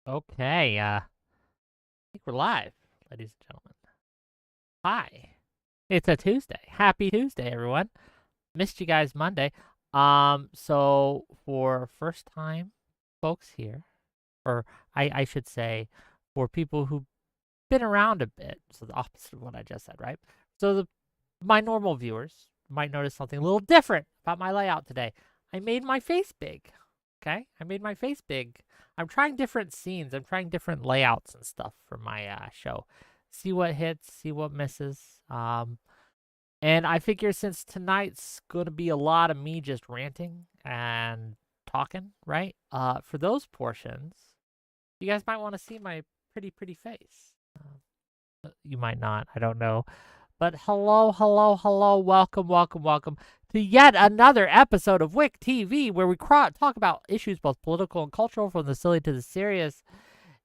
Okay, I think we're live, ladies and gentlemen. Hi. It's a Tuesday. Happy Tuesday, everyone. Missed you guys Monday. So for first time folks here, or I should say for people who've been around a bit, so the opposite of what I just said, right? So my normal viewers might notice something a little different about my layout today. I made my face big. Okay, I made my face big. I'm trying different scenes. I'm trying different layouts and stuff for my show. See what hits, see what misses. And I figure since tonight's going to be a lot of me just ranting and talking, right? For those portions, you guys might want to see my pretty face. You might not. I don't know. But hello. Welcome to yet another episode of Wick TV, where we talk about issues both political and cultural, from the silly to the serious.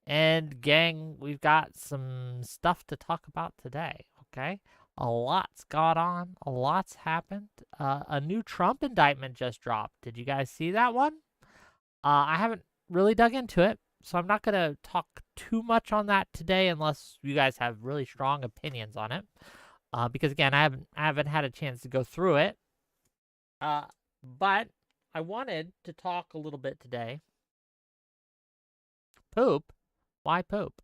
And gang, we've got some stuff to talk about today, okay? A lot's gone on. A lot's happened. A new Trump indictment just dropped. Did you guys see that one? I haven't really dug into it, so I'm not going to talk too much on that today unless you guys have really strong opinions on it. Because again, I haven't had a chance to go through it. But I wanted to talk a little bit today. Poop? Why poop?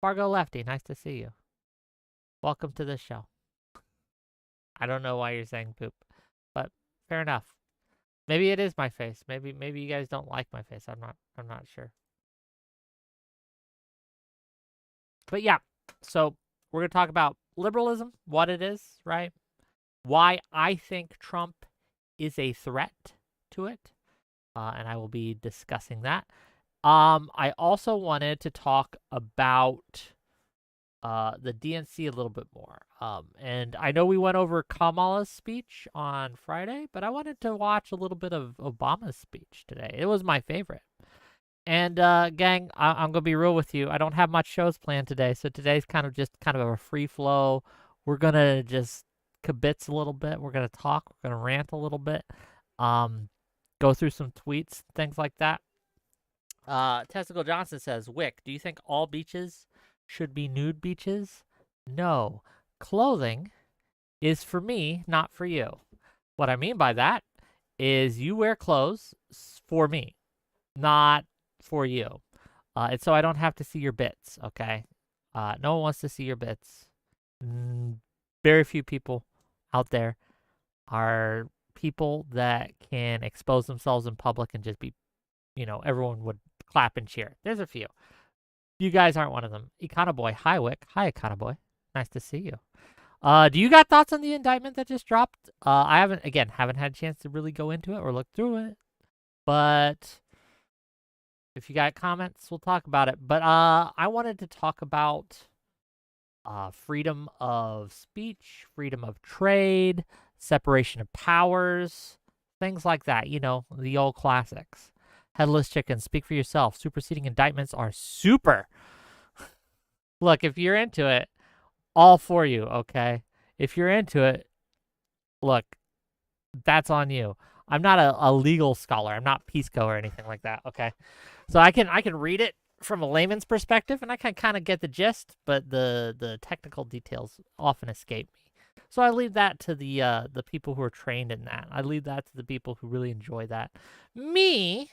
Fargo Lefty, nice to see you. Welcome to the show. I don't know why you're saying poop, but fair enough. Maybe it is my face. Maybe you guys don't like my face. I'm not sure. But yeah, so we're going to talk about liberalism, what it is, right? Why I think Trump is a threat to it, and I will be discussing that. I also wanted to talk about the DNC a little bit more. And I know we went over Kamala's speech on Friday, but I wanted to watch a little bit of Obama's speech today. It was my favorite. And gang, I'm gonna be real with you. I don't have much shows planned today, so today's kind of a free flow. We're gonna just kibitz a little bit. We're gonna talk. We're gonna rant a little bit. Go through some tweets, things like that. Testicle Johnson says, Wick, do you think all beaches should be nude beaches? No. Clothing is for me, not for you. What I mean by that is you wear clothes for me, not for you. And so I don't have to see your bits, okay? No one wants to see your bits. Very few people out there are people that can expose themselves in public and just be, everyone would clap and cheer. There's a few. You guys aren't one of them. Econo Boy, hi Wick. Hi Econo Boy. Nice to see you. Do you got thoughts on the indictment that just dropped? I haven't had a chance to really go into it or look through it. But if you got comments, we'll talk about it. But I wanted to talk about freedom of speech, freedom of trade, separation of powers, things like that. The old classics. Headless chicken, speak for yourself. Superseding indictments are super. Look, if you're into it, all for you, okay? If you're into it, look, that's on you. I'm not a legal scholar. I'm not Pisco or anything like that, okay? So I can read it from a layman's perspective, and I can kind of get the gist, but the technical details often escape me. So I leave that to the people who are trained in that. I leave that to the people who really enjoy that. Me,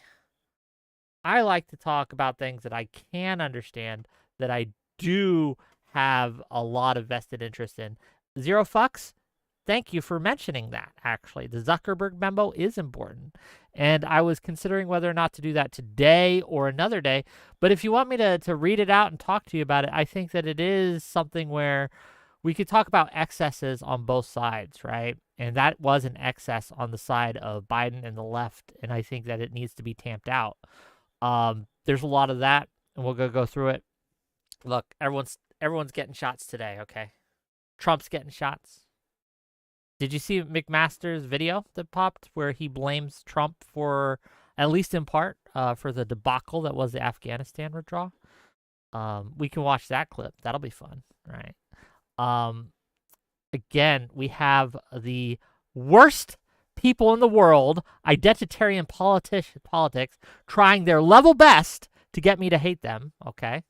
I like to talk about things that I can understand, that I do have a lot of vested interest in. Zero fucks, thank you for mentioning that, actually. The Zuckerberg memo is important. And I was considering whether or not to do that today or another day. But if you want me to read it out and talk to you about it, I think that it is something where we could talk about excesses on both sides, right? And that was an excess on the side of Biden and the left. And I think that it needs to be tamped out. There's a lot of that, and we'll go through it. Look, everyone's getting shots today, okay? Trump's getting shots. Did you see McMaster's video that popped where he blames Trump for, at least in part, for the debacle that was the Afghanistan withdrawal? We can watch that clip. That'll be fun, right? Again, we have the worst people in the world, identitarian politics, trying their level best to get me to hate them, okay?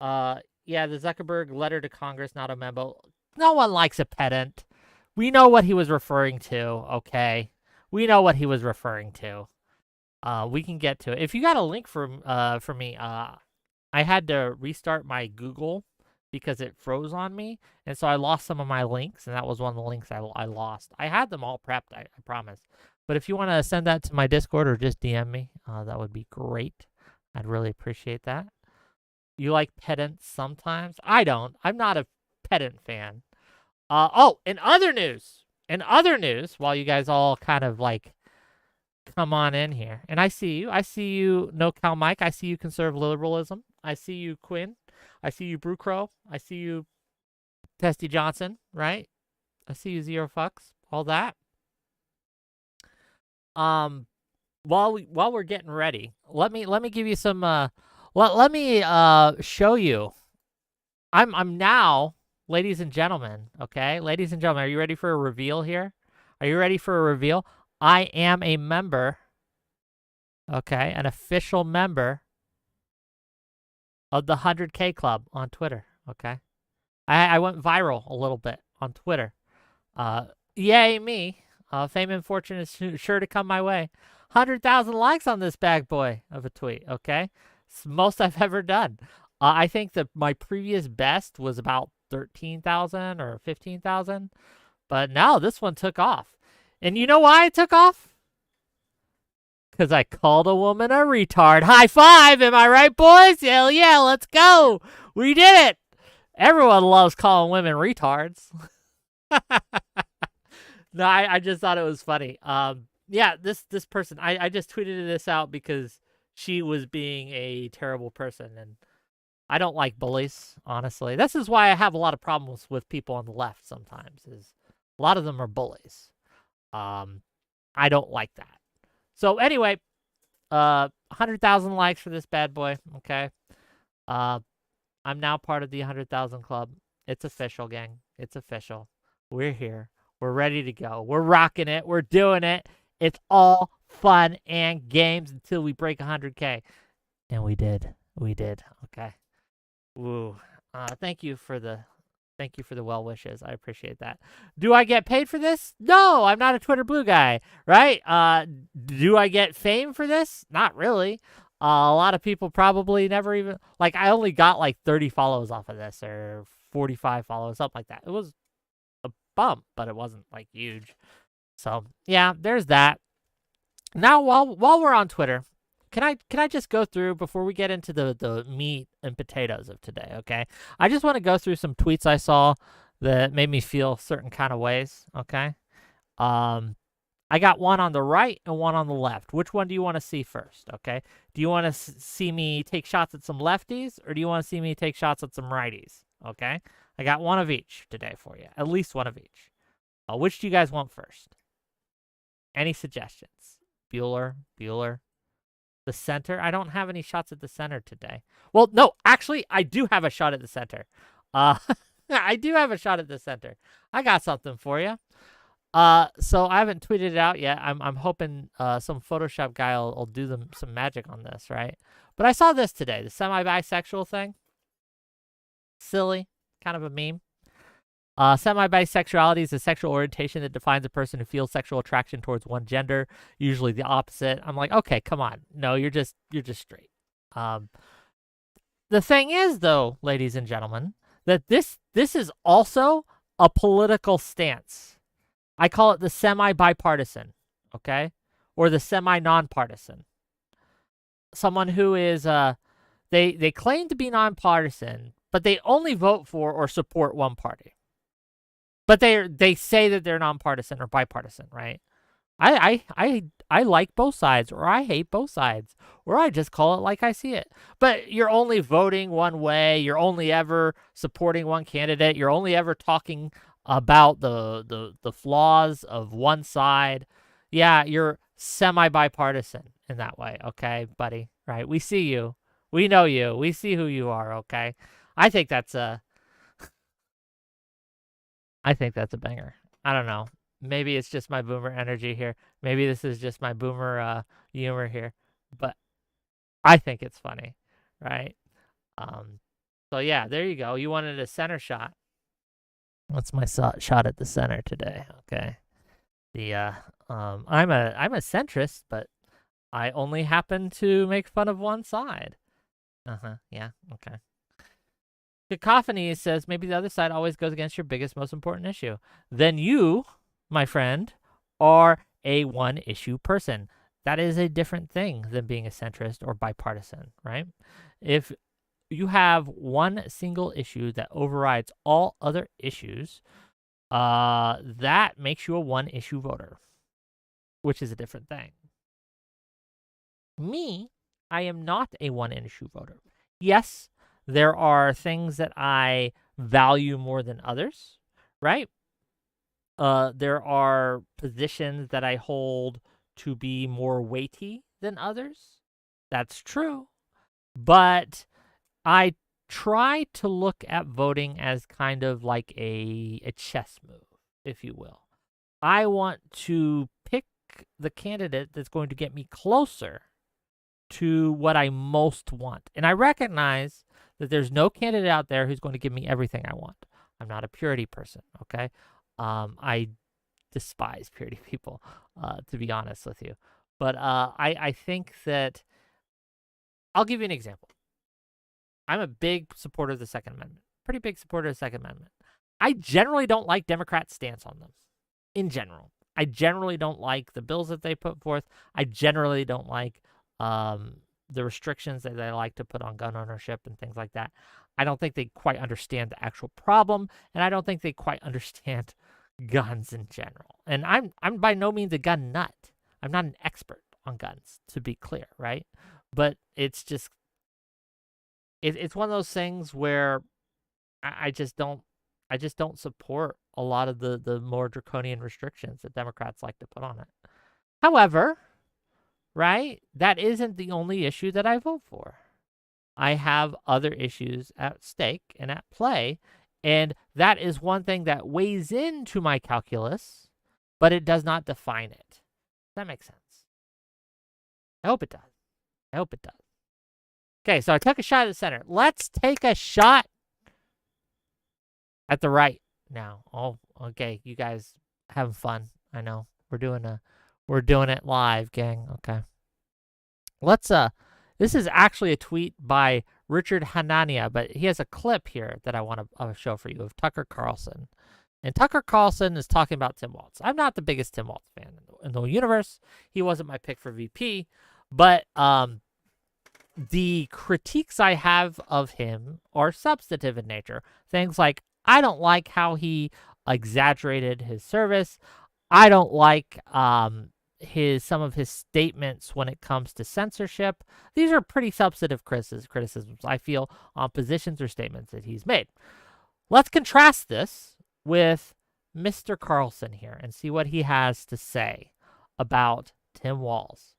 Yeah, the Zuckerberg letter to Congress, not a memo. No one likes a pedant. We know what he was referring to, okay? We know what he was referring to. We can get to it. If you got a link for me, I had to restart my Google because it froze on me, and so I lost some of my links, and that was one of the links I lost. I had them all prepped, I promise. But if you want to send that to my Discord or just DM me, that would be great. I'd really appreciate that. You like pedants sometimes? I don't. I'm not a pedant fan. Oh, in other news, while you guys all kind of like come on in here, and I see you, No Cal Mike, I see you, Conservative Liberalism, I see you, Quinn, I see you, Brew Crow, I see you, Testy Johnson, right? I see you, Zero Fucks, all that. While we're getting ready, let me give you some let me show you. I'm now, ladies and gentlemen, okay? Ladies and gentlemen, are you ready for a reveal here? Are you ready for a reveal? I am a member, okay, an official member of the 100K Club on Twitter, okay? I went viral a little bit on Twitter. Yay me. Fame and fortune is sure to come my way. 100,000 likes on this bad boy of a tweet, okay? It's the most I've ever done. I think that my previous best was about 13,000 or 15,000. But now this one took off. And you know why it took off? Because I called a woman a retard. High five, am I right, boys? Hell yeah, let's go. We did it. Everyone loves calling women retards. No, I just thought it was funny. Yeah, this person, I just tweeted this out because she was being a terrible person, and I don't like bullies, honestly. This is why I have a lot of problems with people on the left sometimes, is a lot of them are bullies. I don't like that. So anyway, 100,000 likes for this bad boy, okay? I'm now part of the 100,000 club. It's official, gang. It's official. We're here. We're ready to go. We're rocking it. We're doing it. It's all fun and games until we break 100K. And we did. We did. Okay. Woo. Thank you for the well wishes. I appreciate that. Do I get paid for this? No, I'm not a Twitter blue guy, right? Do I get fame for this? Not really. A lot of people probably never even, like, I only got like 30 follows off of this, or 45 follows, something like that. It was a bump, but it wasn't like huge. So yeah, there's that. Now, while we're on Twitter, can I just go through before we get into the meat and potatoes of today? Okay, I just want to go through some tweets I saw that made me feel certain kind of ways. Okay, I got one on the right and one on the left. Which one do you want to see first? Okay, do you want to see me take shots at some lefties, or do you want to see me take shots at some righties? Okay, I got one of each today for you, at least one of each. Which do you guys want first? Any suggestions? Bueller. The center. I don't have any shots at the center today. Well, no, actually, I do have a shot at the center. I do have a shot at the center. I got something for you. So I haven't tweeted it out yet. I'm hoping some Photoshop guy will do some magic on this, right? But I saw this today, the semi-bisexual thing. Silly, kind of a meme. Semi-bisexuality is a sexual orientation that defines a person who feels sexual attraction towards one gender, usually the opposite. I'm like, okay, come on. No, you're just straight. The thing is, though, ladies and gentlemen, that this is also a political stance. I call it the semi-bipartisan, okay? Or the semi-nonpartisan. Someone who is, they claim to be nonpartisan, but they only vote for or support one party. But they say that they're nonpartisan or bipartisan, right? I like both sides, or I hate both sides, or I just call it like I see it. But you're only voting one way. You're only ever supporting one candidate. You're only ever talking about the flaws of one side. Yeah, you're semi-bipartisan in that way, okay, buddy? Right? We see you. We know you. We see who you are, okay? I think that's a banger. I don't know. Maybe it's just my boomer energy here. Maybe this is just my boomer humor here. But I think it's funny, right? So yeah, there you go. You wanted a center shot. What's my shot at the center today? Okay. I'm a centrist, but I only happen to make fun of one side. Yeah. Okay. Cacophony says maybe the other side always goes against your biggest, most important issue. Then you, my friend, are a one-issue person. That is a different thing than being a centrist or bipartisan, right? If you have one single issue that overrides all other issues, that makes you a one-issue voter, which is a different thing. Me, I am not a one-issue voter. Yes, there are things that I value more than others, right? There are positions that I hold to be more weighty than others. That's true. But I try to look at voting as kind of like a chess move, if you will. I want to pick the candidate that's going to get me closer to what I most want. And I recognize that there's no candidate out there who's going to give me everything I want. I'm not a purity person, okay? I despise purity people, to be honest with you. But I think that I'll give you an example. I'm a big supporter of the Second Amendment. Pretty big supporter of the Second Amendment. I generally don't like Democrats' stance on them. In general, I generally don't like the bills that they put forth. I generally don't like the restrictions that they like to put on gun ownership and things like that. I don't think they quite understand the actual problem, and I don't think they quite understand guns in general. And I'm by no means a gun nut. I'm not an expert on guns, to be clear, right? But it's just it's one of those things where I just don't support a lot of the more draconian restrictions that Democrats like to put on it. However, right, that isn't the only issue that I vote for. I have other issues at stake and at play, and that is one thing that weighs into my calculus, but it does not define it. Does that make sense? I hope it does. Okay, so I took a shot at the center. Let's take a shot at the right now. Oh, okay. You guys having fun. I know. We're doing it live, gang. Okay. This is actually a tweet by Richard Hanania, but he has a clip here that I want to show for you of Tucker Carlson. And Tucker Carlson is talking about Tim Walz. I'm not the biggest Tim Walz fan in the universe. He wasn't my pick for VP, but the critiques I have of him are substantive in nature. Things like, I don't like how he exaggerated his service. I don't like some of his statements when it comes to censorship. These are pretty substantive criticisms, I feel, on positions or statements that he's made. Let's contrast this with Mr. Carlson here and see what he has to say about Tim Walz.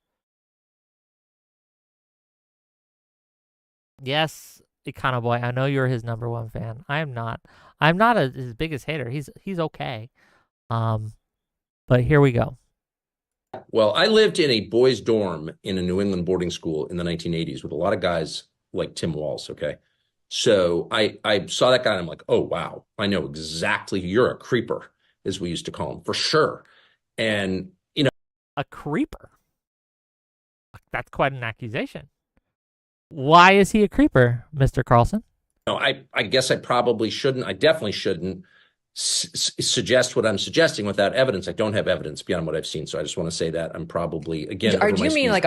Yes, Econo Boy, I know you're his number one fan. I am not. I'm not his biggest hater. He's okay. But here we go. Well, I lived in a boys' dorm in a New England boarding school in the 1980s with a lot of guys like Tim Walz, okay? So I saw that guy and I'm like, oh, wow, I know exactly. You're a creeper, as we used to call him, for sure. And, you know. A creeper? That's quite an accusation. Why is he a creeper, Mr. Carlson? No, I guess I probably shouldn't. I definitely shouldn't suggest what I'm suggesting without evidence. I don't have evidence beyond what I've seen. So I just want to say that I'm probably, again, do you mean like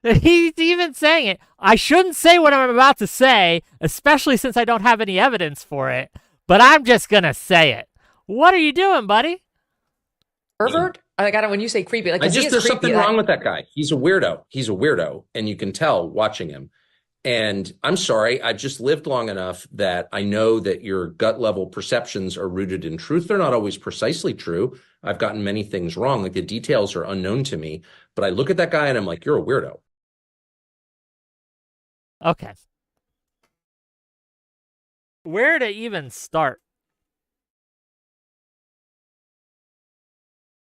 he's even saying it. I shouldn't say what I'm about to say, especially since I don't have any evidence for it, but I'm just going to say it. What are you doing, buddy? Pervert? Like, I don't, when you say creepy, like, there's something wrong with that guy. He's a weirdo. And you can tell watching him. And I'm sorry, I've just lived long enough that I know that your gut level perceptions are rooted in truth. They're not always precisely true. I've gotten many things wrong. Like, the details are unknown to me, but I look at that guy and I'm like, you're a weirdo. Okay. Where to even start?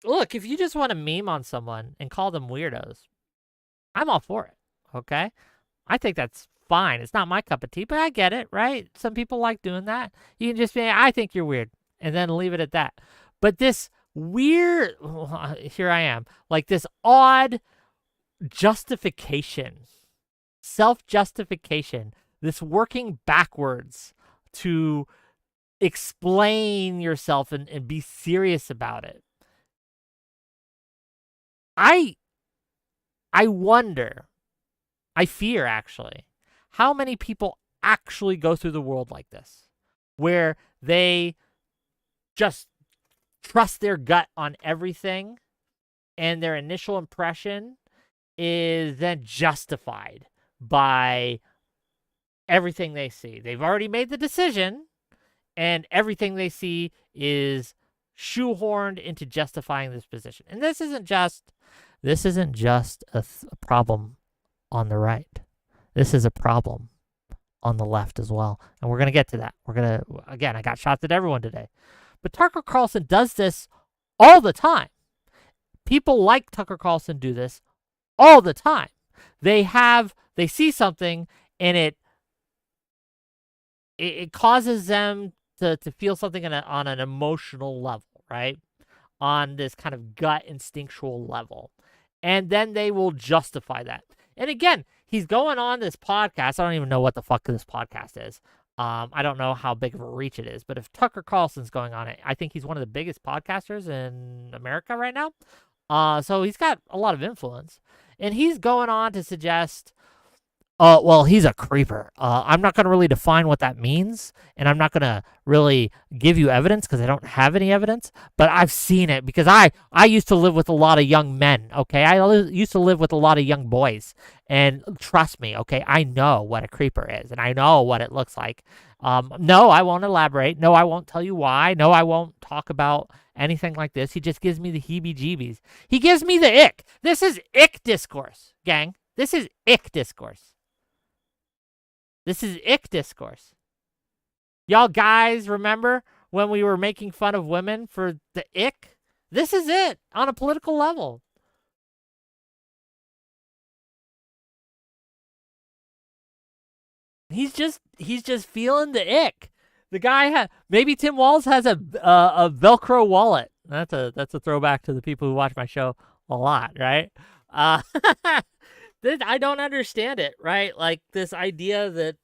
Look, if you just want to meme on someone and call them weirdos, I'm all for it. okay? I think that's fine. It's not my cup of tea, but I get it, right? Some people like doing that. You can just say, I think you're weird, and then leave it at that. But this weird, here I am, like this odd justification, self-justification, this working backwards to explain yourself and be serious about it. I wonder, I fear actually, how many people actually go through the world like this, where they just trust their gut on everything and their initial impression is then justified by everything they see. They've already made the decision, and everything they see is shoehorned into justifying this position. And this isn't just a problem on the right. This is a problem on the left as well. And we're going to get to that. Again, I got shots at everyone today. But Tucker Carlson does this all the time. People like Tucker Carlson do this all the time. They see something and it causes them to feel something on an emotional level, right? On this kind of gut instinctual level. And then they will justify that. And again, he's going on this podcast. I don't even know what the fuck this podcast is. I don't know how big of a reach it is. But if Tucker Carlson's going on it, I think he's one of the biggest podcasters in America right now. So he's got a lot of influence. And he's going on to suggest, well, he's a creeper. I'm not going to really define what that means, and I'm not going to really give you evidence because I don't have any evidence, but I've seen it because I used to live with a lot of young men, okay? I used to live with a lot of young boys, and trust me, okay, I know what a creeper is, and I know what it looks like. No, I won't elaborate. No, I won't tell you why. No, I won't talk about anything like this. He just gives me the heebie-jeebies. He gives me the ick. This is ick discourse, gang. This is ick discourse. This is ick discourse. Y'all guys remember when we were making fun of women for the ick? This is it on a political level. He's just feeling the ick. The guy maybe Tim Walz has a Velcro wallet. That's a throwback to the people who watch my show a lot, right? I don't understand it, right? Like this idea that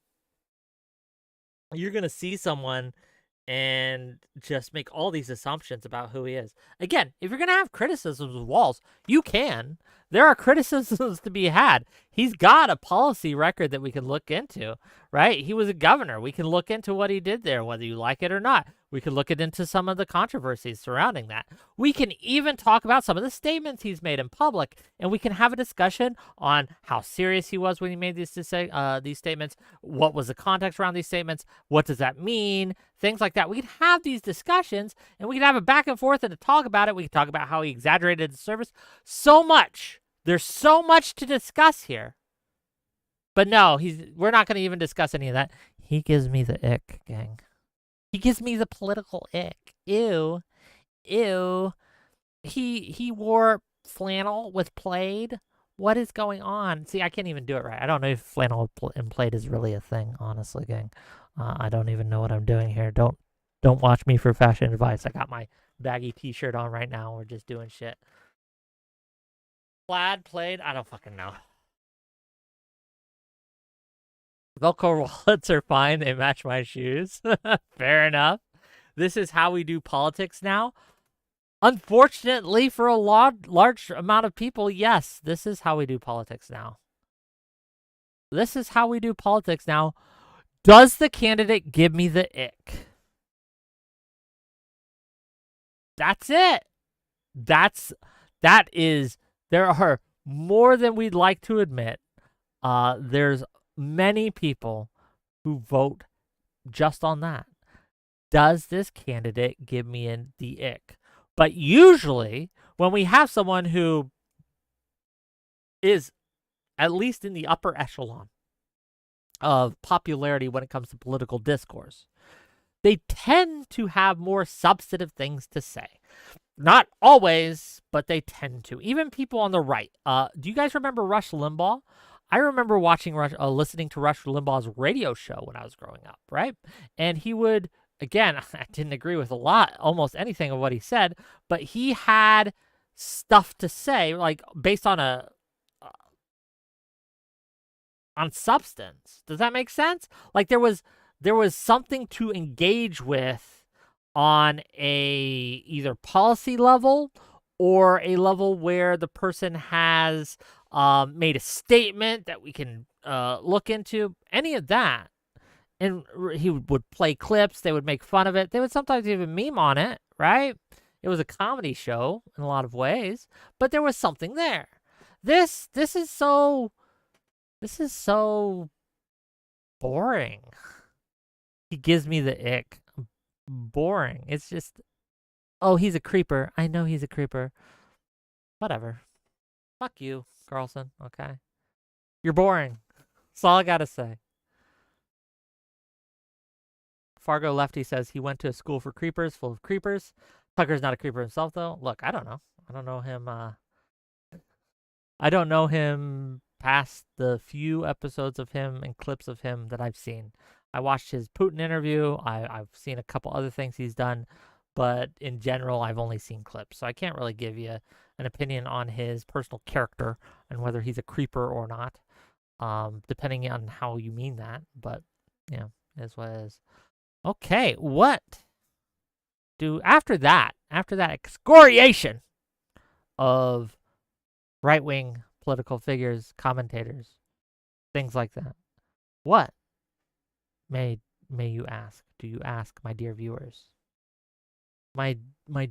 you're going to see someone and just make all these assumptions about who he is. Again, if you're going to have criticisms of Walz, you can. There are criticisms to be had. He's got a policy record that we can look into, right? He was a governor. We can look into what he did there, whether you like it or not. We could look into some of the controversies surrounding that. We can even talk about some of the statements he's made in public, and we can have a discussion on how serious he was when he made these statements. What was the context around these statements? What does that mean? Things like that. We can have these discussions, and we can have a back and forth and to talk about it. We can talk about how he exaggerated the service. So much. There's so much to discuss here. But no, we're not going to even discuss any of that. He gives me the ick, gang. He gives me the political ick. Ew. Ew. He wore flannel with plaid. What is going on? See, I can't even do it right. I don't know if flannel and plaid is really a thing, honestly, gang. I don't even know what I'm doing here. Don't watch me for fashion advice. I got my baggy t-shirt on right now. We're just doing shit. Plaid, plaid, I don't fucking know. Velcro wallets are fine. They match my shoes. Fair enough. This is how we do politics now. Unfortunately, for a large amount of people, yes, this is how we do politics now. This is how we do politics now. Does the candidate give me the ick? That's it. There are more than we'd like to admit. There's many people who vote just on that. Does this candidate give me the ick? But usually, when we have someone who is at least in the upper echelon of popularity when it comes to political discourse, they tend to have more substantive things to say. Not always, but they tend to. Even people on the right. Do you guys remember Rush Limbaugh? I remember listening to Rush Limbaugh's radio show when I was growing up, right? And he would, again, I didn't agree with almost anything of what he said, but he had stuff to say, like based on on substance. Does that make sense? Like there was something to engage with on a either policy level or a level where the person has made a statement that we can look into, any of that. And he would play clips. They would make fun of it. They would sometimes even meme on it, right? It was a comedy show in a lot of ways, but there was something there. This is so boring. He gives me the ick. Boring. It's just, oh, he's a creeper. I know he's a creeper. Whatever. Fuck you, Carlson. Okay. You're boring. That's all I gotta say. Fargo Lefty says he went to a school for creepers, full of creepers. Tucker's not a creeper himself, though. Look, I don't know. I don't know him. I don't know him past the few episodes of him and clips of him that I've seen. I watched his Putin interview. I've seen a couple other things he's done, but in general, I've only seen clips. So I can't really give you an opinion on his personal character and whether he's a creeper or not, depending on how you mean that. But, yeah, it is what it is. Okay, after that excoriation of right-wing political figures, commentators, things like that, what may you ask? Do you ask, my dear viewers? My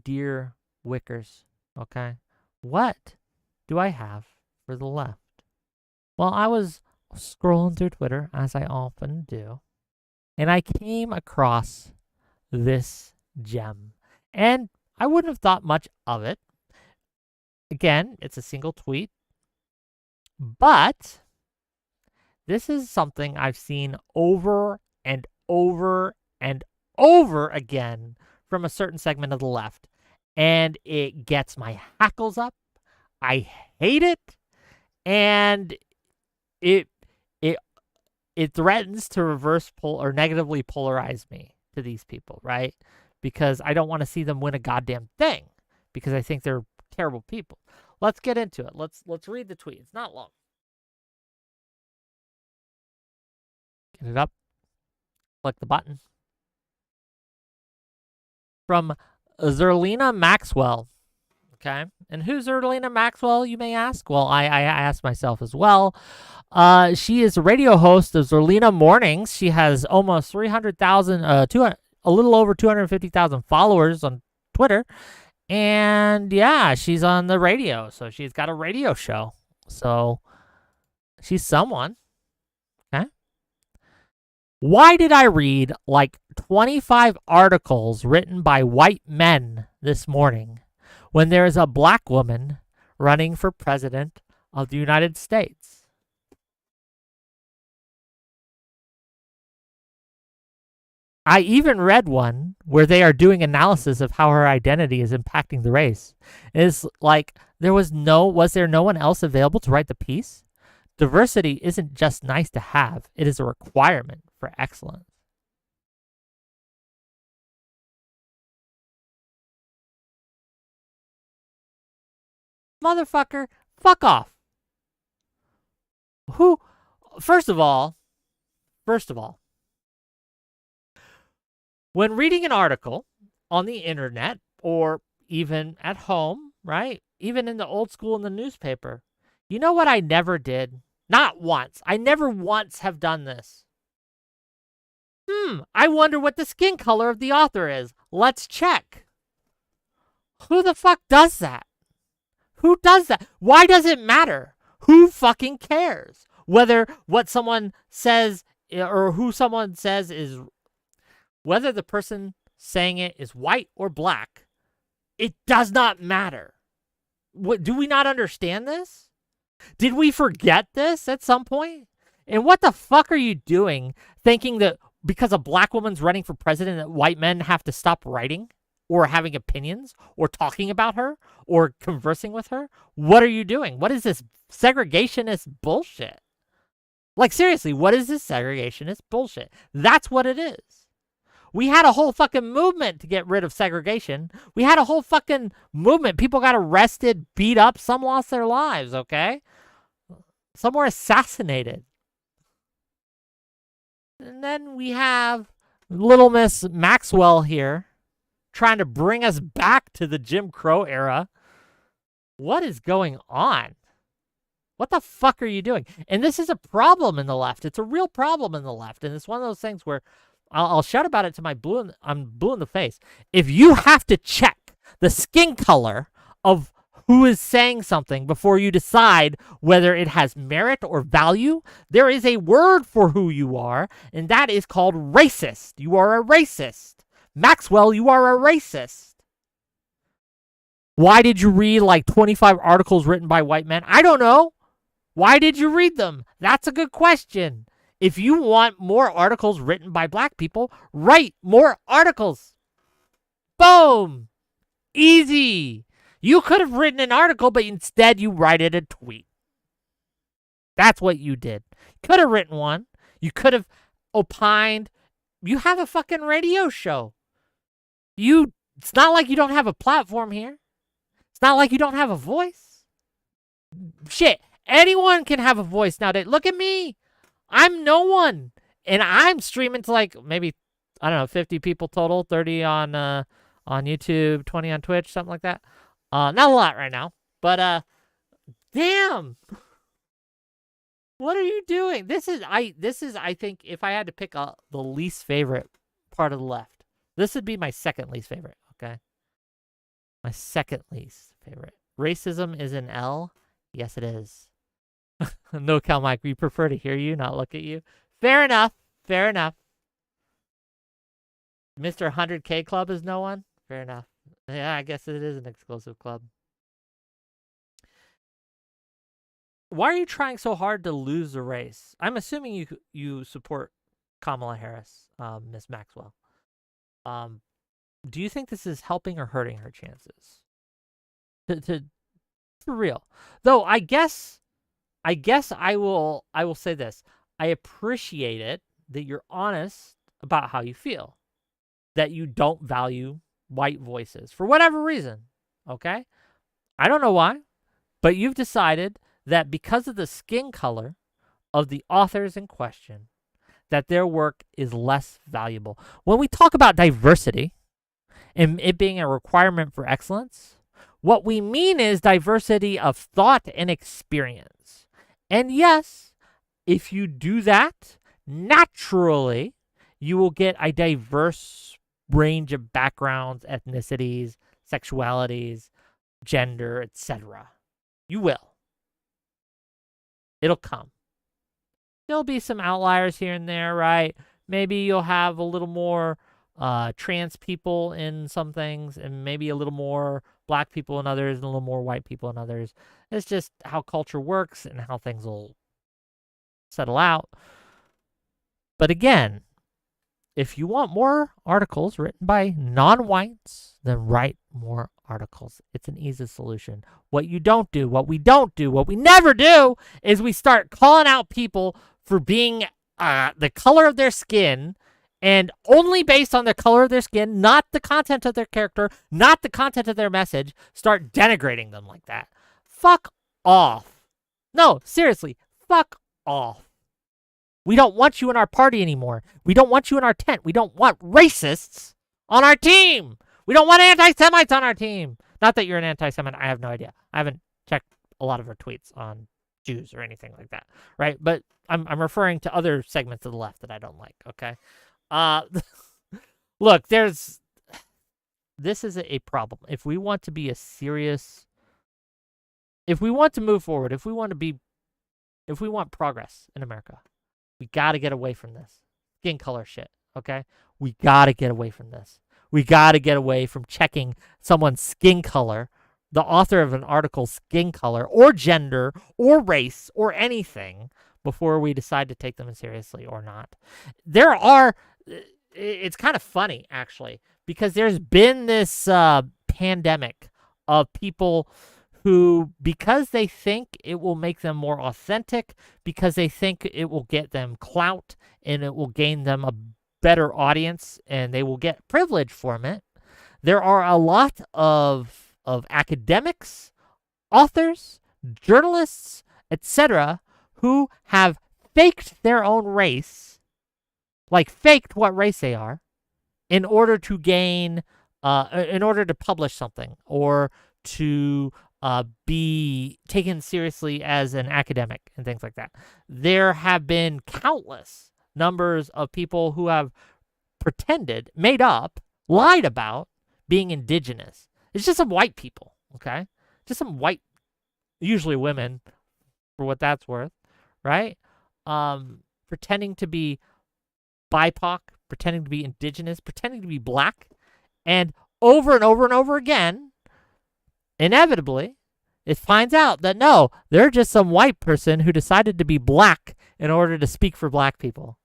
dear Wickers, okay? What do I have for the left? Well, I was scrolling through Twitter, as I often do, and I came across this gem. And I wouldn't have thought much of it. Again, it's a single tweet. But this is something I've seen over and over and over again from a certain segment of the left. And it gets my hackles up. I hate it. And it threatens to or negatively polarize me to these people, right? Because I don't want to see them win a goddamn thing, because I think they're terrible people. Let's get into it. Let's read the tweet. It's not long. Get it up. Click the button. From Zerlina Maxwell. Okay. And who's Zerlina Maxwell, you may ask? Well, I asked myself as well. She is a radio host of Zerlina Mornings. She has almost 300,000, a little over 250,000 followers on Twitter. And yeah, she's on the radio. So she's got a radio show. So she's someone. Okay. Why did I read like 25 articles written by white men this morning when there is a black woman running for president of the United States? I even read one where they are doing analysis of how her identity is impacting the race. It's like, was there no one else available to write the piece? Diversity isn't just nice to have, it is a requirement for excellence. Motherfucker, fuck off. First of all, when reading an article on the internet or even at home, right? Even in the old school in the newspaper, you know what I never did? Not once. I never once have done this. I wonder what the skin color of the author is. Let's check. Who the fuck does that? Who does that? Why does it matter? Who fucking cares? Whether what someone says or who someone says is, whether the person saying it is white or black, it does not matter. Do we not understand this? Did we forget this at some point? And what the fuck are you doing thinking that because a black woman's running for president that white men have to stop writing or having opinions or talking about her or conversing with her? What are you doing? What is this segregationist bullshit? Like, seriously, what is this segregationist bullshit? That's what it is. We had a whole fucking movement to get rid of segregation. We had a whole fucking movement. People got arrested, beat up. Some lost their lives, okay? Some were assassinated. And then we have little Miss Maxwell here trying to bring us back to the Jim Crow era. What is going on? What the fuck are you doing? And this is a problem in the left. It's a real problem in the left. And it's one of those things where I'll shout about it to I'm blue in the face. If you have to check the skin color of who is saying something before you decide whether it has merit or value, there is a word for who you are, and that is called racist. You are a racist. Maxwell, you are a racist. Why did you read like 25 articles written by white men? I don't know. Why did you read them? That's a good question. If you want more articles written by black people, write more articles. Boom. Easy. You could have written an article, but instead you write it a tweet. That's what you did. Could have written one. You could have opined. You have a fucking radio show. It's not like you don't have a platform here. It's not like you don't have a voice. Shit. Anyone can have a voice nowadays. Look at me. I'm no one. And I'm streaming to like maybe, I don't know, 50 people total, 30 on YouTube, 20 on Twitch, something like that. Not a lot right now, but damn. What are you doing? This is I think if I had to pick the least favorite part of the left, this would be my second least favorite, okay? My second least favorite. Racism is an L? Yes, it is. No, Cal Mike, we prefer to hear you, not look at you. Fair enough. Fair enough. Mr. 100K Club is no one? Fair enough. Yeah, I guess it is an exclusive club. Why are you trying so hard to lose the race? I'm assuming you support Kamala Harris, Miss Maxwell. Do you think this is helping or hurting her chances? For real. Though I guess I will say this. I appreciate it that you're honest about how you feel. That you don't value white voices for whatever reason. Okay? I don't know why, but you've decided that because of the skin color of the authors in question, that their work is less valuable. When we talk about diversity and it being a requirement for excellence, what we mean is diversity of thought and experience. And yes, if you do that, naturally, you will get a diverse range of backgrounds, ethnicities, sexualities, gender, etc. You will. It'll come. There'll be some outliers here and there, right? Maybe you'll have a little more trans people in some things, and maybe a little more black people in others, and a little more white people in others. It's just how culture works and how things will settle out. But again, if you want more articles written by non-whites, then write more articles. It's an easy solution. What we never do is we start calling out people for being the color of their skin, and only based on the color of their skin, not the content of their character, not the content of their message, start denigrating them like that. Fuck off. No, seriously, fuck off. We don't want you in our party anymore. We don't want you in our tent. We don't want racists on our team. We don't want anti-Semites on our team. Not that you're an anti-Semite. I have no idea. I haven't checked a lot of her tweets on Jews or anything like that, right? But I'm referring to other segments of the left that I don't like, okay? Look, this is a problem. If we want to be if we want to move forward, if we want progress in America, we got to get away from this skin color shit, okay? We got to get away from this. We got to get away from checking someone's skin color, the author of an article's skin color or gender or race or anything before we decide to take them seriously or not. It's kind of funny, actually, because there's been this pandemic of people who, because they think it will make them more authentic, because they think it will get them clout and it will gain them a better audience and they will get privilege from it, there are a lot of academics, authors, journalists, etc., who have faked their own race, like faked what race they are, in order to gain, in order to publish something or to be taken seriously as an academic and things like that. There have been countless numbers of people who have pretended, made up, lied about being indigenous. It's just some white people, okay? Just some white, usually women, for what that's worth, right? Pretending to be BIPOC, pretending to be indigenous, pretending to be black, and over and over and over again, inevitably, it finds out that no, they're just some white person who decided to be black in order to speak for black people.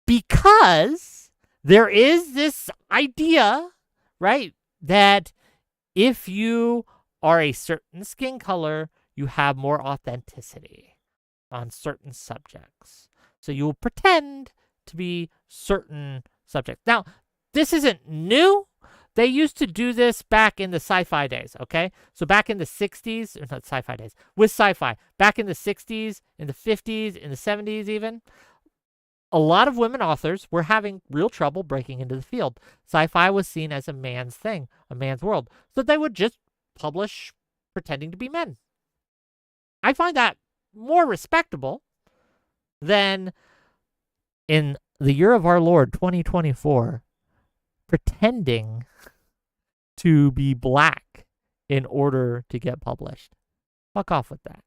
Because there is this idea, right, that if you are a certain skin color, you have more authenticity on certain subjects. So you will pretend to be certain subjects. Now, this isn't new. They used to do this back in the sci-fi days, okay? So back in the 60s, or not sci-fi days, with sci-fi, back in the 60s, in the 50s, in the 70s even, a lot of women authors were having real trouble breaking into the field. Sci-fi was seen as a man's thing, a man's world. So they would just publish pretending to be men. I find that more respectable than in the year of our Lord, 2024, pretending to be black in order to get published. Fuck off with that.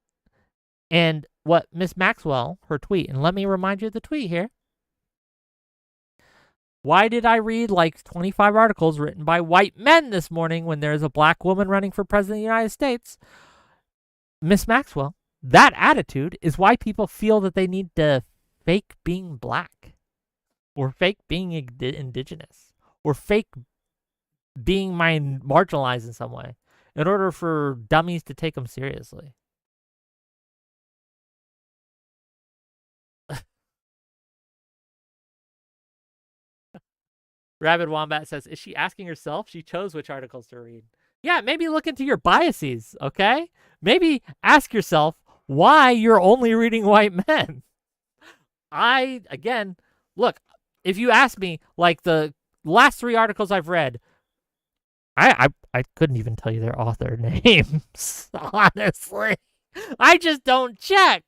And what Miss Maxwell, her tweet, and let me remind you of the tweet here. Why did I read like 25 articles written by white men this morning when there's a black woman running for president of the United States? Miss Maxwell, that attitude is why people feel that they need to fake being black or fake being indigenous or fake being marginalized in some way in order for dummies to take them seriously. Rabid Wombat says, is she asking herself? She chose which articles to read. Yeah, maybe look into your biases, okay? Maybe ask yourself why you're only reading white men. Again, look, if you ask me, like the last 3 articles I've read, I couldn't even tell you their author names, honestly. I just don't check.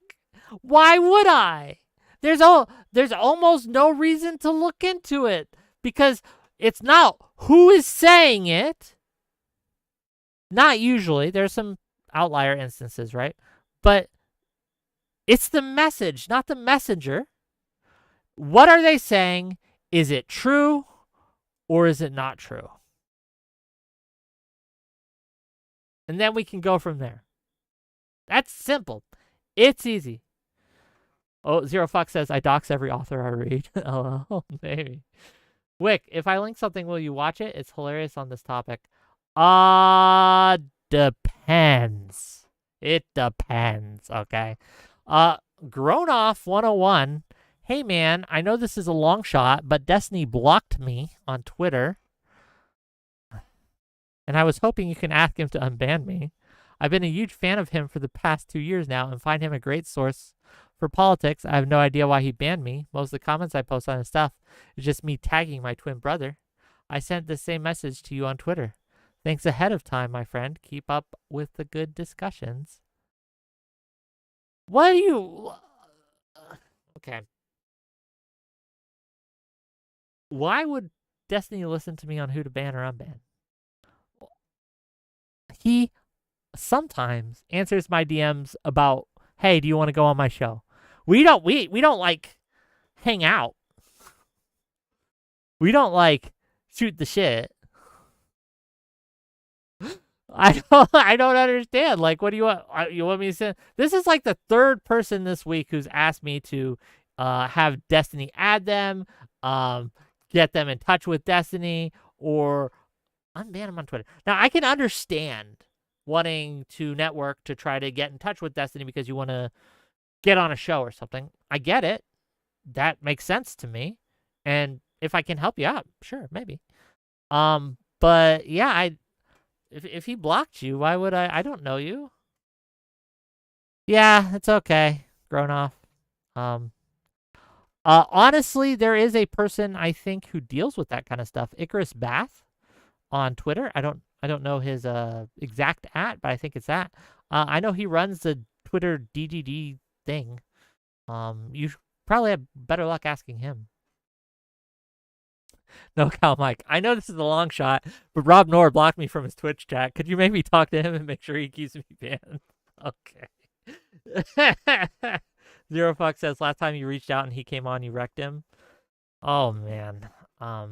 Why would I? There's almost no reason to look into it because it's not who is saying it. Not usually. There's some outlier instances, right? But it's the message, not the messenger. What are they saying? Is it true or is it not true? And then we can go from there. That's simple. It's easy. Oh, Zero Fox says, I dox every author I read. Oh, maybe. Wick, if I link something, will you watch it? It's hilarious on this topic. Depends. It depends, okay? Grown Off 101. Hey, man, I know this is a long shot, but Destiny blocked me on Twitter. And I was hoping you can ask him to unban me. I've been a huge fan of him for the past 2 years now and find him a great source for politics. I have no idea why he banned me. Most of the comments I post on his stuff is just me tagging my twin brother. I sent the same message to you on Twitter. Thanks ahead of time, my friend. Keep up with the good discussions. What do you... Okay. Why would Destiny listen to me on who to ban or unban? He sometimes answers my DMs about, hey, do you want to go on my show? We don't like hang out. We don't like shoot the shit. I don't understand. Like, what do you want? You want me to say? This is like the 3rd person this week who's asked me to have Destiny add them, get them in touch with Destiny, or unban them on Twitter. Now, I can understand wanting to network to try to get in touch with Destiny because you want to get on a show or something. I get it. That makes sense to me. And if I can help you out, sure, maybe. But yeah, if he blocked you, why would I don't know you. Yeah, it's okay. Grown off. Honestly, there is a person I think who deals with that kind of stuff. Icarus Bath on Twitter. I don't know his exact @ but I think it's that. I know he runs the Twitter DGD thing. You probably have better luck asking him. No, Cal Mike. I know this is a long shot, but Rob Nord blocked me from his Twitch chat. Could you maybe talk to him and make sure he keeps me banned? Okay. Zero Fuck says last time you reached out and he came on, you wrecked him. Oh man. I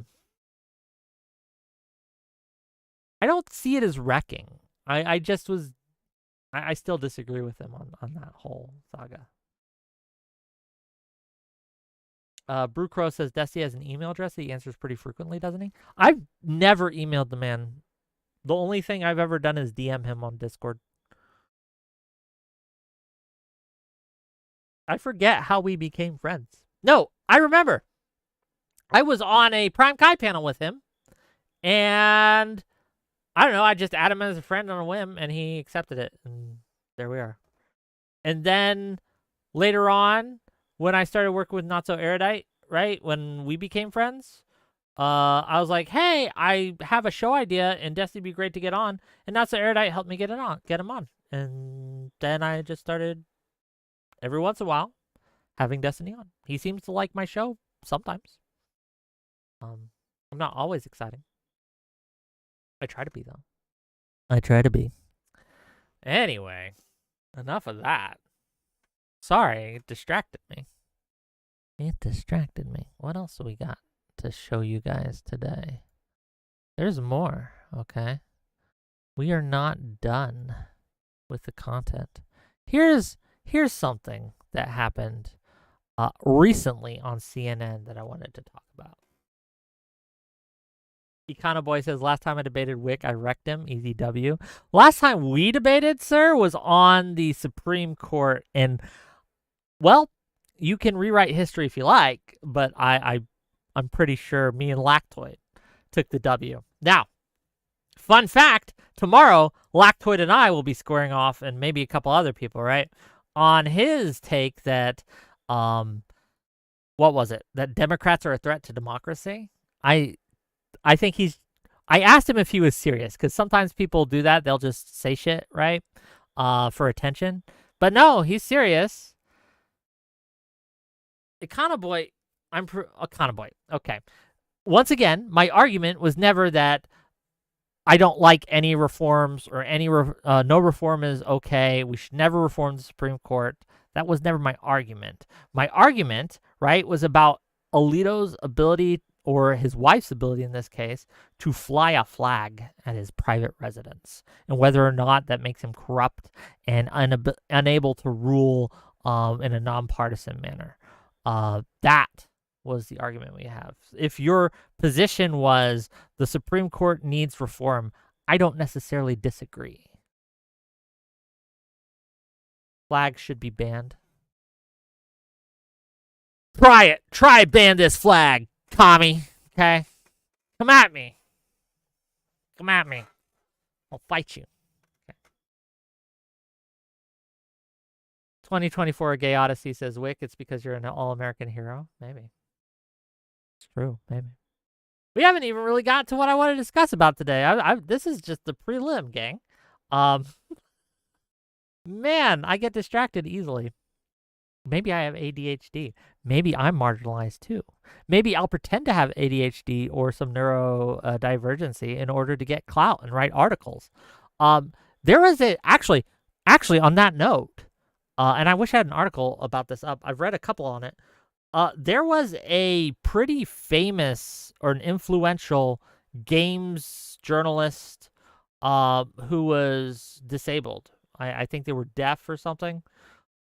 don't see it as wrecking. I just was. I still disagree with him on that whole saga. Brew Crow says Dusty has an email address that he answers pretty frequently, doesn't he? I've never emailed the man. The only thing I've ever done is DM him on Discord. I forget how we became friends. No, I remember. I was on a Prime Kai panel with him, and I don't know, I just added him as a friend on a whim, and he accepted it, and there we are. And then later on, when I started working with Not So Erudite, right, when we became friends, I was like, hey, I have a show idea, and Destiny would be great to get on, and Not So Erudite helped me get him on. And then I just started, every once in a while, having Destiny on. He seems to like my show sometimes. I'm not always exciting. I try to be, though. I try to be. Anyway, enough of that. Sorry, it distracted me. What else do we got to show you guys today? There's more, okay? We are not done with the content. Here's something that happened recently on CNN that I wanted to talk about. Econo Boy says, last time I debated Wick, I wrecked him. Easy W. Last time we debated, sir, was on the Supreme Court. And, well, you can rewrite history if you like, but I'm pretty sure me and Lactoid took the W. Now, fun fact, tomorrow, Lactoid and I will be squaring off, and maybe a couple other people, right, on his take that, what was it? That Democrats are a threat to democracy? I think I asked him if he was serious, because sometimes people do that. They'll just say shit, right, for attention. But no, he's serious. Econo Boy, Econo Boy. Okay. Once again, my argument was never that I don't like any reforms or no reform is okay. We should never reform the Supreme Court. That was never my argument. My argument, right, was about Alito's ability, or his wife's ability in this case, to fly a flag at his private residence, and whether or not that makes him corrupt and unable to rule in a nonpartisan manner. That was the argument we have. If your position was the Supreme Court needs reform, I don't necessarily disagree. Flags should be banned. Try it. Try ban this flag, commie. Okay? Come at me. Come at me. I'll fight you. Okay. 2024 Gay Odyssey says, Wick, it's because you're an all-American hero. Maybe. It's true. Maybe. We haven't even really got to what I want to discuss about today. This is just the prelim, gang. Man, I get distracted easily. Maybe I have ADHD. Maybe I'm marginalized too. Maybe I'll pretend to have ADHD or some neurodivergency in order to get clout and write articles. There was actually on that note, and I wish I had an article about this up. I've read a couple on it. There was a pretty famous or an influential games journalist who was disabled. I think they were deaf or something.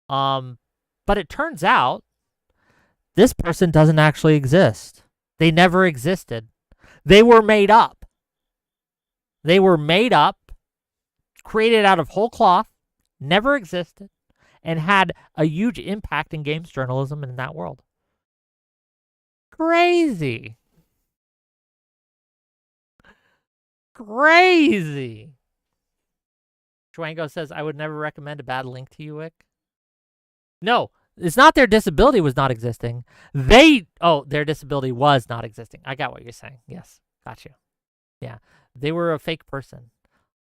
But it turns out this person doesn't actually exist. They never existed. They were made up. created out of whole cloth, never existed, and had a huge impact in games journalism and in that world. Crazy. Crazy. Schwango says, I would never recommend a bad link to you, Wick. No, it's not their disability was not existing. Their disability was not existing. I got what you're saying. Yes, got you. Yeah, they were a fake person.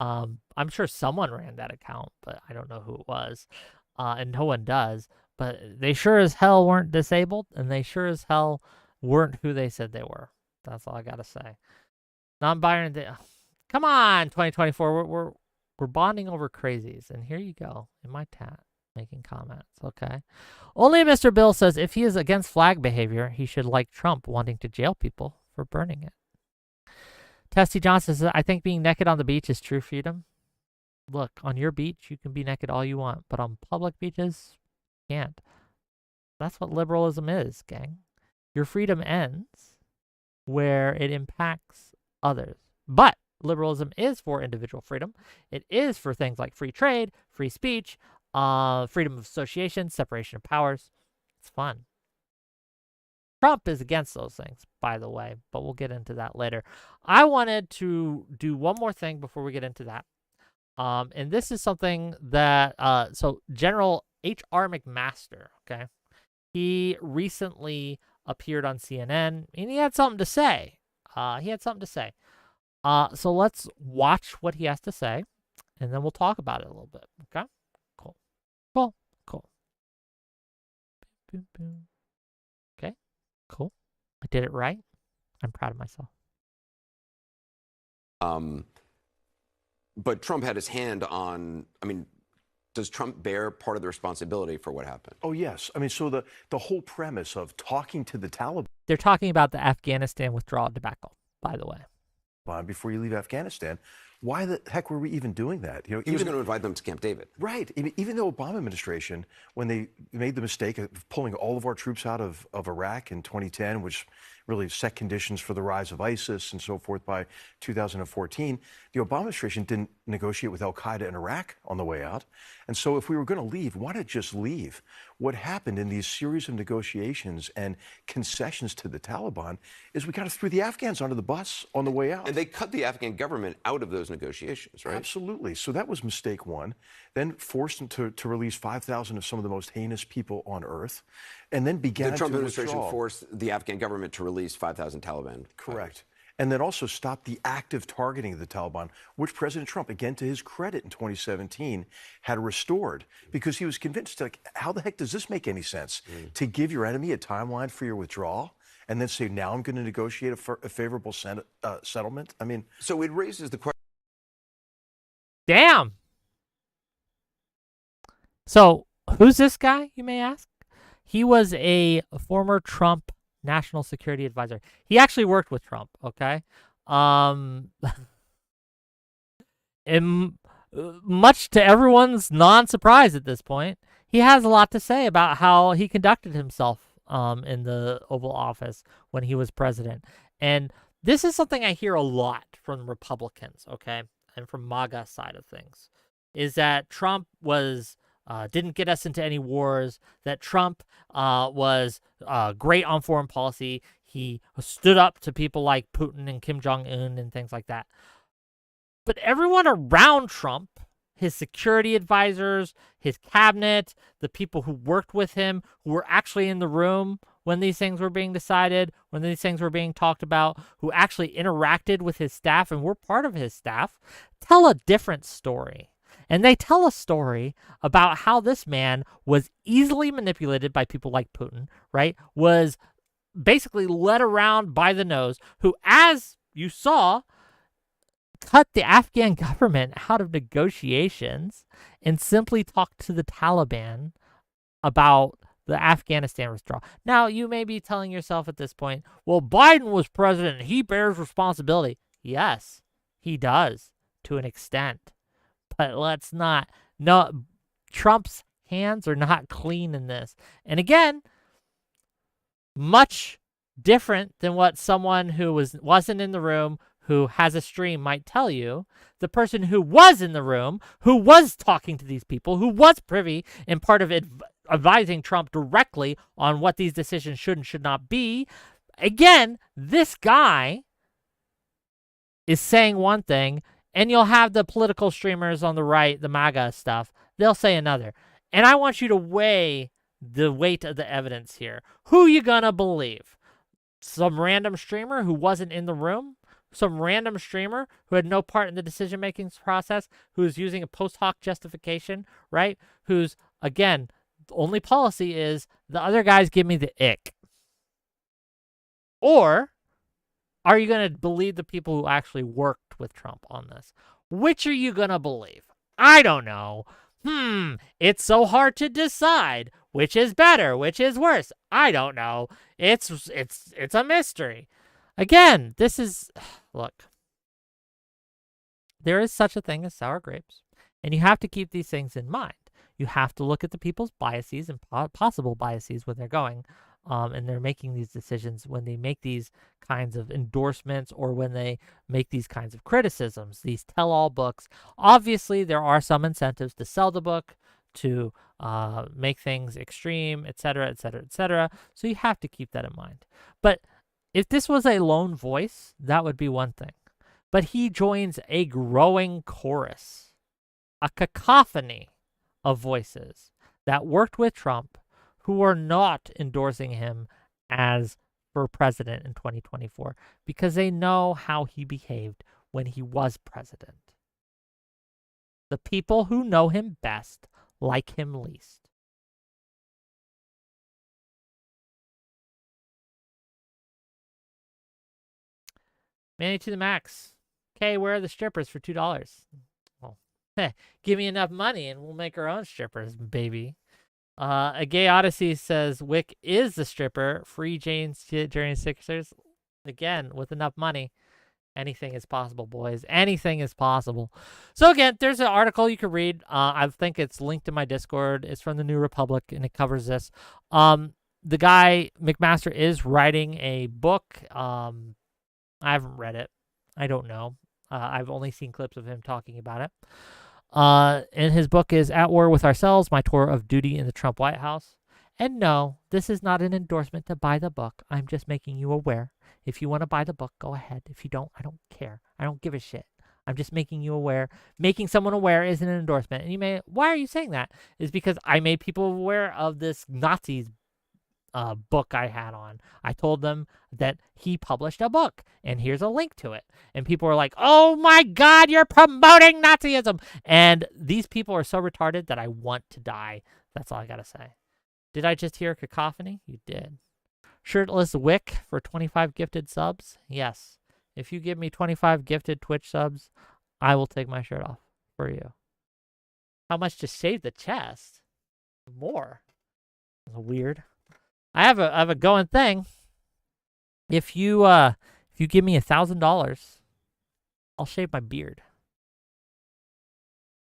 I'm sure someone ran that account, but I don't know who it was. And no one does. But they sure as hell weren't disabled, and they sure as hell weren't who they said they were. That's all I got to say. Non-binary. Come on, 2024. We're bonding over crazies, and here you go in my chat making comments. Okay. Only Mr. Bill says if he is against flag behavior, he should like Trump wanting to jail people for burning it. Testy Johnson says, I think being naked on the beach is true freedom. Look, on your beach, you can be naked all you want, but on public beaches, you can't. That's what liberalism is, gang. Your freedom ends where it impacts others. But liberalism is for individual freedom. It is for things like free trade, free speech, freedom of association, separation of powers. It's fun. Trump is against those things, by the way, but we'll get into that later. I wanted to do one more thing before we get into that. And this is something that, so General H.R. McMaster, okay, he recently appeared on CNN, and he had something to say. So let's watch what he has to say, and then we'll talk about it a little bit, okay? Cool. Okay, cool. I did it right. I'm proud of myself. But Trump had his hand on, does Trump bear part of the responsibility for what happened? Oh, yes. So the whole premise of talking to the Taliban. They're talking about the Afghanistan withdrawal debacle, by the way. Before you leave Afghanistan, why the heck were we even doing that? He was going to invite them to Camp David. Right. Even the Obama administration, when they made the mistake of pulling all of our troops out of Iraq in 2010, which really set conditions for the rise of ISIS and so forth by 2014, the Obama administration didn't negotiate with al-Qaeda in Iraq on the way out. And so if we were going to leave, why not just leave? What happened in these series of negotiations and concessions to the Taliban is we kind of threw the Afghans under the bus on the way out. And they cut the Afghan government out of those negotiations, right? Absolutely. So that was mistake one. Then forced them to release 5,000 of some of the most heinous people on earth, and then began the Trump to administration withdraw. forced the Afghan government to release 5,000 Taliban. Correct. And then also stopped the active targeting of the Taliban, which President Trump, again to his credit in 2017, had restored because he was convinced, like, how the heck does this make any sense? To give your enemy a timeline for your withdrawal and then say, now I'm going to negotiate a favorable settlement? So it raises the question. Damn. So who's this guy, you may ask? He was a former Trump national security advisor. He actually worked with Trump, okay? And much to everyone's non-surprise at this point, he has a lot to say about how he conducted himself in the Oval Office when he was president. And this is something I hear a lot from Republicans, okay, and from MAGA side of things, is that Trump was didn't get us into any wars, that Trump was great on foreign policy. He stood up to people like Putin and Kim Jong-un and things like that. But everyone around Trump, his security advisors, his cabinet, the people who worked with him, who were actually in the room when these things were being decided, when these things were being talked about, who actually interacted with his staff and were part of his staff, tell a different story. And they tell a story about how this man was easily manipulated by people like Putin, right? Was basically led around by the nose, who, as you saw, cut the Afghan government out of negotiations and simply talked to the Taliban about the Afghanistan withdrawal. Now, you may be telling yourself at this point, well, Biden was president. He bears responsibility. Yes, he does to an extent. But let's not. No, Trump's hands are not clean in this. And again, much different than what someone who wasn't in the room, who has a stream might tell you, the person who was in the room, who was talking to these people, who was privy and part of advising Trump directly on what these decisions should and should not be. Again, this guy is saying one thing, and you'll have the political streamers on the right, the MAGA stuff, they'll say another. And I want you to weigh the weight of the evidence here. Who you gonna believe? Some random streamer who wasn't in the room? Some random streamer who had no part in the decision-making process, who's using a post hoc justification, right? Who's, again, the only policy is the other guys give me the ick. Or are you going to believe the people who actually worked with Trump on this? Which are you going to believe? I don't know. It's so hard to decide which is better, which is worse. I don't know. It's a mystery. Again, this is, look, there is such a thing as sour grapes, and you have to keep these things in mind. You have to look at the people's biases and possible biases when they're going, and they're making these decisions, when they make these kinds of endorsements or when they make these kinds of criticisms, these tell-all books. Obviously, there are some incentives to sell the book, to make things extreme, etc., etc., etc. So you have to keep that in mind. But if this was a lone voice, that would be one thing. But he joins a growing chorus, a cacophony of voices that worked with Trump who are not endorsing him as for president in 2024 because they know how he behaved when he was president. The people who know him best like him least. Manny to the max. Okay, where are the strippers for $2? Well, give me enough money and we'll make our own strippers, baby. A Gay Odyssey says Wick is the stripper. Free Jane's during Sixers. Again, with enough money, anything is possible, boys. Anything is possible. So again, there's an article you can read. I think it's linked in my Discord. It's from the New Republic, and it covers this. The guy, McMaster, is writing a book. I haven't read it. I don't know. I've only seen clips of him talking about it. And his book is At War with Ourselves, My Tour of Duty in the Trump White House. And no, this is not an endorsement to buy the book. I'm just making you aware. If you want to buy the book, go ahead. If you don't, I don't care. I don't give a shit. I'm just making you aware. Making someone aware isn't an endorsement. And you may, why are you saying that? Is because I made people aware of this Nazis book I had on. I told them that he published a book, and here's a link to it. And people were like, oh my God, you're promoting Nazism. And these people are so retarded that I want to die. That's all I got to say. Did I just hear cacophony? You did. Shirtless Wick for 25 gifted subs? Yes. If you give me 25 gifted Twitch subs, I will take my shirt off for you. How much to shave the chest? More. Weird. I have a going thing. If you give me $1,000, I'll shave my beard.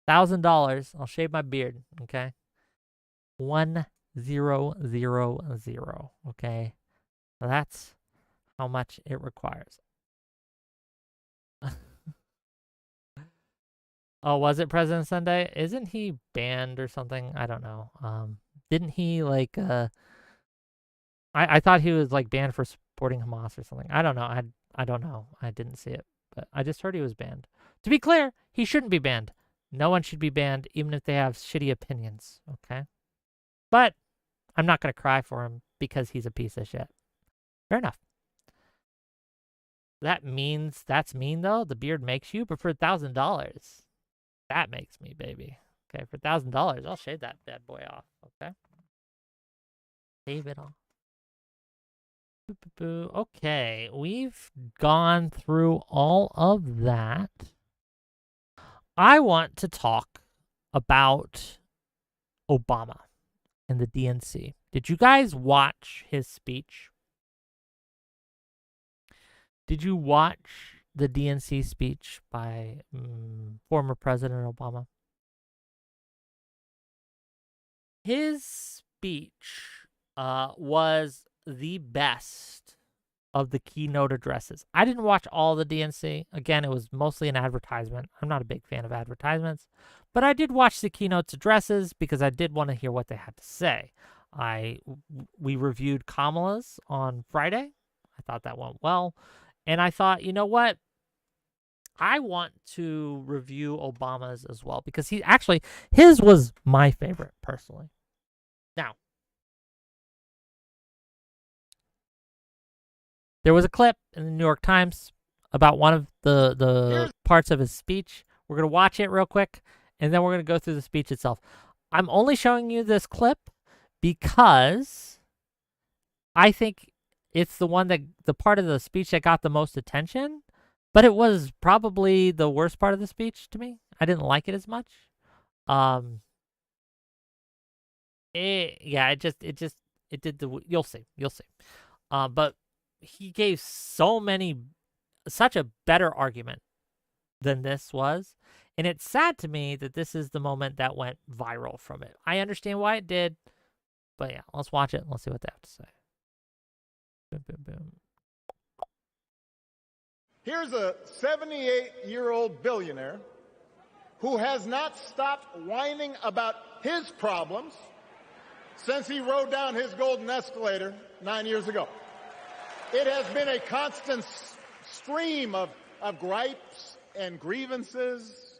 $1,000, I'll shave my beard. Okay. 1000. Okay. That's how much it requires. Oh, was it President Sunday? Isn't he banned or something? I don't know. Didn't he like I thought he was like banned for supporting Hamas or something. I don't know. I don't know. I didn't see it, but I just heard he was banned. To be clear, he shouldn't be banned. No one should be banned, even if they have shitty opinions. Okay, but I'm not gonna cry for him because he's a piece of shit. Fair enough. That means that's mean though. The beard makes you, but for $1,000, that makes me, baby. Okay, for $1,000, I'll shave that bad boy off. Okay, shave it off. Okay, we've gone through all of that. I want to talk about Obama and the DNC. Did you guys watch his speech? Did you watch the DNC speech by former President Obama? His speech was the best of the keynote addresses. I didn't watch all the DNC. Again, it was mostly an advertisement. I'm not a big fan of advertisements, but I did watch the keynote addresses because I did want to hear what they had to say. We reviewed Kamala's on Friday. I thought that went well. And I thought, you know what? I want to review Obama's as well because his was my favorite personally. Now, there was a clip in the New York Times about one of the parts of his speech. We're going to watch it real quick, and then we're going to go through the speech itself. I'm only showing you this clip because I think it's the part of the speech that got the most attention, but it was probably the worst part of the speech to me. I didn't like it as much. It did you'll see. But he gave such a better argument than this was. And it's sad to me that this is the moment that went viral from it. I understand why it did, but yeah, let's watch it and let's see what they have to say. Boom, boom, boom. Here's a 78-year-old billionaire who has not stopped whining about his problems since he rode down his golden escalator 9 years ago. It has been a constant stream of gripes and grievances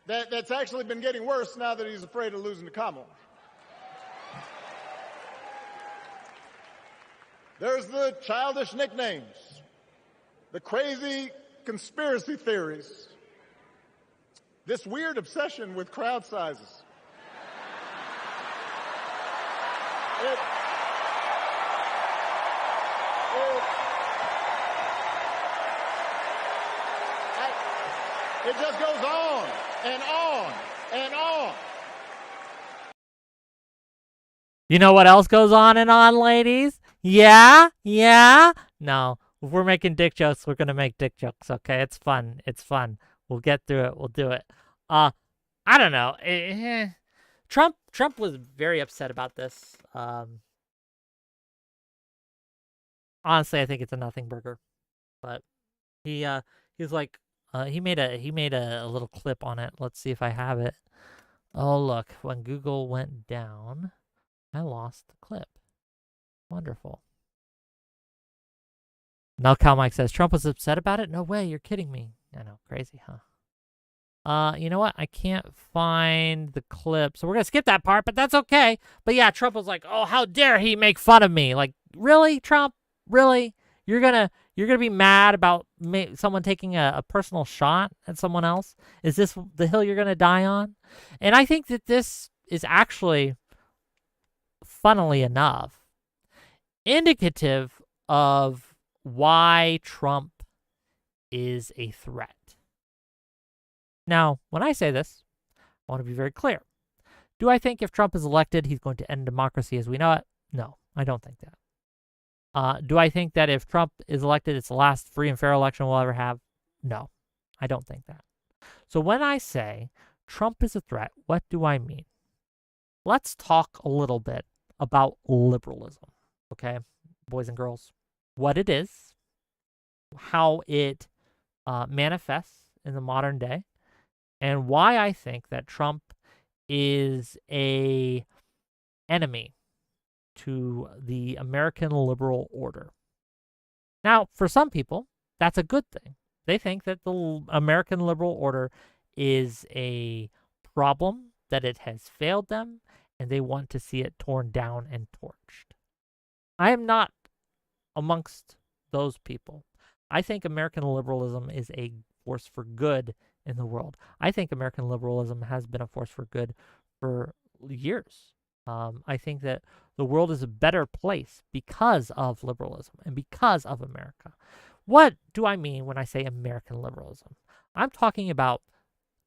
that's actually been getting worse now that he's afraid of losing to Kamala. There's the childish nicknames, the crazy conspiracy theories, this weird obsession with crowd sizes. It just goes on and on and on. You know what else goes on and on, ladies? Yeah? No, if we're making dick jokes, we're going to make dick jokes, okay? It's fun. We'll get through it. We'll do it. I don't know. Trump was very upset about this. Honestly, I think it's a nothing burger. But he was like, he made a little clip on it. Let's see if I have it. Oh, look, when Google went down, I lost the clip. Wonderful. Now Cal Mike says, Trump was upset about it? No way, you're kidding me. I know, crazy, huh? You know what? I can't find the clip, so we're going to skip that part, but that's okay. But yeah, Trump was like, oh, how dare he make fun of me? Like, really, Trump? Really? You're gonna be mad about someone taking a personal shot at someone else? Is this the hill you're gonna die on? And I think that this is actually, funnily enough, indicative of why Trump is a threat. Now, when I say this, I want to be very clear. Do I think if Trump is elected, he's going to end democracy as we know it? No, I don't think that. Do I think that if Trump is elected, it's the last free and fair election we'll ever have? No, I don't think that. So when I say Trump is a threat, what do I mean? Let's talk a little bit about liberalism, okay, boys and girls? What it is, how it manifests in the modern day, and why I think that Trump is an enemy to the American liberal order. Now, for some people, that's a good thing. They think that the American liberal order is a problem, that it has failed them, and they want to see it torn down and torched. I am not amongst those people. I think American liberalism is a force for good in the world. I think American liberalism has been a force for good for years. I think that the world is a better place because of liberalism and because of America. What do I mean when I say American liberalism? I'm talking about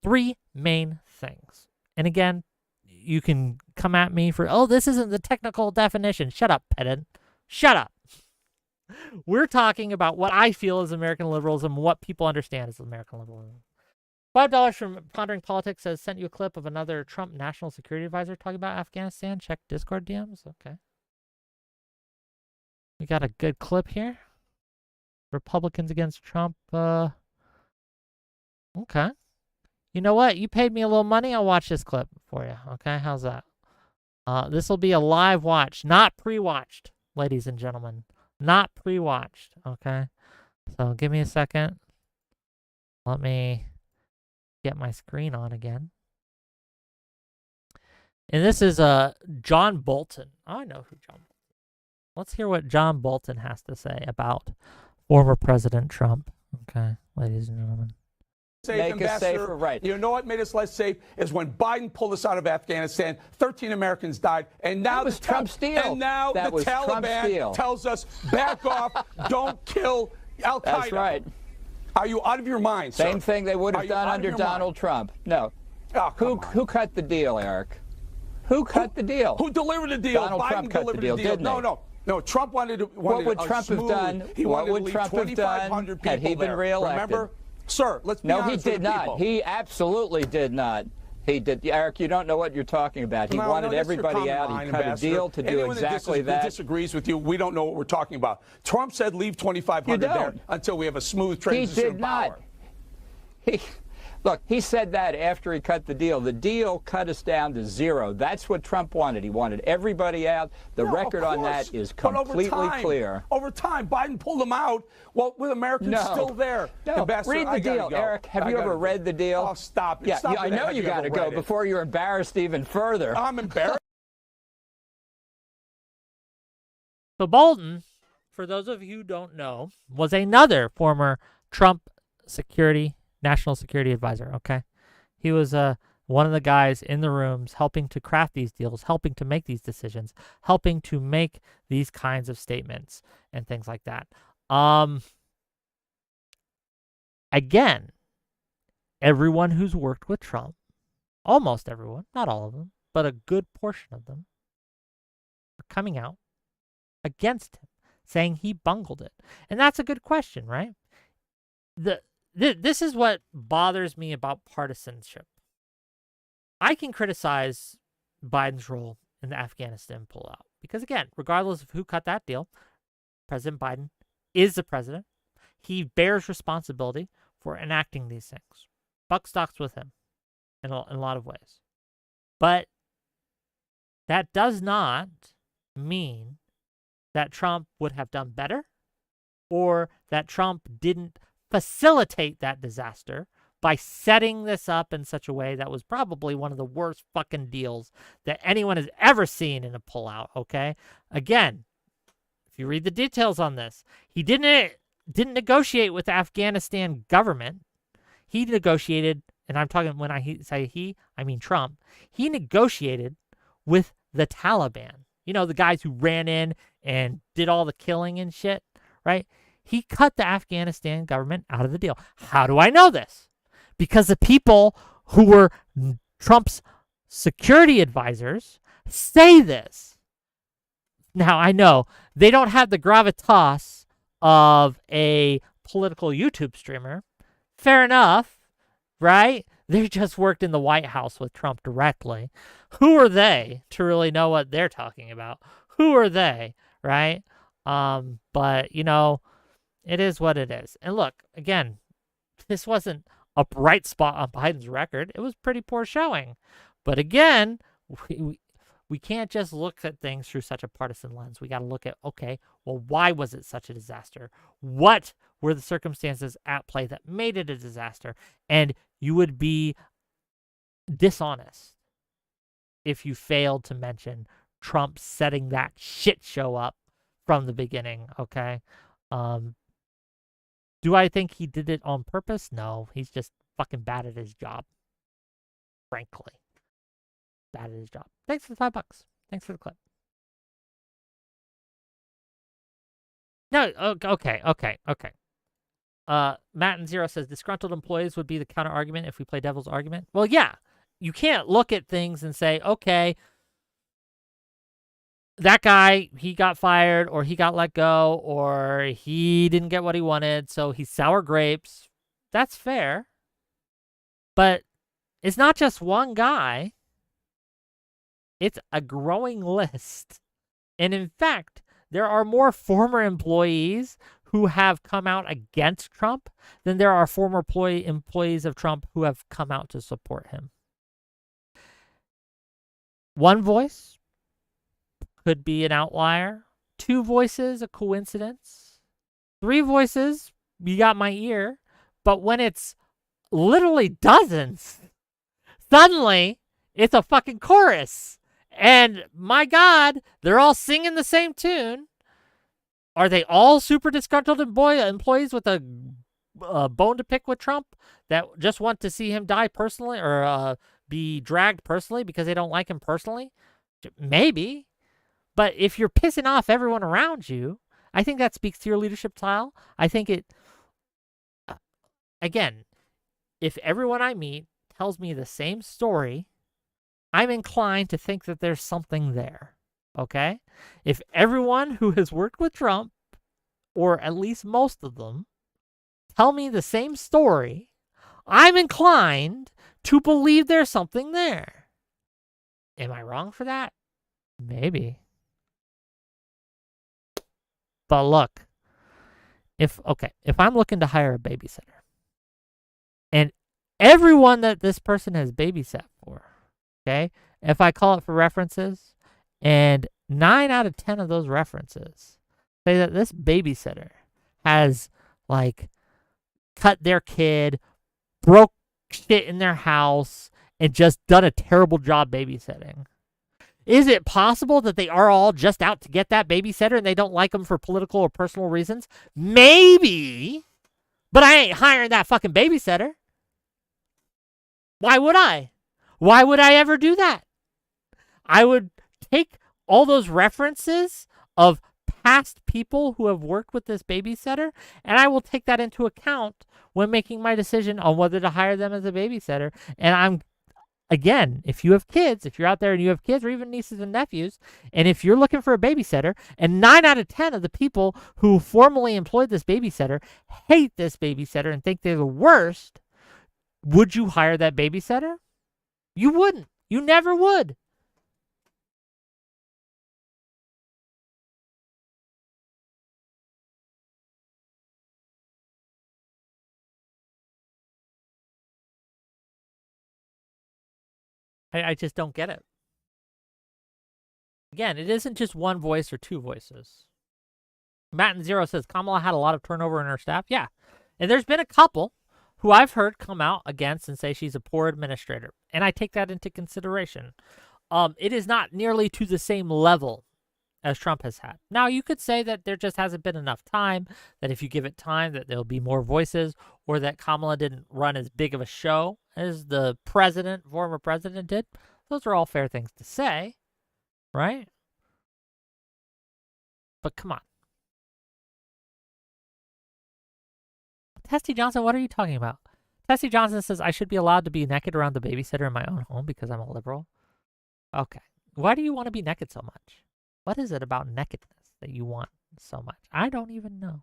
three main things. And again, you can come at me for, oh, this isn't the technical definition. Shut up, pedant. Shut up. We're talking about what I feel is American liberalism, what people understand as American liberalism. $5 from Pondering Politics has sent you a clip of another Trump national security advisor talking about Afghanistan. Check Discord DMs. Okay. We got a good clip here. Republicans against Trump. Okay. You know what? You paid me a little money. I'll watch this clip for you. Okay, how's that? This will be a live watch, not pre-watched, ladies and gentlemen. Not pre-watched, okay? So give me a second. Let me get my screen on again. And this is John Bolton. I know who John Bolton is. Let's hear what John Bolton has to say about former President Trump. Okay, ladies and gentlemen. Make us safer, right. You know what made us less safe is when Biden pulled us out of Afghanistan, 13 Americans died, and now that was Trump's deal. And now the Taliban tells us, back off, don't kill Al-Qaeda. That's right. Are you out of your mind, sir? Same thing they would have done under Donald Trump. No. Oh, who cut the deal, Eric? Who cut the deal? Who delivered the deal? Donald Biden Trump cut the deal, didn't he? No, Trump wanted what would Trump have done? What would Trump have done had he been reelected? Remember? Sir, let's be honest. No, he did not. He absolutely did not. He did. Eric, you don't know what you're talking about. He wanted everybody out. He cut a deal to do exactly that. Anyone disagrees with you, we don't know what we're talking about. Trump said leave 2,500 there until we have a smooth transition of power. He did not. Look, he said that after he cut the deal. The deal cut us down to zero. That's what Trump wanted. He wanted everybody out. The record on that is completely clear. Over time, Biden pulled them out. Well, with Americans still there. No, read the deal, Eric. Have you ever read the deal? Oh, stop it. Yeah, stop I know you got to go before you're embarrassed even further. I'm embarrassed. So Bolton, for those of you who don't know, was another former Trump national security advisor, okay? He was one of the guys in the rooms helping to craft these deals, helping to make these decisions, helping to make these kinds of statements and things like that. Again, everyone who's worked with Trump, almost everyone, not all of them, but a good portion of them, are coming out against him, saying he bungled it. And that's a good question, right? This is what bothers me about partisanship. I can criticize Biden's role in the Afghanistan pullout because, again, regardless of who cut that deal, President Biden is the president. He bears responsibility for enacting these things. Buck stops with him in a lot of ways. But that does not mean that Trump would have done better or that Trump didn't facilitate that disaster by setting this up in such a way that was probably one of the worst fucking deals that anyone has ever seen in a pullout, okay? Again, if you read the details on this, he didn't negotiate with the Afghanistan government. He negotiated, and I'm talking when I say he, I mean Trump. He negotiated with the Taliban. You know, the guys who ran in and did all the killing and shit, right? He cut the Afghanistan government out of the deal. How do I know this? Because the people who were Trump's security advisors say this. Now, I know they don't have the gravitas of a political YouTube streamer. Fair enough, right? They just worked in the White House with Trump directly. Who are they to really know what they're talking about? Who are they, right? But, you know, it is what it is. And look, again, this wasn't a bright spot on Biden's record. It was pretty poor showing. But again, we can't just look at things through such a partisan lens. We got to look at, okay, well, why was it such a disaster? What were the circumstances at play that made it a disaster? And you would be dishonest if you failed to mention Trump setting that shit show up from the beginning, okay? Do I think he did it on purpose? No, he's just fucking bad at his job. Frankly. Bad at his job. Thanks for the $5. Thanks for the clip. No, okay. Matt and Zero says, disgruntled employees would be the counter argument if we play devil's argument. Well, yeah. You can't look at things and say, okay, that guy, he got fired or he got let go or he didn't get what he wanted, so he's sour grapes. That's fair. But it's not just one guy. It's a growing list. And in fact, there are more former employees who have come out against Trump than there are former employees of Trump who have come out to support him. One voice could be an outlier. Two voices, a coincidence. Three voices, you got my ear. But when it's literally dozens, suddenly it's a fucking chorus. And my God, they're all singing the same tune. Are they all super disgruntled employees with a bone to pick with Trump that just want to see him die personally or be dragged personally because they don't like him personally? Maybe. But if you're pissing off everyone around you, I think that speaks to your leadership style. I think it, again, if everyone I meet tells me the same story, I'm inclined to think that there's something there. Okay? If everyone who has worked with Trump, or at least most of them, tell me the same story, I'm inclined to believe there's something there. Am I wrong for that? Maybe. But look, if I'm looking to hire a babysitter, and everyone that this person has babysat for, okay, if I call it for references, and 9 out of 10 of those references say that this babysitter has, like, cut their kid, broke shit in their house, and just done a terrible job babysitting. Is it possible that they are all just out to get that babysitter and they don't like them for political or personal reasons? Maybe. But I ain't hiring that fucking babysitter. Why would I? Why would I ever do that? I would take all those references of past people who have worked with this babysitter, and I will take that into account when making my decision on whether to hire them as a babysitter. And again, if you have kids, if you're out there and you have kids or even nieces and nephews, and if you're looking for a babysitter, and 9 out of 10 of the people who formerly employed this babysitter hate this babysitter and think they're the worst, would you hire that babysitter? You wouldn't. You never would. I just don't get it. Again, it isn't just one voice or two voices. Matt and Zero says Kamala had a lot of turnover in her staff. Yeah. And there's been a couple who I've heard come out against and say she's a poor administrator. And I take that into consideration. It is not nearly to the same level as Trump has had. Now, you could say that there just hasn't been enough time, that if you give it time, that there'll be more voices, or that Kamala didn't run as big of a show as the former president did. Those are all fair things to say, right? But come on. Tessie Johnson, what are you talking about? Tessie Johnson says, I should be allowed to be naked around the babysitter in my own home because I'm a liberal. Okay. Why do you want to be naked so much? What is it about nakedness that you want so much? I don't even know.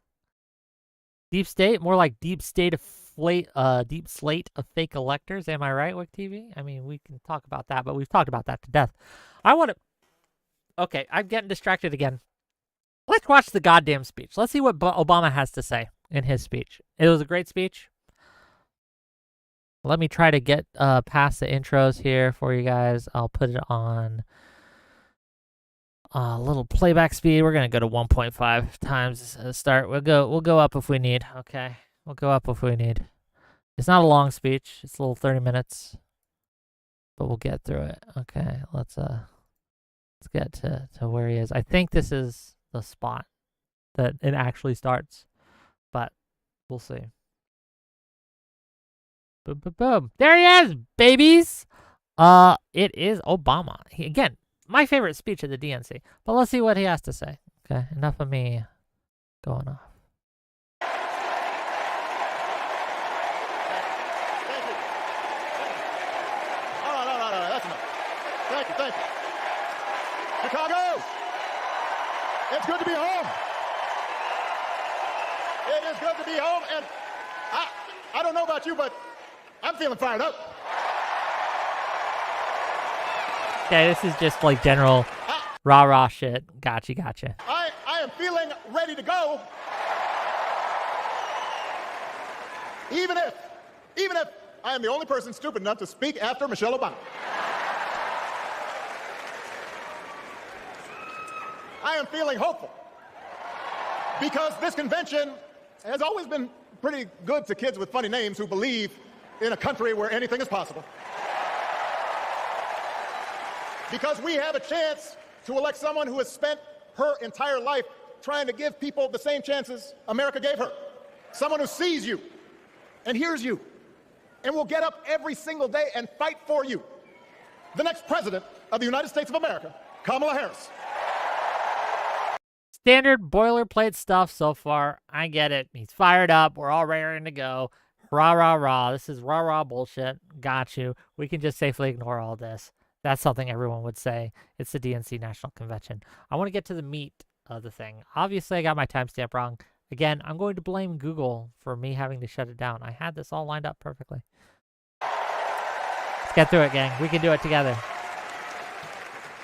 Deep state, more like deep slate of fake electors. Am I right, Wick TV? I mean, we can talk about that, but we've talked about that to death. Okay, I'm getting distracted again. Let's watch the goddamn speech. Let's see what Obama has to say in his speech. It was a great speech. Let me try to get past the intros here for you guys. I'll put it on a little playback speed. We're gonna go to 1.5 times start. We'll go up if we need. Okay, we'll go up if we need. It's not a long speech. It's a little 30 minutes, but we'll get through it. Okay, let's get to where he is. I think this is the spot that it actually starts, but we'll see. Boom, boom, boom. There he is, babies. It is Obama. Again, my favorite speech at the DNC. But let's see what he has to say. Okay, enough of me going off. Thank you. No, that's enough. Thank you. Chicago, it's good to be home. It is good to be home, and I don't know about you, but I'm feeling fired up. Okay, this is just like general rah-rah shit. Gotcha. I am feeling ready to go. Even if I am the only person stupid enough to speak after Michelle Obama. I am feeling hopeful because this convention has always been pretty good to kids with funny names who believe in a country where anything is possible. Because we have a chance to elect someone who has spent her entire life trying to give people the same chances America gave her. Someone who sees you and hears you and will get up every single day and fight for you. The next president of the United States of America, Kamala Harris. Standard boilerplate stuff so far. I get it. He's fired up. We're all raring to go. Rah, rah, rah. This is rah, rah bullshit. Got you. We can just safely ignore all this. That's something everyone would say. It's the DNC National Convention. I want to get to the meat of the thing. Obviously, I got my timestamp wrong. Again, I'm going to blame Google for me having to shut it down. I had this all lined up perfectly. Let's get through it, gang. We can do it together.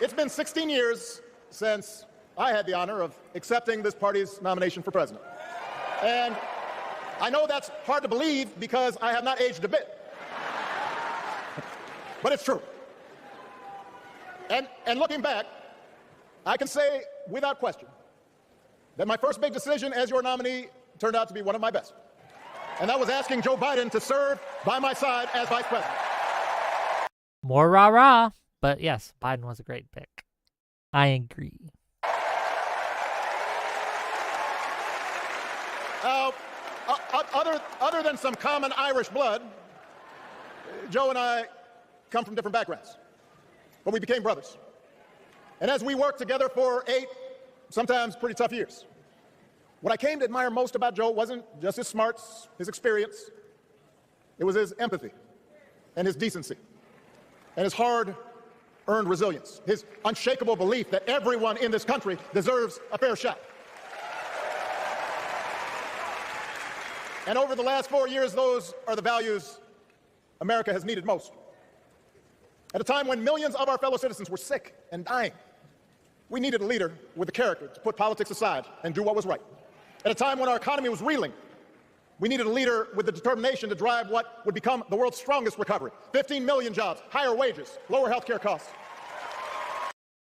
It's been 16 years since I had the honor of accepting this party's nomination for president. And I know that's hard to believe because I have not aged a bit. But it's true. And looking back, I can say without question that my first big decision as your nominee turned out to be one of my best. And that was asking Joe Biden to serve by my side as vice president. More rah-rah. But yes, Biden was a great pick. I agree. Other than some common Irish blood, Joe and I come from different backgrounds, but we became brothers. And as we worked together for 8, sometimes pretty tough years, what I came to admire most about Joe wasn't just his smarts, his experience. It was his empathy and his decency and his hard-earned resilience, his unshakable belief that everyone in this country deserves a fair shot. And over the last 4 years, those are the values America has needed most. At a time when millions of our fellow citizens were sick and dying, we needed a leader with the character to put politics aside and do what was right. At a time when our economy was reeling, we needed a leader with the determination to drive what would become the world's strongest recovery. 15 million jobs, higher wages, lower healthcare costs.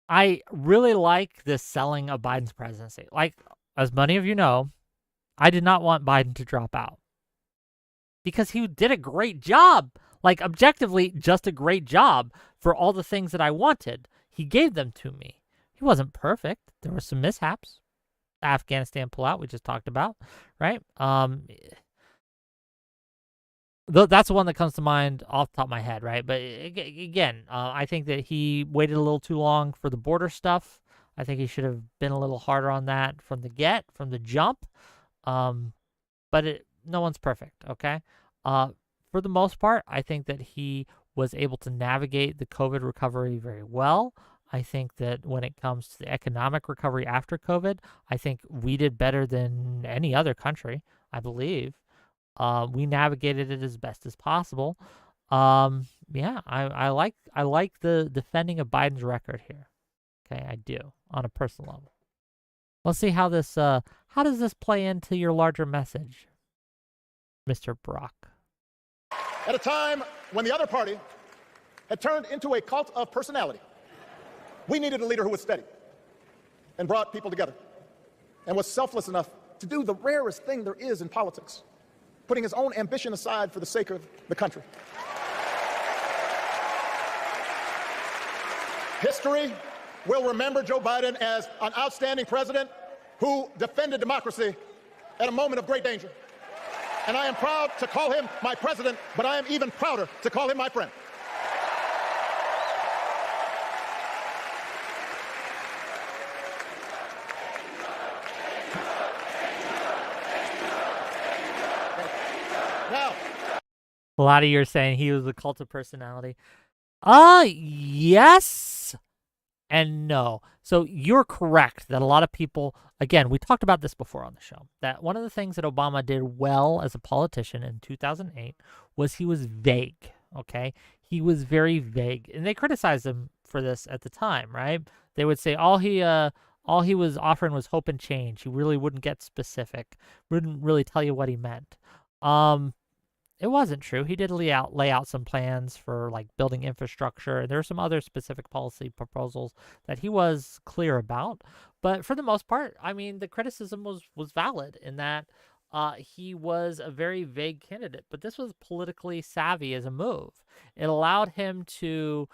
I really like this selling of Biden's presidency. Like, as many of you know, I did not want Biden to drop out because he did a great job. Like, objectively, just a great job for all the things that I wanted. He gave them to me. He wasn't perfect. There were some mishaps. Afghanistan pullout we just talked about, right? That's the one that comes to mind off the top of my head, right? But again, I think that he waited a little too long for the border stuff. I think he should have been a little harder on that from the jump. But no one's perfect, okay? For the most part, I think that he was able to navigate the COVID recovery very well. I think that when it comes to the economic recovery after COVID, I think we did better than any other country, I believe. We navigated it as best as possible. Yeah, I like the defending of Biden's record here. Okay, I do, on a personal level. Let's see how this how does this play into your larger message, Mr. Brock? At a time when the other party had turned into a cult of personality, we needed a leader who was steady and brought people together and was selfless enough to do the rarest thing there is in politics, putting his own ambition aside for the sake of the country. History will remember Joe Biden as an outstanding president who defended democracy at a moment of great danger. And I am proud to call him my president, but I am even prouder to call him my friend. Now, A lot of you are saying he was a cult of personality. Yes and no. So you're correct that a lot of people, again, we talked about this before on the show, that one of the things that Obama did well as a politician in 2008 was he was vague, okay? He was very vague. And they criticized him for this at the time, right? They would say all he was offering was hope and change. He really wouldn't get specific, wouldn't really tell you what he meant. true. He did lay out some plans for like building infrastructure. There are some other specific policy proposals that he was clear about. But for the most part, I mean, the criticism was valid in that he was a very vague candidate. But this was politically savvy as a move. It allowed him to,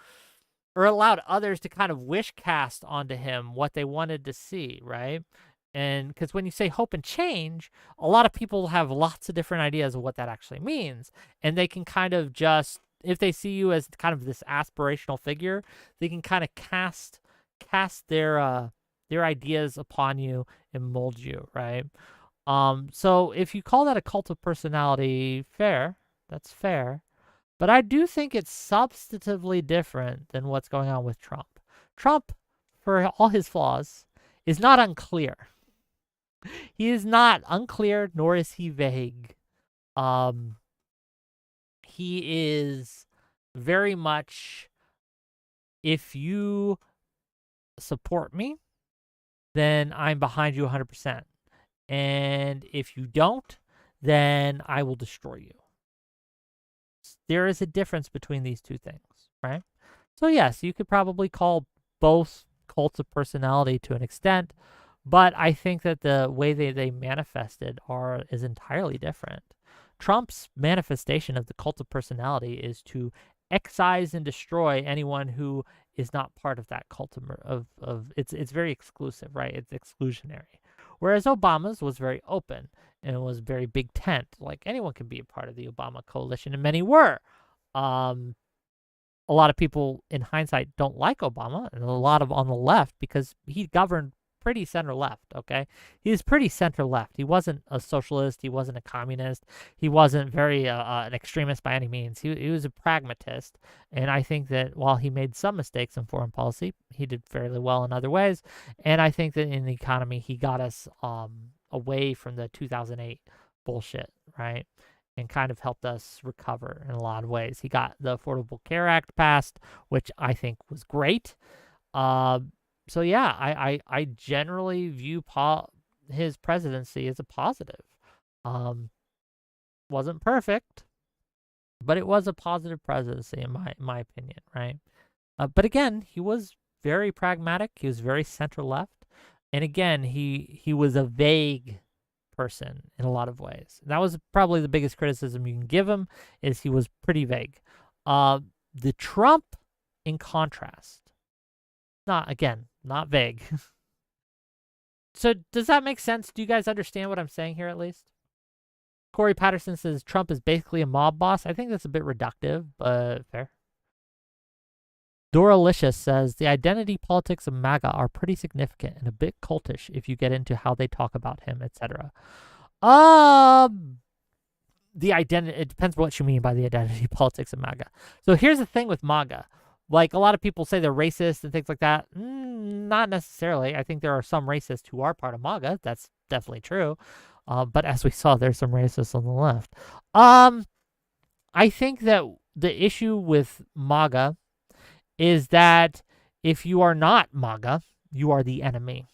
or allowed others to kind of wish cast onto him what they wanted to see, right? And because when you say hope and change, a lot of people have lots of different ideas of what that actually means. And they can kind of just, if they see you as kind of this aspirational figure, they can kind of cast their ideas upon you and mold you, right? So if you call that a cult of personality, fair, that's fair. But I do think it's substantively different than what's going on with Trump. Trump, for all his flaws, is not unclear. He is not unclear, nor is he vague. He is very much, if you support me, then I'm behind you 100%. And if you don't, then I will destroy you. There is a difference between these two things, right? So yes, you could probably call both cults of personality to an extent, but I think that the way they manifested is entirely different. Trump's manifestation of the cult of personality is to excise and destroy anyone who is not part of that cult of it's very exclusive, right? It's exclusionary. Whereas Obama's was very open and it was very big tent. Like anyone can be a part of the Obama coalition, and many were. A lot of people in hindsight don't like Obama, and a lot of on the left, because he governed pretty center left, okay? He was pretty center left. He wasn't a socialist. He wasn't a communist. He wasn't very an extremist by any means. He was a pragmatist, and I think that while he made some mistakes in foreign policy, he did fairly well in other ways, and I think that in the economy, he got us away from the 2008 bullshit, right? And kind of helped us recover in a lot of ways. He got the Affordable Care Act passed, which I think was great. So yeah, I generally view his presidency as a positive. Wasn't perfect, but it was a positive presidency in my opinion, right? But again, he was very pragmatic. He was very center left, and again, he was a vague person in a lot of ways. And that was probably the biggest criticism you can give him, is he was pretty vague. The Trump, in contrast, not vague. So does that make sense? Do you guys understand what I'm saying here at least? Corey Patterson says Trump is basically a mob boss. I think that's a bit reductive, but fair. Doralicious says the identity politics of MAGA are pretty significant and a bit cultish if you get into how they talk about him, etc. The identity, it depends what you mean by the identity politics of MAGA. So here's the thing with MAGA. Like, a lot of people say they're racist and things like that. Not necessarily. I think there are some racists who are part of MAGA. That's definitely true. But as we saw, there's some racists on the left. I think that the issue with MAGA is that if you are not MAGA, you are the enemy.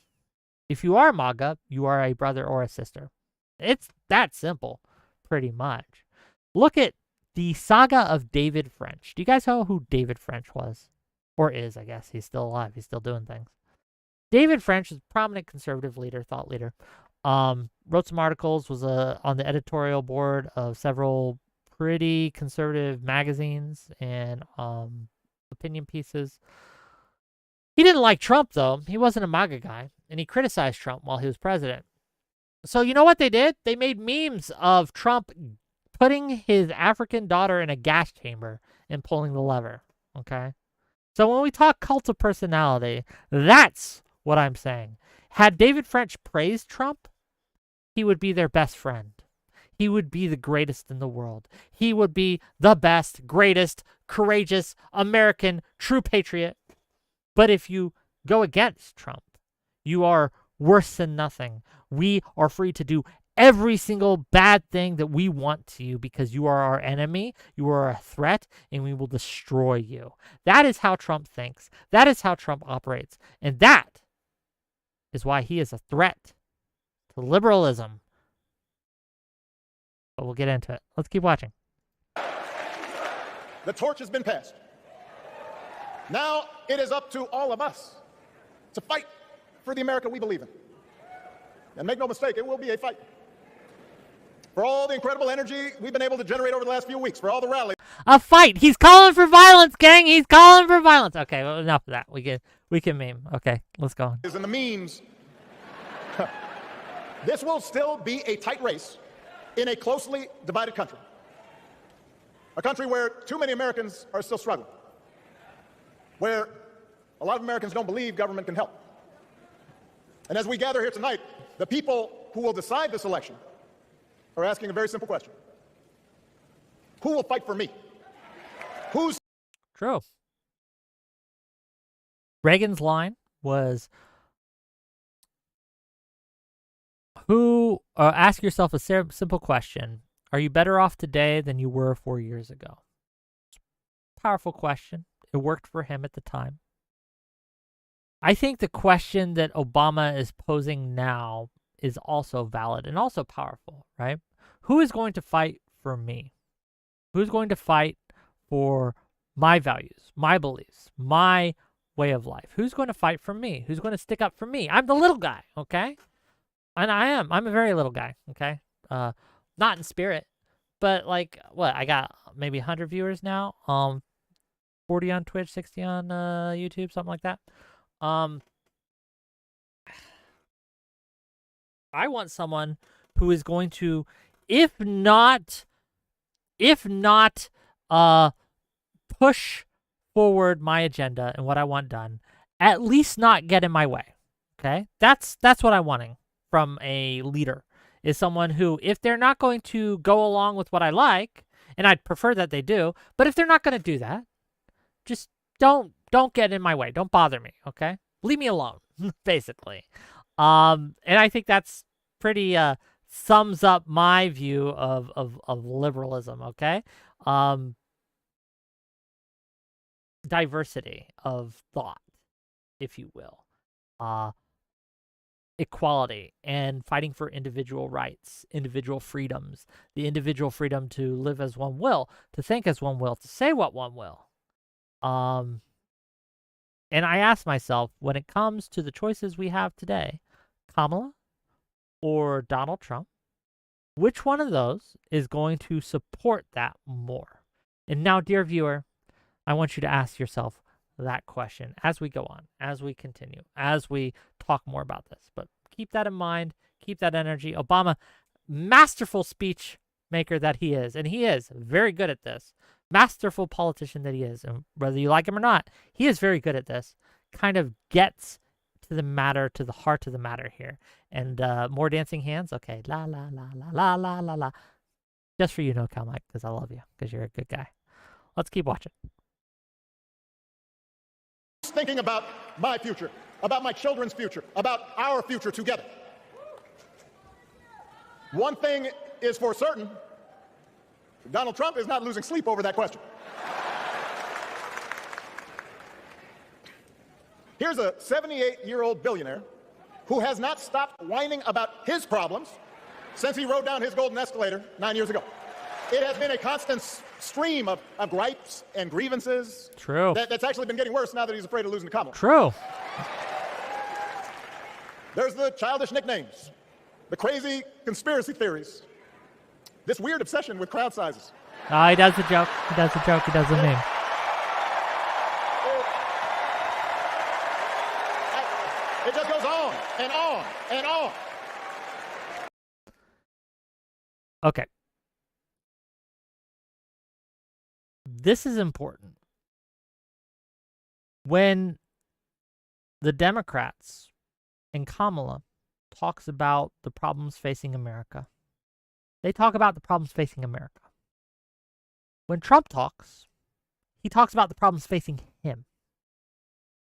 If you are MAGA, you are a brother or a sister. It's that simple, pretty much. Look at the saga of David French. Do you guys know who David French was? Or is, I guess. He's still alive. He's still doing things. David French is a prominent conservative leader, thought leader. Wrote some articles, was on the editorial board of several pretty conservative magazines and opinion pieces. He didn't like Trump, though. He wasn't a MAGA guy, and he criticized Trump while he was president. So you know what they did? They made memes of Trump putting his African daughter in a gas chamber and pulling the lever, okay? So when we talk cult of personality, that's what I'm saying. Had David French praised Trump, he would be their best friend. He would be the greatest in the world. He would be the best, greatest, courageous, American, true patriot. But if you go against Trump, you are worse than nothing. We are free to do every single bad thing that we want to you because you are our enemy, you are a threat, and we will destroy you. That is how Trump thinks. That is how Trump operates. And that is why he is a threat to liberalism. But we'll get into it. Let's keep watching. The torch has been passed. Now it is up to all of us to fight for the America we believe in. And make no mistake, it will be a fight. For all the incredible energy we've been able to generate over the last few weeks, for all the rallies. A fight. He's calling for violence, gang. He's calling for violence. Okay, well, enough of that. We can meme. Okay, let's go on. And the memes. This will still be a tight race in a closely divided country. A country where too many Americans are still struggling. Where a lot of Americans don't believe government can help. And as we gather here tonight, the people who will decide this election are asking a very simple question. Who will fight for me? Who's True. Reagan's line was, ask yourself a simple question. Are you better off today than you were 4 years ago? Powerful question. It worked for him at the time. I think the question that Obama is posing now is also valid and also powerful, right? Who is going to fight for me? Who's going to fight for my values, my beliefs, my way of life? Who's going to fight for me? Who's going to stick up for me? I'm the little guy, okay? And I'm a very little guy, okay? Not in spirit, but like, what? I got maybe 100 viewers now. 40 on Twitch, 60 on YouTube, something like that. I want someone who is going to, if not push forward my agenda and what I want done, at least not get in my way. Okay? That's what I'm wanting from a leader, is someone who, if they're not going to go along with what I like, and I'd prefer that they do, but if they're not going to do that, just don't get in my way. Don't bother me, okay? Leave me alone, basically. And I think that's pretty sums up my view of liberalism, okay? Diversity of thought, if you will. Equality and fighting for individual rights, individual freedoms, the individual freedom to live as one will, to think as one will, to say what one will. And I ask myself, when it comes to the choices we have today, Kamala or Donald Trump, which one of those is going to support that more? And now, dear viewer, I want you to ask yourself that question as we go on, as we continue, as we talk more about this. But keep that in mind, keep that energy. Obama, masterful speech maker that he is, and he is very good at this. Masterful politician that he is, and whether you like him or not, he is very good at this. Kind of gets to the matter, to the heart of the matter here. And more dancing hands? Okay, la, la, la, la, la, la, la, la. Just for you, no, Cal Mike, because I love you, because you're a good guy. Let's keep watching. Thinking about my future, about my children's future, about our future together. One thing is for certain, Donald Trump is not losing sleep over that question. Here's a 78-year-old billionaire who has not stopped whining about his problems since he rode down his golden escalator 9 years ago. It has been a constant stream of gripes and grievances. True. That's actually been getting worse now that he's afraid of losing to Kamala. True. There's the childish nicknames, the crazy conspiracy theories, this weird obsession with crowd sizes. Oh, he does the joke. He does the joke. He does the meme. It just goes on and on and on. Okay. This is important. When the Democrats and Kamala talks about the problems facing America, they talk about the problems facing America. When Trump talks, he talks about the problems facing him.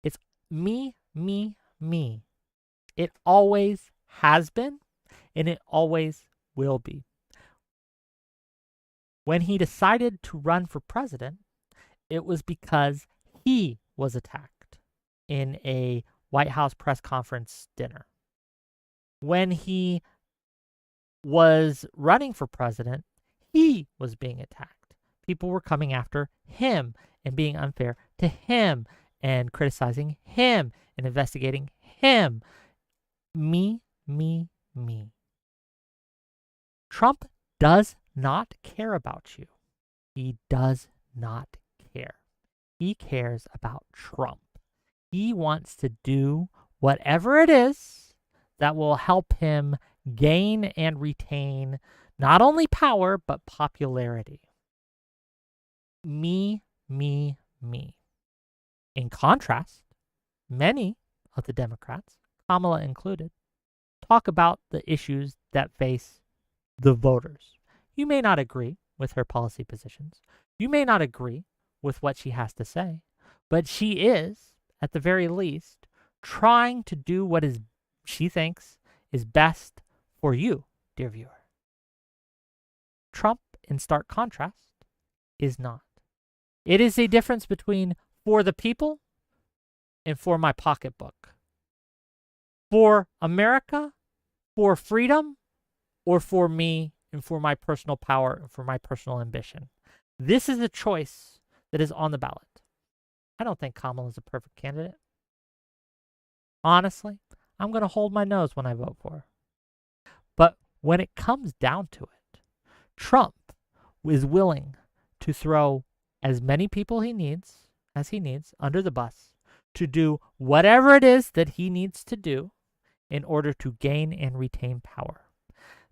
It's me, me, me. It always has been, and it always will be. When he decided to run for president, it was because he was attacked in a White House press conference dinner. When he was running for president, he was being attacked people were coming after him and being unfair to him and criticizing him and investigating him. Me. Trump does not care about you. He does not care. He cares about Trump. He wants to do whatever it is that will help him gain and retain not only power, but popularity. Me. In contrast, many of the Democrats, Kamala included, talk about the issues that face the voters. You may not agree with her policy positions. You may not agree with what she has to say, but she is, at the very least, trying to do what she thinks is best for you, dear viewer. Trump, in stark contrast, is not. It is a difference between for the people and for my pocketbook. For America, for freedom, or for me and for my personal power and for my personal ambition. This is the choice that is on the ballot. I don't think Kamala is a perfect candidate. Honestly, I'm going to hold my nose when I vote for her. But when it comes down to it, Trump is willing to throw as many people as he needs under the bus to do whatever it is that he needs to do in order to gain and retain power.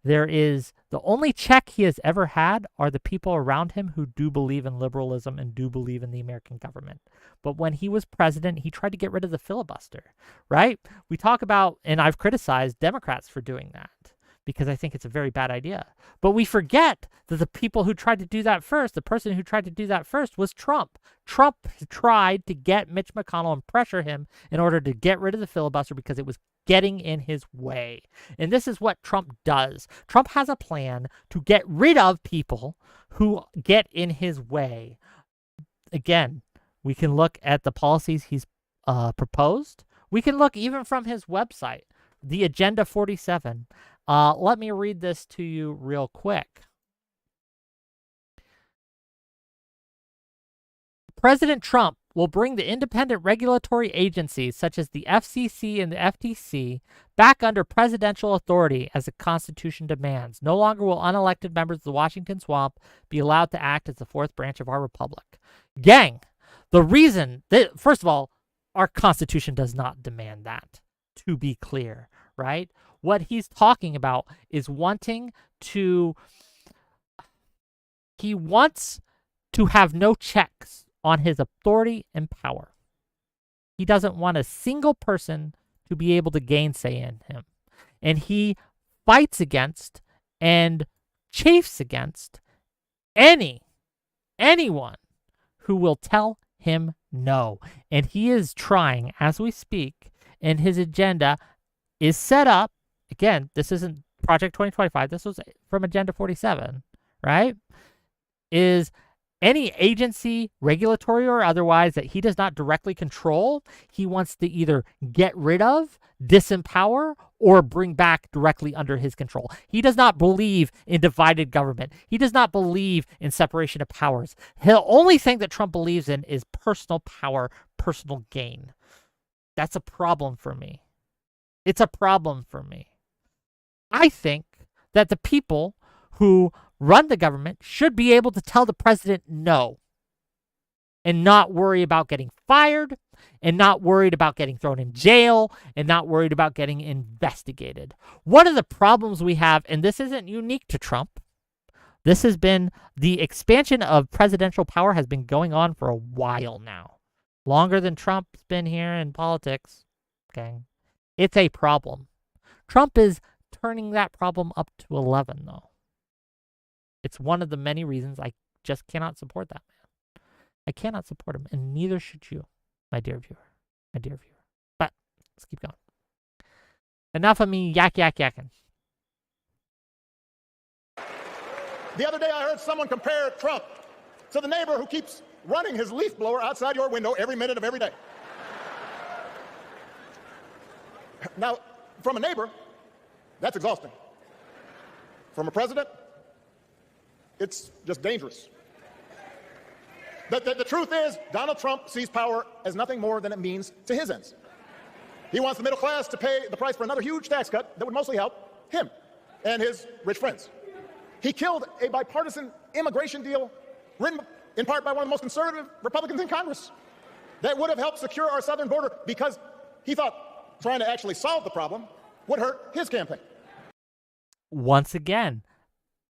The only check he has ever had are the people around him who do believe in liberalism and do believe in the American government. But when he was president, he tried to get rid of the filibuster, right? We talk about, and I've criticized Democrats for doing that because I think it's a very bad idea. But we forget that the people who tried to do that first, the person who tried to do that first was Trump. Trump tried to get Mitch McConnell and pressure him in order to get rid of the filibuster because it was getting in his way. And this is what Trump does. Trump has a plan to get rid of people who get in his way. Again, we can look at the policies he's proposed. We can look even from his website, the Agenda 47. Let me read this to you real quick. President Trump will bring the independent regulatory agencies such as the FCC and the FTC back under presidential authority as the Constitution demands. No longer will unelected members of the Washington Swamp be allowed to act as the fourth branch of our republic. Gang, the reason that, first of all, our Constitution does not demand that, to be clear, right? What he's talking about is he wants to have no checks on his authority and power. He doesn't want a single person to be able to gainsay in him. And he fights against and chafes against anyone who will tell him no. And he is trying, as we speak, and his agenda is set up. Again, this isn't Project 2025. This was from Agenda 47, right? Is any agency, regulatory or otherwise, that he does not directly control, he wants to either get rid of, disempower, or bring back directly under his control. He does not believe in divided government. He does not believe in separation of powers. The only thing that Trump believes in is personal power, personal gain. That's a problem for me. It's a problem for me. I think that the people who run the government should be able to tell the president no and not worry about getting fired and not worried about getting thrown in jail and not worried about getting investigated. One of the problems we have, and this isn't unique to Trump, this has been the expansion of presidential power has been going on for a while now. Longer than Trump's been here in politics. Okay. It's a problem. Trump is turning that problem up to 11, though. It's one of the many reasons I just cannot support that man. I cannot support him, and neither should you, my dear viewer. My dear viewer. But let's keep going. Enough of me yakking. The other day I heard someone compare Trump to the neighbor who keeps running his leaf blower outside your window every minute of every day. Now, from a neighbor, that's exhausting. From a president, it's just dangerous. The truth is, Donald Trump sees power as nothing more than it means to his ends. He wants the middle class to pay the price for another huge tax cut that would mostly help him and his rich friends. He killed a bipartisan immigration deal written in part by one of the most conservative Republicans in Congress that would have helped secure our southern border because he thought trying to actually solve the problem would hurt his campaign. Once again,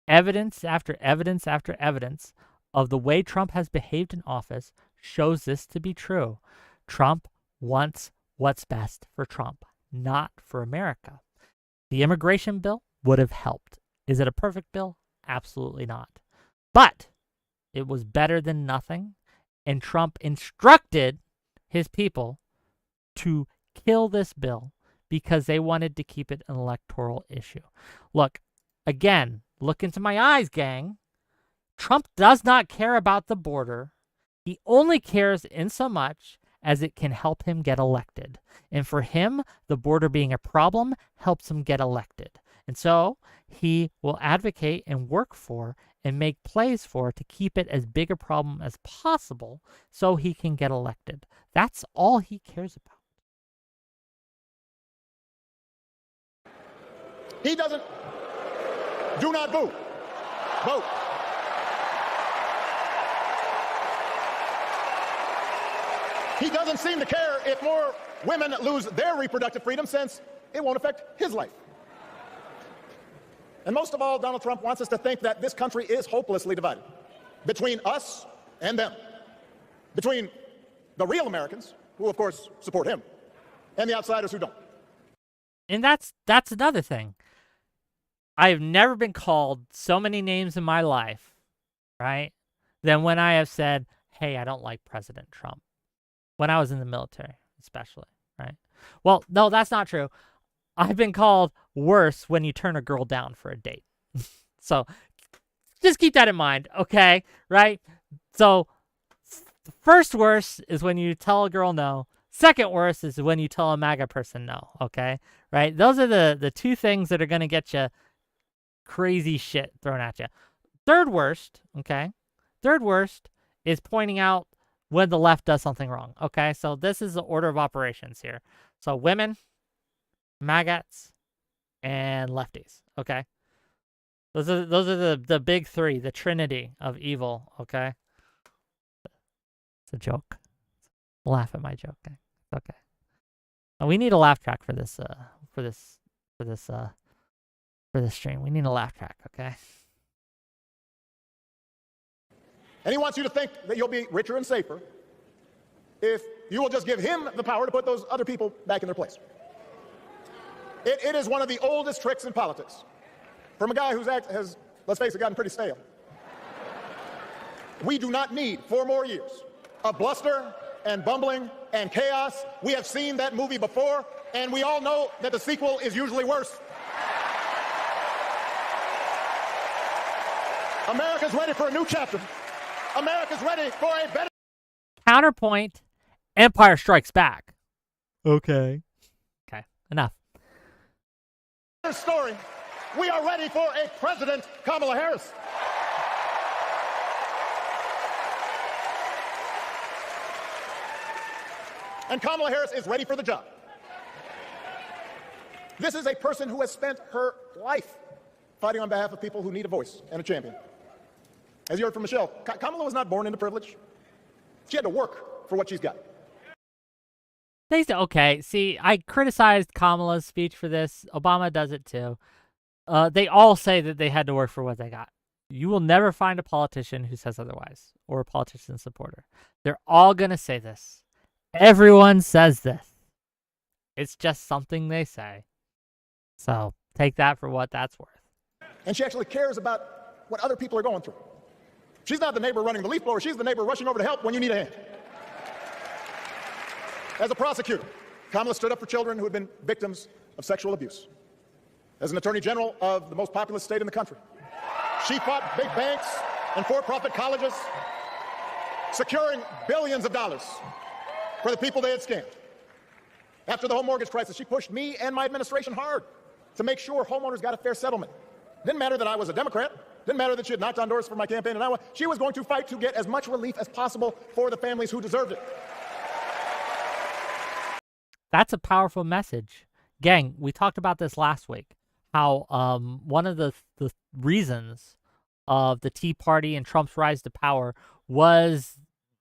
evidence after evidence after evidence of the way Trump has behaved in office shows this to be true. Trump wants what's best for Trump, not for America. The immigration bill would have helped. Is it a perfect bill? Absolutely not. But it was better than nothing, and Trump instructed his people to kill this bill because they wanted to keep it an electoral issue. Look, again, look into my eyes, gang. Trump does not care about the border. He only cares in so much as it can help him get elected. And for him, the border being a problem helps him get elected. And so he will advocate and work for and make plays for to keep it as big a problem as possible so he can get elected. That's all he cares about. He doesn't. Do not boo. Vote. He doesn't seem to care if more women lose their reproductive freedom since it won't affect his life. And most of all, Donald Trump wants us to think that this country is hopelessly divided between us and them, between the real Americans, who of course support him, and the outsiders who don't. And that's another thing. I have never been called so many names in my life, right, than when I have said, hey, I don't like President Trump. When I was in the military, especially, right? Well, no, that's not true. I've been called worse when you turn a girl down for a date. So just keep that in mind, okay? Right? So the first worst is when you tell a girl no. Second worst is when you tell a MAGA person no, okay? Right? Those are the two things that are going to get you crazy shit thrown at you. Third worst, okay? Third worst is pointing out when the left does something wrong, okay? So this is the order of operations here. So women, maggots, and lefties, okay? Those are the big three, the trinity of evil, okay? It's a joke. Laugh at my joke, okay? Okay. And we need a laugh track for this stream. We need a laugh track, okay? And he wants you to think that you'll be richer and safer if you will just give him the power to put those other people back in their place. It is one of the oldest tricks in politics. From a guy whose act has, let's face it, gotten pretty stale. We do not need 4 more years of bluster and bumbling and chaos. We have seen that movie before, and we all know that the sequel is usually worse. America's ready for a new chapter. America's ready for a better... Counterpoint, Empire Strikes Back. Okay. Okay, enough. Story. We are ready for a President Kamala Harris. And Kamala Harris is ready for the job. This is a person who has spent her life fighting on behalf of people who need a voice and a champion. As you heard from Michelle, Kamala was not born into privilege. She had to work for what she's got. Okay, see, I criticized Kamala's speech for this. Obama does it too. They all say that they had to work for what they got. You will never find a politician who says otherwise, or a politician supporter. They're all going to say this. Everyone says this. It's just something they say. So take that for what that's worth. And she actually cares about what other people are going through. She's not the neighbor running the leaf blower. She's the neighbor rushing over to help when you need a hand. As a prosecutor, Kamala stood up for children who had been victims of sexual abuse. As an attorney general of the most populous state in the country, she fought big banks and for-profit colleges, securing billions of dollars for the people they had scammed. After the home mortgage crisis, she pushed me and my administration hard to make sure homeowners got a fair settlement. It didn't matter that I was a Democrat. Didn't matter that she had knocked on doors for my campaign in Iowa. She was going to fight to get as much relief as possible for the families who deserved it. That's a powerful message. Gang, we talked about this last week, how one of the reasons of the Tea Party and Trump's rise to power was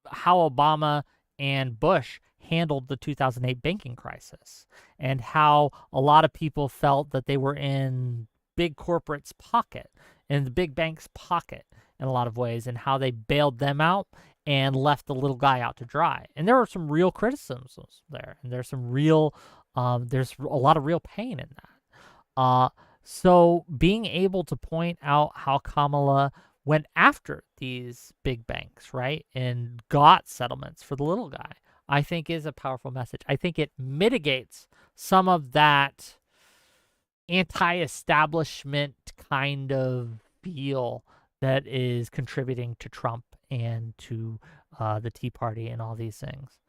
how Obama and Bush handled the 2008 banking crisis, and how a lot of people felt that they were in big corporate's pocket, in the big bank's pocket in a lot of ways, and how they bailed them out and left the little guy out to dry. And there were some real criticisms there, and there's some real, there's a lot of real pain in that. So being able to point out how Kamala went after these big banks, right, and got settlements for the little guy, I think is a powerful message. I think it mitigates some of that anti-establishment kind of feel that is contributing to Trump and to the Tea Party and all these things.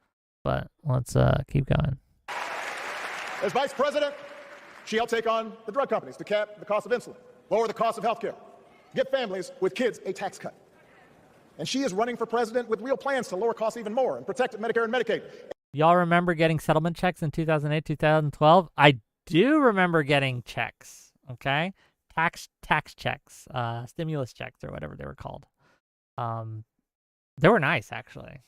But let's keep going. As vice president, she'll take on the drug companies to cap the cost of insulin, lower the cost of health care, give families with kids a tax cut. And she is running for president with real plans to lower costs even more and protect Medicare and Medicaid. Y'all remember getting settlement checks in 2008, 2012? I do remember getting checks, okay? Tax checks, stimulus checks, or whatever they were called. They were nice, actually.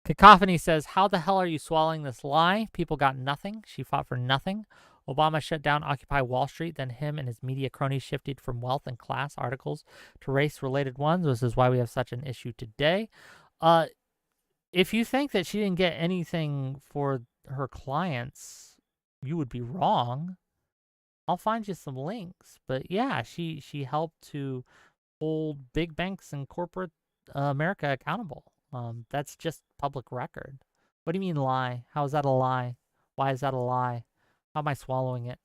Cacophony says, how the hell are you swallowing this lie? People got nothing. She fought for nothing. Obama shut down Occupy Wall Street, then him and his media cronies shifted from wealth and class articles to race-related ones. This is why we have such an issue today. If you think that she didn't get anything for her clients, you would be wrong. I'll find you some links. But yeah, she helped to hold big banks and corporate America accountable. That's just public record. What do you mean lie? How is that a lie? Why is that a lie? How am I swallowing it?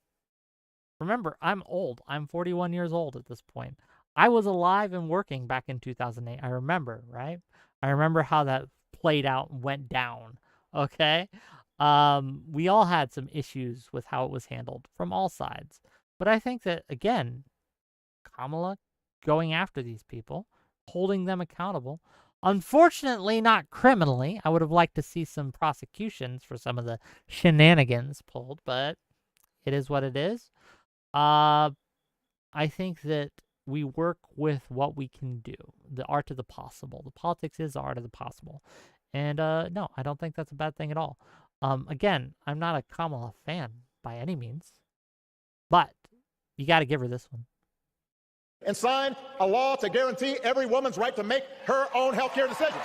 Remember, I'm old. I'm 41 years old at this point. I was alive and working back in 2008. I remember, right? I remember how that played out and went down, okay? We all had some issues with how it was handled from all sides. But I think that, again, Kamala going after these people, holding them accountable, unfortunately not criminally. I would have liked to see some prosecutions for some of the shenanigans pulled, but it is what it is. I think that we work with what we can do, the art of the possible. The politics is the art of the possible. And no, I don't think that's a bad thing at all. Again, I'm not a Kamala fan by any means, but you got to give her this one. And sign a law to guarantee every woman's right to make her own health care decisions.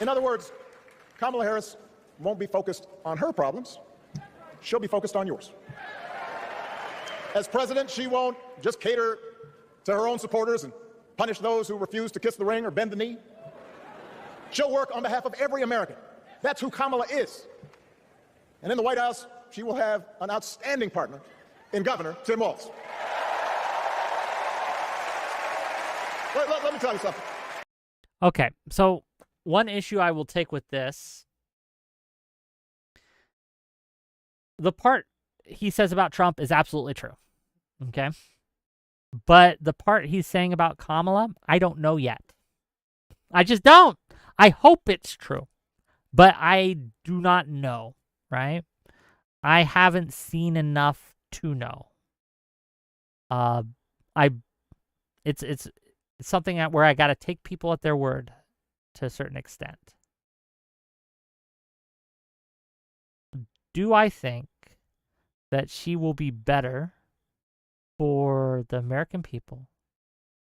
In other words, Kamala Harris won't be focused on her problems. She'll be focused on yours. As president, she won't just cater to her own supporters and punish those who refuse to kiss the ring or bend the knee. She'll work on behalf of every American. That's who Kamala is. And in the White House, she will have an outstanding partner in Governor Tim Walz. Let me tell you something. Okay, so one issue I will take with this, the part he says about Trump is absolutely true, okay? But the part he's saying about Kamala, I don't know yet. I just don't. I hope it's true, but I do not know. Right? I haven't seen enough to know. It's something where I got to take people at their word to a certain extent. Do I think that she will be better for the American people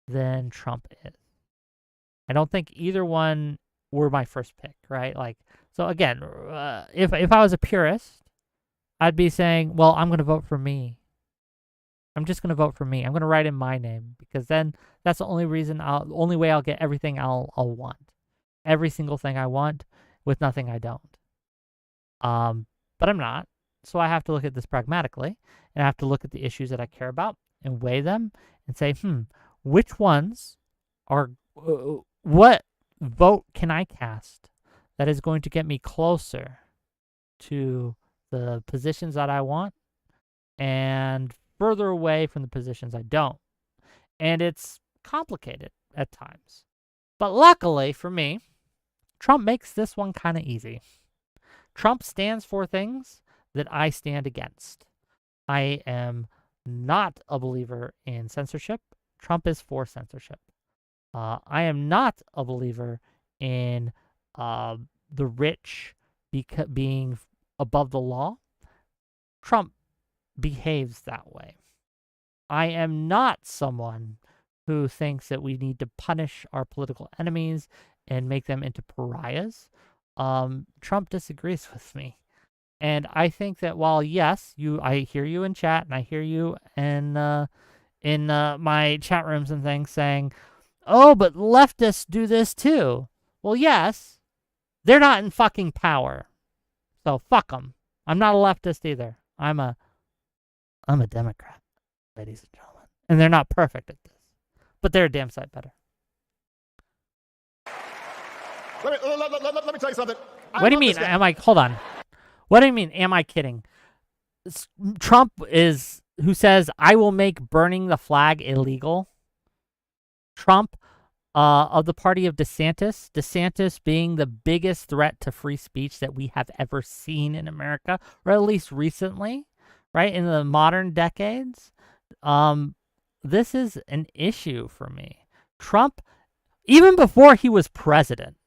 than Trump is? I don't think either one were my first pick, right? Like, so again, if I was a purist, I'd be saying, well, I'm going to vote for me. I'm just going to vote for me. I'm going to write in my name because then that's the only way I'll get everything I'll want. Every single thing I want with nothing I don't. But I'm not. So I have to look at this pragmatically and I have to look at the issues that I care about and weigh them and say, which ones are, what vote can I cast that is going to get me closer to the positions that I want and further away from the positions I don't. And it's complicated at times. But luckily for me, Trump makes this one kind of easy. Trump stands for things that I stand against. I am not a believer in censorship. Trump is for censorship. I am not a believer in the rich being above the law. Trump behaves that way. I am not someone who thinks that we need to punish our political enemies and make them into pariahs. Trump disagrees with me. And I think that while, yes, I hear you in chat and I hear you in my chat rooms and things saying, oh, but leftists do this too. Well, yes, they're not in fucking power. So fuck them. I'm not a leftist either. I'm a Democrat, ladies and gentlemen. And they're not perfect at this. But they're a damn sight better. Let me tell you something. What do you mean? Hold on. What do you mean? Am I kidding? Trump who says, I will make burning the flag illegal. Trump, of the party of DeSantis being the biggest threat to free speech that we have ever seen in America, or at least recently, right? In the modern decades. This is an issue for me. Trump, even before he was president,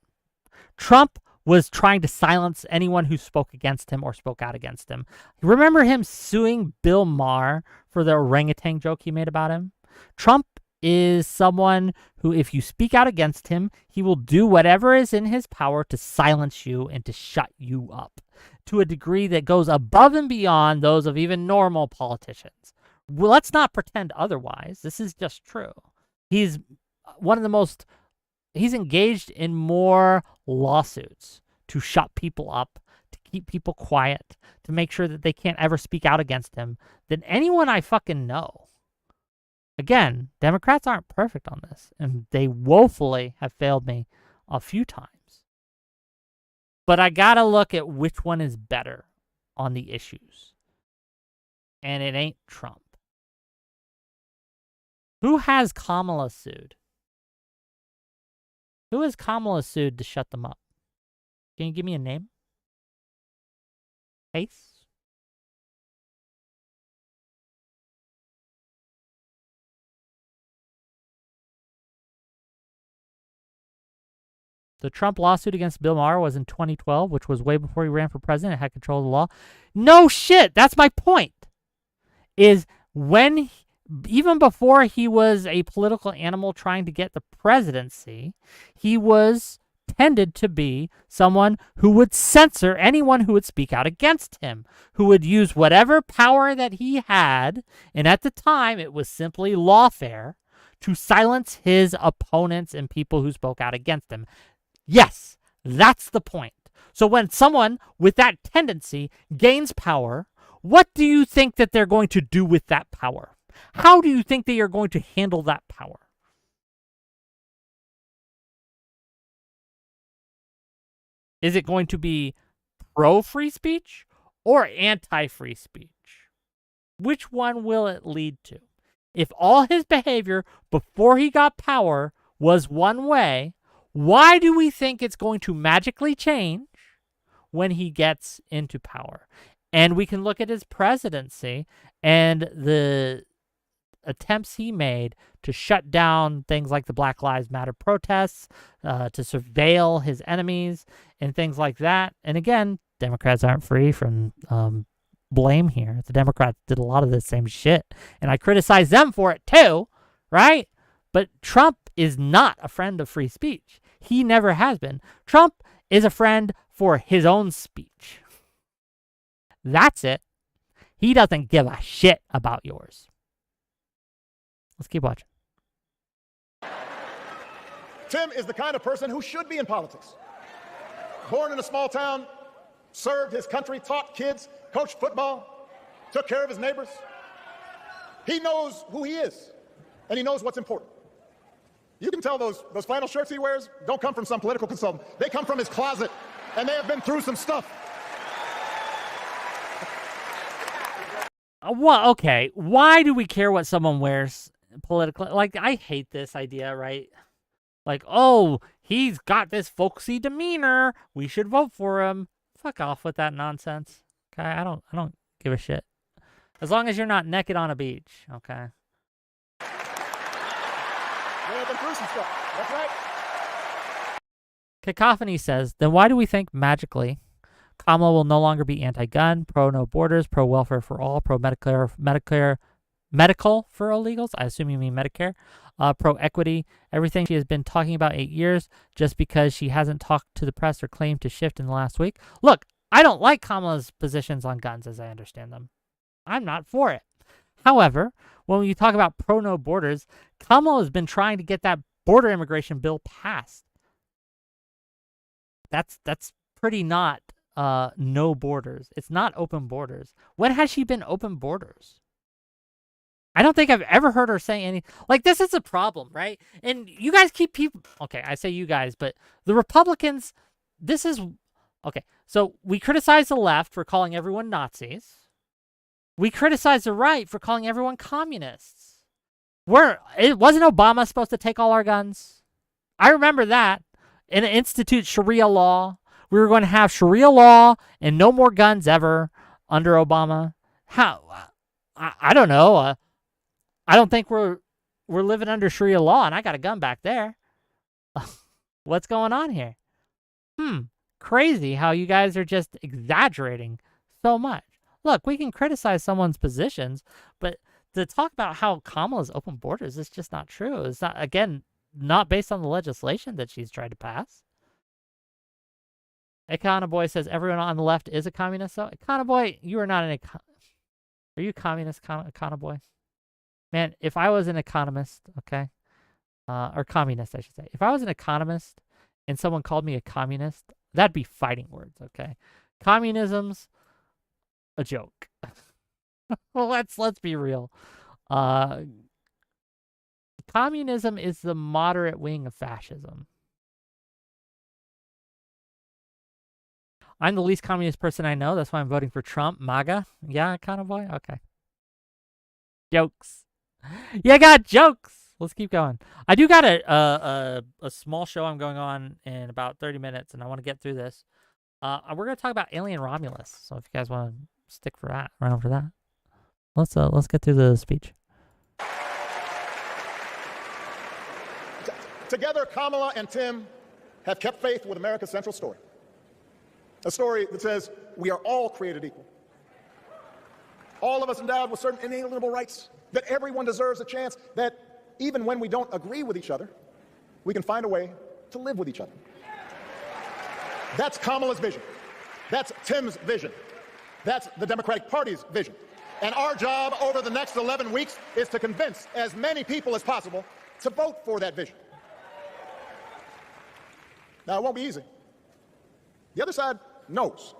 Trump was trying to silence anyone who spoke against him or spoke out against him. Remember him suing Bill Maher for the orangutan joke he made about him? Trump is someone who, if you speak out against him, he will do whatever is in his power to silence you and to shut you up to a degree that goes above and beyond those of even normal politicians. Well, let's not pretend otherwise. This is just true. He's engaged in more lawsuits to shut people up, to keep people quiet, to make sure that they can't ever speak out against him than anyone I fucking know. Again, Democrats aren't perfect on this, and they woefully have failed me a few times. But I gotta look at which one is better on the issues. And it ain't Trump. Who has Kamala sued? Who has Kamala sued to shut them up? Can you give me a name? Ace? The Trump lawsuit against Bill Maher was in 2012, which was way before he ran for president and had control of the law. No shit. That's my point. Is when, even before he was a political animal trying to get the presidency, he tended to be someone who would censor anyone who would speak out against him, who would use whatever power that he had, and at the time it was simply lawfare, to silence his opponents and people who spoke out against him. Yes, that's the point. So when someone with that tendency gains power, what do you think that they're going to do with that power? How do you think they are going to handle that power? Is it going to be pro-free speech or anti-free speech? Which one will it lead to? If all his behavior before he got power was one way, why do we think it's going to magically change when he gets into power? And we can look at his presidency and the attempts he made to shut down things like the Black Lives Matter protests, to surveil his enemies and things like that. And again, Democrats aren't free from blame here. The Democrats did a lot of the same shit, and I criticize them for it too, right? But Trump is not a friend of free speech. He never has been. Trump is a friend for his own speech. That's it. He doesn't give a shit about yours. Let's keep watching. Tim is the kind of person who should be in politics. Born in a small town, served his country, taught kids, coached football, took care of his neighbors. He knows who he is, and he knows what's important. You can tell those flannel shirts he wears don't come from some political consultant. They come from his closet, and they have been through some stuff. Well, okay. Why do we care what someone wears politically? Like, I hate this idea, right? Like, oh, he's got this folksy demeanor. We should vote for him. Fuck off with that nonsense. Okay, I don't give a shit. As long as you're not naked on a beach, okay? That's right. Cacophony says, then why do we think magically Kamala will no longer be anti-gun, pro-no borders, pro-welfare for all, pro-Medicare, medical for illegals? I assume you mean Medicare. Pro-equity, everything she has been talking about 8 years, just because she hasn't talked to the press or claimed to shift in the last week. Look, I don't like Kamala's positions on guns as I understand them. I'm not for it. However, when you talk about pro-no borders, Kamala has been trying to get that border immigration bill passed. That's pretty not no borders. It's not open borders. When has she been open borders? I don't think I've ever heard her say any. Like, this is a problem, right? And you guys keep people. Okay, I say you guys, but the Republicans. This is okay. So we criticize the left for calling everyone Nazis. We criticize the right for calling everyone communists. It wasn't Obama supposed to take all our guns? I remember that. And institute Sharia law. We were going to have Sharia law and no more guns ever under Obama. How? I don't know. I don't think we're living under Sharia law, and I got a gun back there. What's going on here? Crazy how you guys are just exaggerating so much. Look, we can criticize someone's positions, but to talk about how Kamala's open borders is just not true. It's not, again, not based on the legislation that she's tried to pass. Econo Boy says everyone on the left is a communist. So, Econo Boy, you are not an Are you a communist, Econo Boy? Man, if I was an economist, okay, or communist, I should say. If I was an economist and someone called me a communist, that'd be fighting words, okay? Communism's a joke. Well, let's be real. Communism is the moderate wing of fascism. I'm the least communist person I know. That's why I'm voting for Trump. MAGA. Yeah, kind of boy. Okay. Jokes. You got jokes. Let's keep going. I do got a small show I'm going on in about 30 minutes, and I want to get through this. We're going to talk about Alien Romulus. So if you guys want to stick around for that, let's get through the speech. Together, Kamala and Tim have kept faith with America's central story. A story that says we are all created equal. All of us endowed with certain inalienable rights, that everyone deserves a chance, that even when we don't agree with each other, we can find a way to live with each other. That's Kamala's vision. That's Tim's vision. That's the Democratic Party's vision. And our job over the next 11 weeks is to convince as many people as possible to vote for that vision. Now, it won't be easy. The other side knows.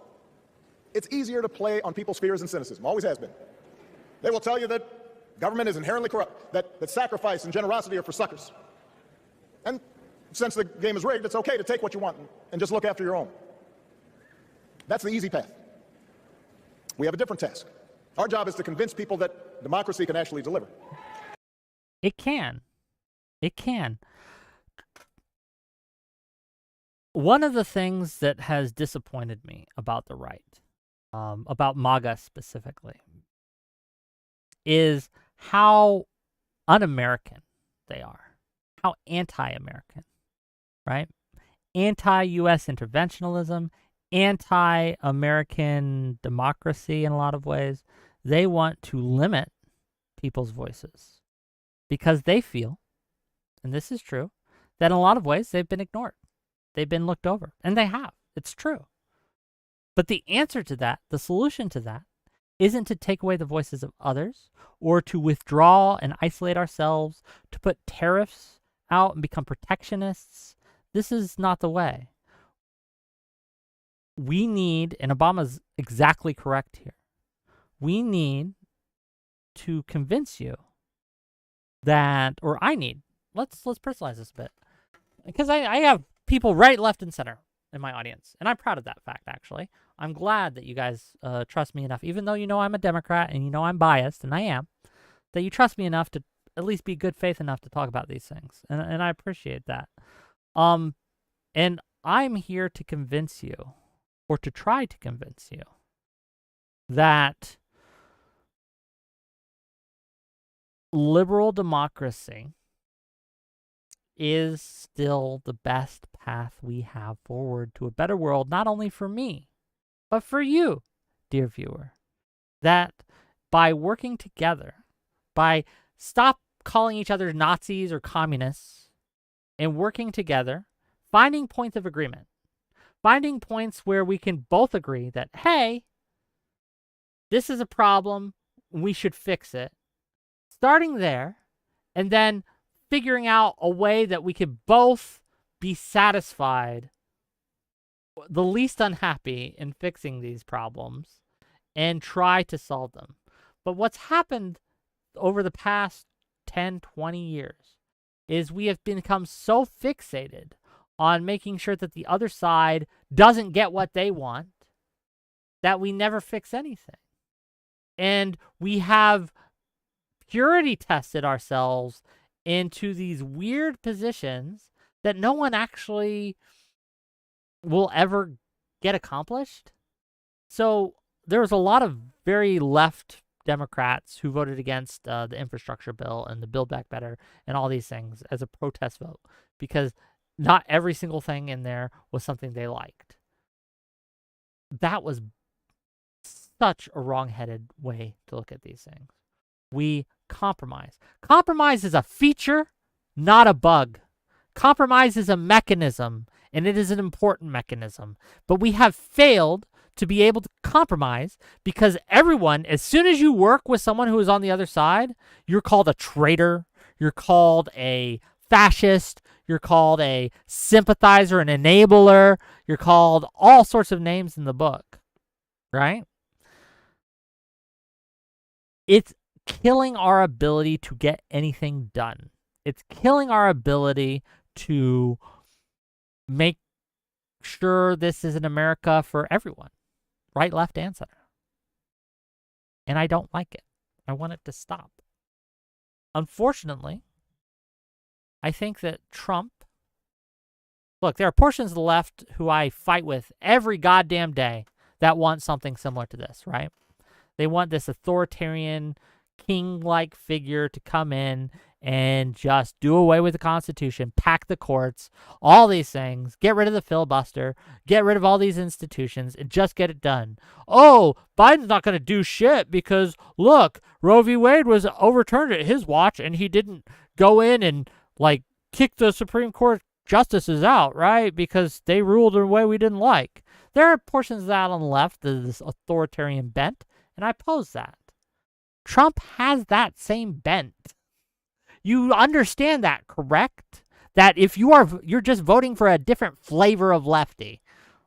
It's easier to play on people's fears and cynicism, always has been. They will tell you that government is inherently corrupt, that sacrifice and generosity are for suckers. And since the game is rigged, it's okay to take what you want and just look after your own. That's the easy path. We have a different task. Our job is to convince people that democracy can actually deliver. It can. It can. One of the things that has disappointed me about the right, about MAGA specifically, is how un-American they are, how anti-American, right? Anti-U.S. interventionalism, anti-American democracy in a lot of ways. They want to limit people's voices because they feel, and this is true, that in a lot of ways they've been ignored. They've been looked over, and they have. It's true. But the answer to that, the solution to that, isn't to take away the voices of others or to withdraw and isolate ourselves, to put tariffs out and become protectionists. This is not the way. We need, and Obama's exactly correct here, we need to convince you that, or I need, let's personalize this a bit, because I have people right, left, and center. in my audience, and I'm proud of that fact, actually. I'm glad that you guys trust me enough, even though you know I'm a Democrat and you know I'm biased, and I am, that you trust me enough to at least be good faith enough to talk about these things, and I appreciate that. And I'm here to convince you, or to try to convince you, that liberal democracy is still the best path we have forward to a better world, not only for me, but for you, dear viewer. That by working together, by stop calling each other Nazis or communists, and working together, finding points of agreement, finding points where we can both agree that, hey, this is a problem, we should fix it. Starting there, and then figuring out a way that we could both be satisfied, the least unhappy in fixing these problems, and try to solve them. But what's happened over the past 10, 20 years is we have become so fixated on making sure that the other side doesn't get what they want that we never fix anything. And we have purity tested ourselves into these weird positions that no one actually will ever get accomplished. So there was a lot of very left Democrats who voted against the infrastructure bill and the Build Back Better and all these things as a protest vote, because not every single thing in there was something they liked. That was such a wrong-headed way to look at these things. We compromise. Compromise is a feature, not a bug. Compromise is a mechanism, and it is an important mechanism. But we have failed to be able to compromise because everyone, as soon as you work with someone who is on the other side, you're called a traitor, you're called a fascist, you're called a sympathizer, an enabler, you're called all sorts of names in the book, right? It's killing our ability to get anything done. It's killing our ability to make sure this is an America for everyone, right, left, and center. And I don't like it. I want it to stop. Unfortunately, I think that Trump, look, there are portions of the left who I fight with every goddamn day that want something similar to this, right? They want this authoritarian, king-like figure to come in and just do away with the Constitution, pack the courts, all these things, get rid of the filibuster, get rid of all these institutions, and just get it done. Oh, Biden's not going to do shit because, look, Roe v. Wade was overturned at his watch, and he didn't go in and, like, kick the Supreme Court justices out, right? Because they ruled in a way we didn't like. There are portions of that on the left, this authoritarian bent, and I oppose that. Trump has that same bent. You understand that, correct? That if you're just voting for a different flavor of lefty,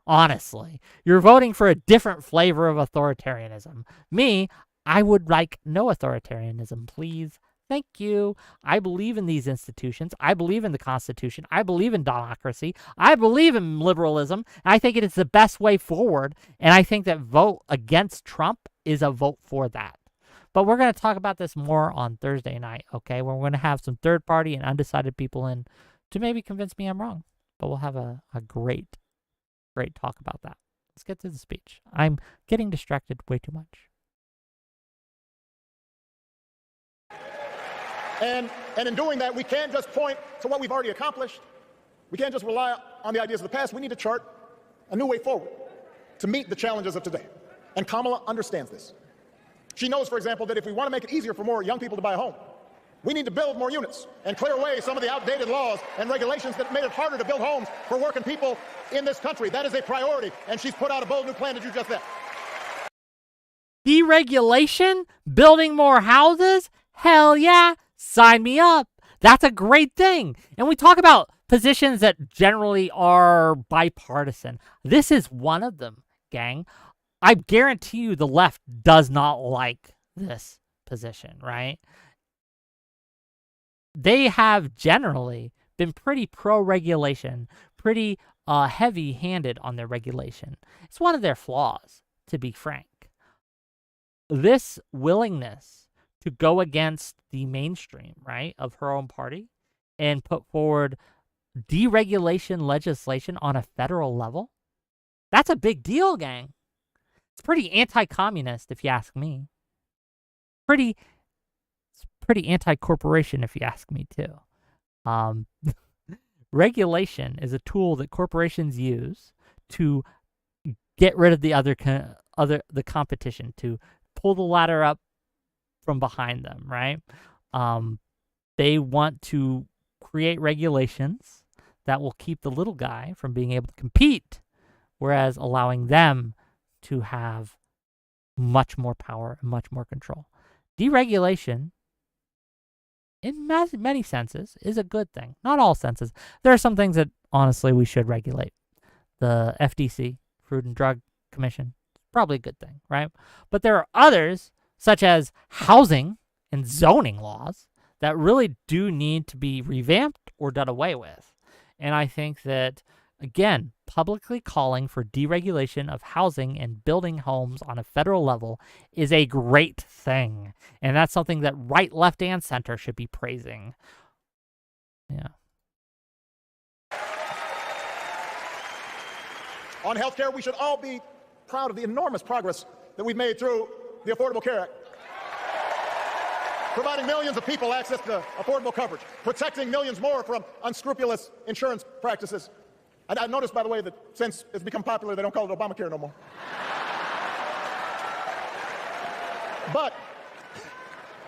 honestly. You're voting for a different flavor of authoritarianism. Me, I would like no authoritarianism, please. Thank you. I believe in these institutions. I believe in the Constitution. I believe in democracy. I believe in liberalism. And I think it is the best way forward. And I think that vote against Trump is a vote for that. But we're going to talk about this more on Thursday night, okay? We're going to have some third-party and undecided people in to maybe convince me I'm wrong. But we'll have a great talk about that. Let's get to the speech. I'm getting distracted way too much. And in doing that, we can't just point to what we've already accomplished. We can't just rely on the ideas of the past. We need to chart a new way forward to meet the challenges of today. And Kamala understands this. She knows, for example, that if we want to make it easier for more young people to buy a home, we need to build more units and clear away some of the outdated laws and regulations that made it harder to build homes for working people in this country. That is a priority, and she's put out a bold new plan to do just that. Deregulation? Building more houses? Hell yeah! Sign me up. That's a great thing. And we talk about positions that generally are bipartisan. This is one of them, gang. I guarantee you the left does not like this position, right? They have generally been pretty pro-regulation, pretty heavy-handed on their regulation. It's one of their flaws, to be frank. This willingness to go against the mainstream, right, of her own party and put forward deregulation legislation on a federal level, that's a big deal, gang. It's pretty anti-communist, if you ask me. It's pretty anti-corporation, if you ask me, too. Regulation is a tool that corporations use to get rid of the competition, to pull the ladder up from behind them, right? They want to create regulations that will keep the little guy from being able to compete, whereas allowing them to have much more power and much more control. Deregulation, in many senses, is a good thing. Not all senses. There are some things that, honestly, we should regulate. The FDC, Food and Drug Commission, probably a good thing, right? But there are others, such as housing and zoning laws, that really do need to be revamped or done away with. And I think that, again, publicly calling for deregulation of housing and building homes on a federal level is a great thing. And that's something that right, left, and center should be praising. Yeah. On healthcare, we should all be proud of the enormous progress that we've made through the Affordable Care Act. Providing millions of people access to affordable coverage, protecting millions more from unscrupulous insurance practices. And I noticed, by the way, that since it's become popular, they don't call it Obamacare no more. But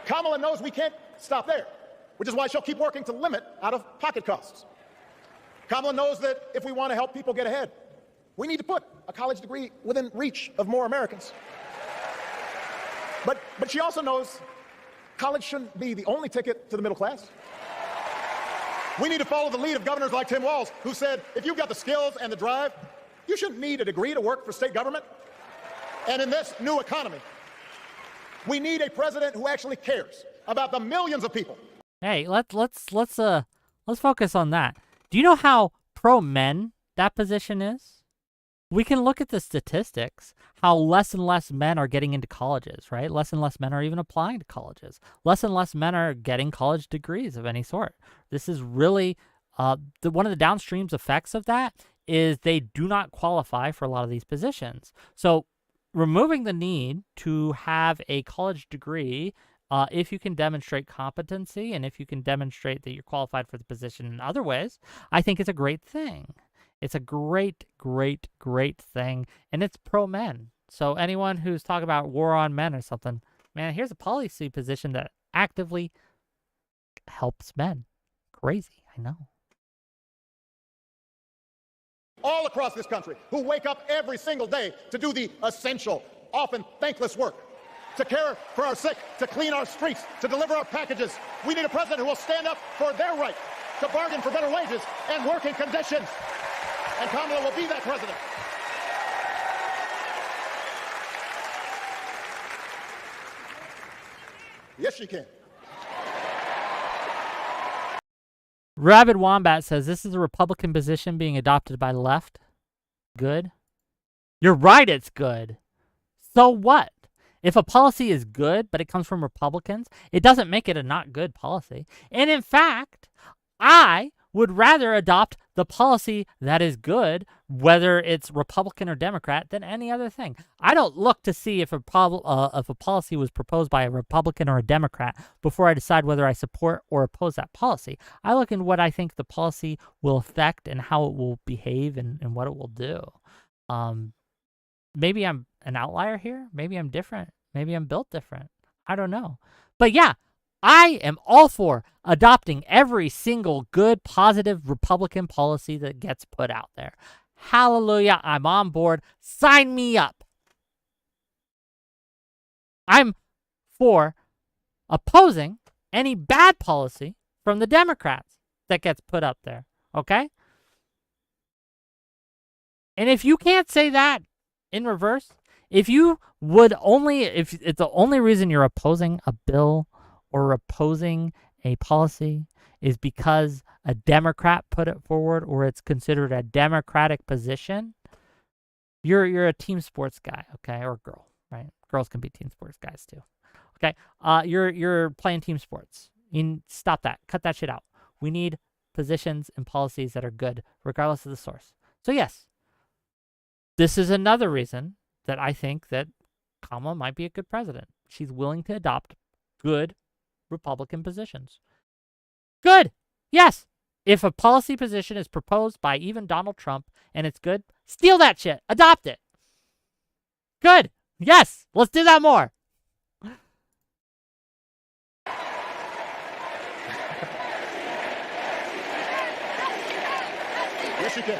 Kamala knows we can't stop there, which is why she'll keep working to limit out-of-pocket costs. Kamala knows that if we want to help people get ahead, we need to put a college degree within reach of more Americans. But she also knows college shouldn't be the only ticket to the middle class. We need to follow the lead of governors like Tim Walz, who said, if you've got the skills and the drive, you shouldn't need a degree to work for state government. And in this new economy, we need a president who actually cares about the millions of people. Hey, let's focus on that. Do you know how pro-men that position is? We can look at the statistics, how less and less men are getting into colleges, right? Less and less men are even applying to colleges. Less and less men are getting college degrees of any sort. This is really one of the downstream effects of that is they do not qualify for a lot of these positions. So removing the need to have a college degree, if you can demonstrate competency and if you can demonstrate that you're qualified for the position in other ways, I think it's a great thing. It's a great, great, great thing, and it's pro-men. So anyone who's talking about war on men or something, man, here's a policy position that actively helps men. Crazy, I know. All across this country who wake up every single day to do the essential, often thankless work, to care for our sick, to clean our streets, to deliver our packages. We need a president who will stand up for their right to bargain for better wages and working conditions. And Kamala will be that president. Yes, she can. Rabid Wombat says, this is a Republican position being adopted by the left. Good. You're right, it's good. So what? If a policy is good, but it comes from Republicans, it doesn't make it a not good policy. And in fact, I would rather adopt the policy that is good, whether it's Republican or Democrat, than any other thing. I don't look to see if a policy was proposed by a Republican or a Democrat before I decide whether I support or oppose that policy. I look in what I think the policy will affect and how it will behave and what it will do. Maybe I'm an outlier here. Maybe I'm different. Maybe I'm built different. I don't know. But yeah, I am all for adopting every single good, positive Republican policy that gets put out there. Hallelujah, I'm on board. Sign me up. I'm for opposing any bad policy from the Democrats that gets put up there, okay? And if you can't say that in reverse, if it's the only reason you're opposing a bill or opposing a policy is because a Democrat put it forward or it's considered a Democratic position, you're a team sports guy, okay, or girl, right? Girls can be team sports guys too. Okay, you're playing team sports. Stop that. Cut that shit out. We need positions and policies that are good, regardless of the source. So yes, this is another reason that I think that Kamala might be a good president. She's willing to adopt good Republican positions. Good. Yes. If a policy position is proposed by even Donald Trump and it's good, steal that shit. Adopt it. Good. Yes. Let's do that more. Yes, you can.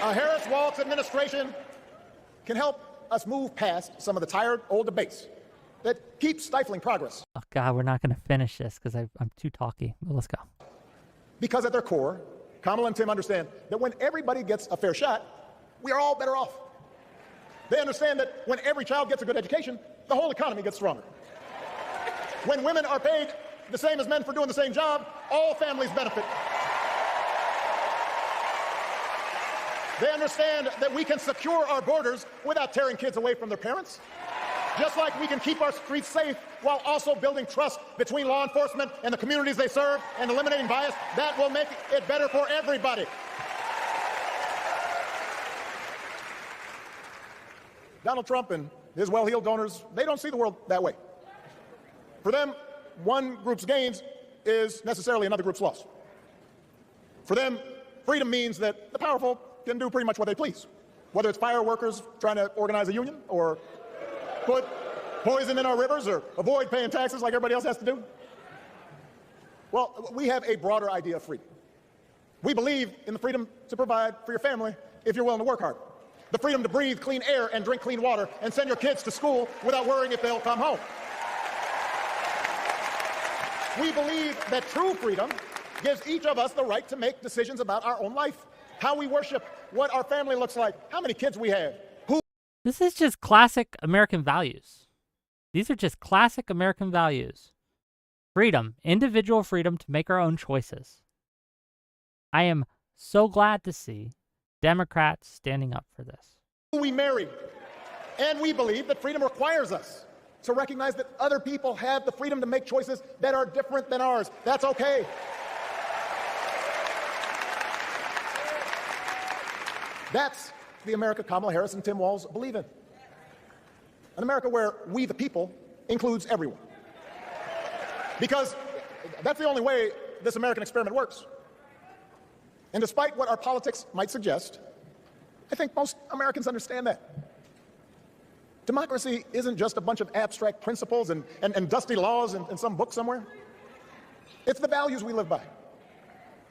A Harris-Walz administration can help us move past some of the tired old debates that keep stifling progress. Oh, God, we're not going to finish this because I'm too talky. Well, let's go. Because at their core, Kamala and Tim understand that when everybody gets a fair shot, we are all better off. They understand that when every child gets a good education, the whole economy gets stronger. When women are paid the same as men for doing the same job, all families benefit. They understand that we can secure our borders without tearing kids away from their parents. Just like we can keep our streets safe while also building trust between law enforcement and the communities they serve and eliminating bias, that will make it better for everybody. Donald Trump and his well-heeled donors, they don't see the world that way. For them, one group's gains is necessarily another group's loss. For them, freedom means that the powerful can do pretty much what they please, whether it's fire workers trying to organize a union or put poison in our rivers or avoid paying taxes like everybody else has to do. Well, we have a broader idea of freedom. We believe in the freedom to provide for your family if you're willing to work hard. The freedom to breathe clean air and drink clean water and send your kids to school without worrying if they'll come home. We believe that true freedom gives each of us the right to make decisions about our own life, how we worship, what our family looks like, how many kids we have. This is just classic American values. These are just classic American values. Freedom, individual freedom to make our own choices. I am so glad to see Democrats standing up for this. We marry, and we believe that freedom requires us to recognize that other people have the freedom to make choices that are different than ours. That's okay. That's the America Kamala Harris and Tim Walz believe in. An America where we, the people, includes everyone. Because that's the only way this American experiment works. And despite what our politics might suggest, I think most Americans understand that. Democracy isn't just a bunch of abstract principles and dusty laws in some book somewhere. It's the values we live by.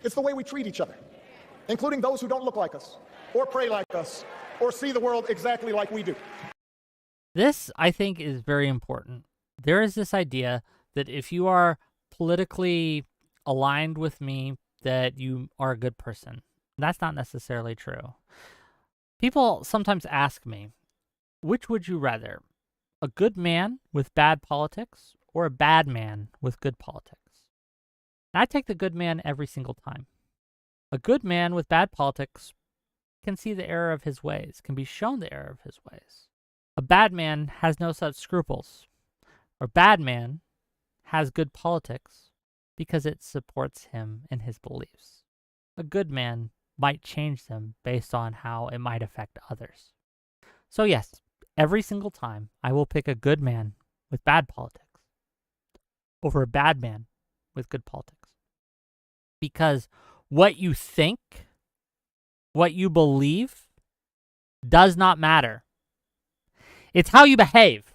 It's the way we treat each other, including those who don't look like us, or pray like us, or see the world exactly like we do. This, I think, is very important. There is this idea that if you are politically aligned with me, that you are a good person. That's not necessarily true. People sometimes ask me, which would you rather? A good man with bad politics or a bad man with good politics? And I take the good man every single time. A good man with bad politics can see the error of his ways, can be shown the error of his ways. A bad man has no such scruples. Or a bad man has good politics because it supports him in his beliefs. A good man might change them based on how it might affect others. So yes, every single time I will pick a good man with bad politics over a bad man with good politics. Because what you think, what you believe, does not matter. It's how you behave.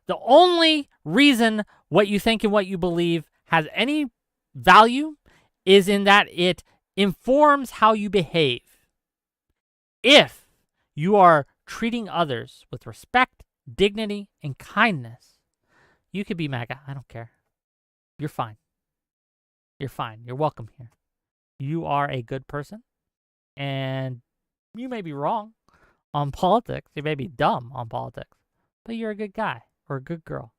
The only reason what you think and what you believe has any value is in that it informs how you behave. If you are treating others with respect, dignity, and kindness, you could be MAGA. I don't care. You're fine. You're fine. You're welcome here. You are a good person, and you may be wrong on politics. You may be dumb on politics, but you're a good guy or a good girl.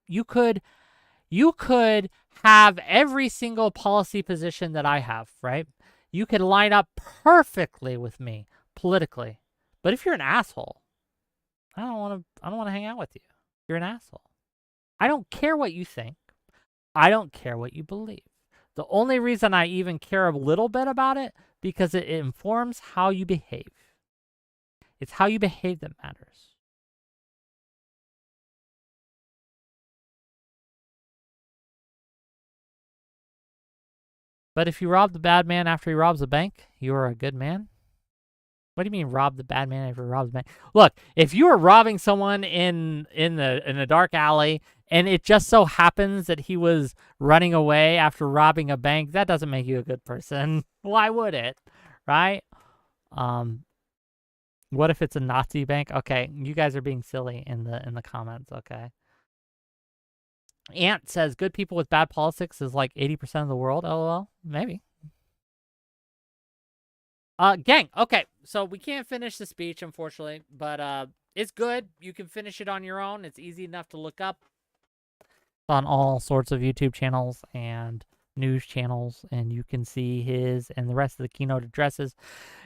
You could have every single policy position that I have, right? You could line up perfectly with me politically. But if you're an asshole, I don't want to hang out with you. You're an asshole. I don't care what you think. I don't care what you believe. The only reason I even care a little bit about it, because it informs how you behave. It's how you behave that matters. But if you rob the bad man after he robs the bank, you are a good man. What do you mean rob the bad man after he robs the bank? Look, if you were robbing someone in a dark alley and it just so happens that he was running away after robbing a bank, that doesn't make you a good person. Why would it? Right? What if it's a Nazi bank? Okay, you guys are being silly in the comments, okay? Ant says good people with bad politics is like 80% of the world. LOL. Maybe. Gang. Okay, so we can't finish the speech, unfortunately, but it's good. You can finish it on your own. It's easy enough to look up on all sorts of YouTube channels and news channels, and you can see his and the rest of the keynote addresses.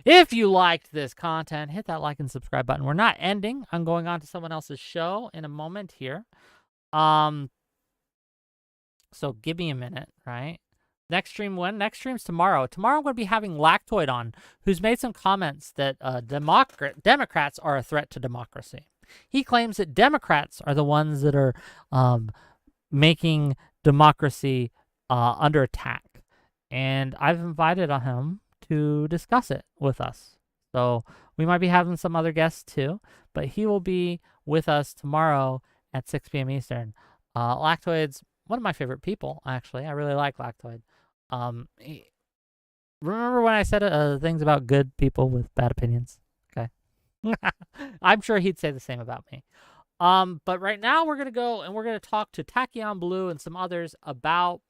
If you liked this content, hit that like and subscribe button. We're not ending. I'm going on to someone else's show in a moment here. So give me a minute, right? Next stream when? Next stream's tomorrow. Tomorrow I'm going to be having Lactoid on, who's made some comments that Democrats are a threat to democracy. He claims that Democrats are the ones that are making democracy under attack. And I've invited him to discuss it with us. So we might be having some other guests too, but he will be with us tomorrow at 6 p.m. Eastern. Lactoid's one of my favorite people, actually. I really like Lactoid. Remember when I said things about good people with bad opinions? Okay. I'm sure he'd say the same about me. But right now we're going to go and we're going to talk to Tachyon Blue and some others about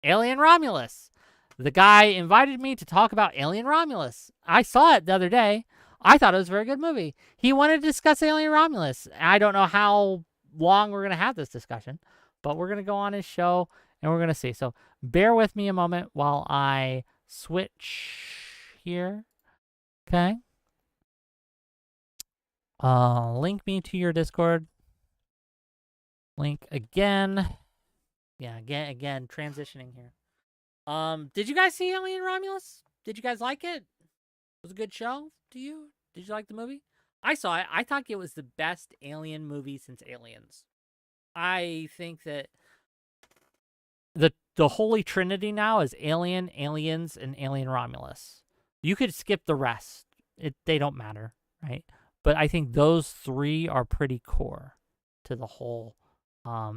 Alien Romulus. The guy invited me to talk about Alien Romulus. I saw it the other day. I thought it was a very good movie. He wanted to discuss Alien Romulus. I don't know how long we're going to have this discussion, but we're going to go on his show and we're going to see. So bear with me a moment while I switch here. Okay. Link me to your Discord. Link again. Yeah, again, transitioning here. Did you guys see Alien Romulus? Did you guys like it? It was a good show to you? Did you like the movie? I saw it. I thought it was the best Alien movie since Aliens. I think that the holy trinity now is Alien, Aliens, and Alien Romulus. You could skip the rest. They don't matter, right? But I think those three are pretty core to the whole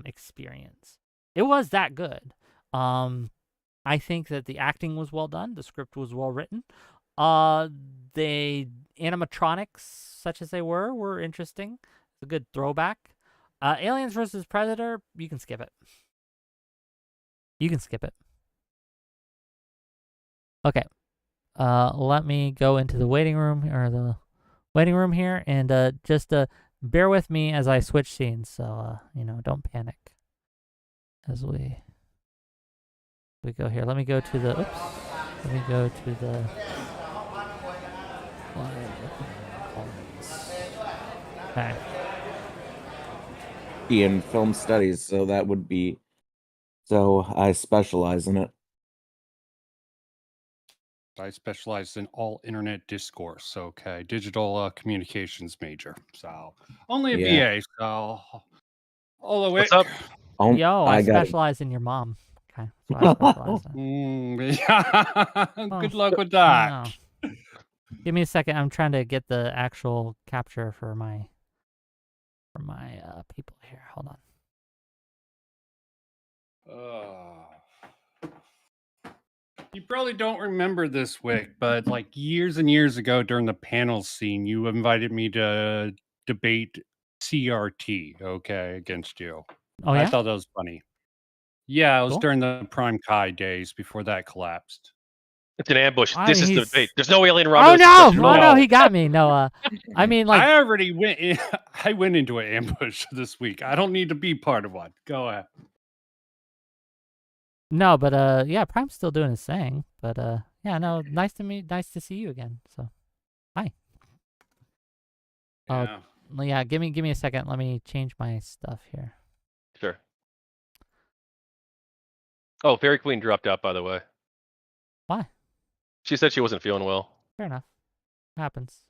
experience. It was that good. I think that the acting was well done. The script was well written. The animatronics, such as they were interesting. It's a good throwback. Aliens versus Predator, you can skip it. You can skip it. Okay. Let me go into the waiting room here, and just bear with me as I switch scenes. So don't panic as we go here. Let me go to the. Oops. Let me go to the. Okay. In film studies, so that would be. So I specialize in it. I specialize in all internet discourse. Okay, digital communications major. So only a BA. So all the way. What's up? Yo, I specialize in your mom. Okay, that's what I specialize in. Yeah. Good luck with that. No. Give me a second. I'm trying to get the actual capture for my people here. Hold on. You probably don't remember this, Wick, but like years and years ago during the panel scene, you invited me to debate CRT, okay, against you. Oh, yeah? I thought that was funny. Yeah, it was Cool. during the Prime Kai days before that collapsed. It's an ambush. I This mean, is the he's- debate. There's no alien Oh Romulus. no! discussion. Oh no, he got me. No, I mean, like, I already went. I went into an ambush this week. I don't need to be part of one. Go ahead. no, but yeah, Prime's still doing his thing. But yeah, no, nice to see you again. So, hi. Yeah. Yeah, give me a second. Let me change my stuff here. Sure. Oh, Fairy Queen dropped out, by the way. Why? She said she wasn't feeling well. Fair enough. Happens.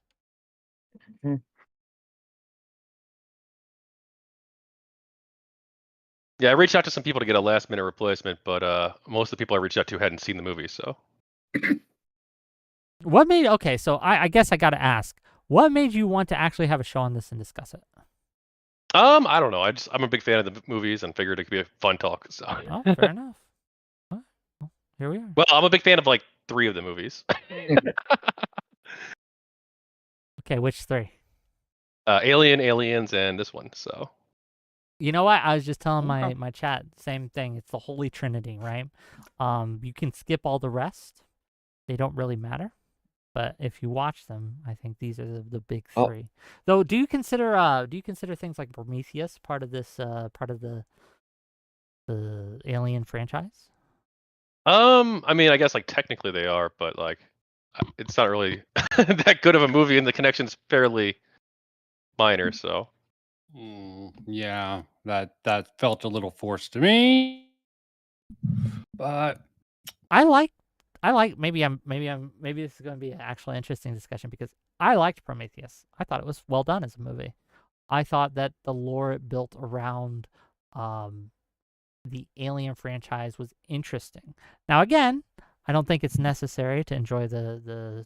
Yeah, I reached out to some people to get a last minute replacement, but most of the people I reached out to hadn't seen the movie, so. What made okay? So I guess I got to ask, what made you want to actually have a show on this and discuss it? I don't know. I'm a big fan of the movies and figured it could be a fun talk. So. Oh, fair enough. Well, here we are. Well, I'm a big fan of like 3 of the movies. Okay, which 3? Alien, Aliens, and this one. So. You know what? I was just telling my chat, same thing. It's the Holy Trinity, right? You can skip all the rest. They don't really matter. But if you watch them, I think these are the big 3. Though, do you consider things like Prometheus part of this part of the Alien franchise? I mean, I guess like technically they are, but like it's not really that good of a movie, and the connection's fairly minor. So. Yeah, that felt a little forced to me. But I like maybe this is going to be an actually interesting discussion because I liked Prometheus. I thought it was well done as a movie. I thought that the lore it built around the Alien franchise was interesting. Now again, I don't think it's necessary to enjoy the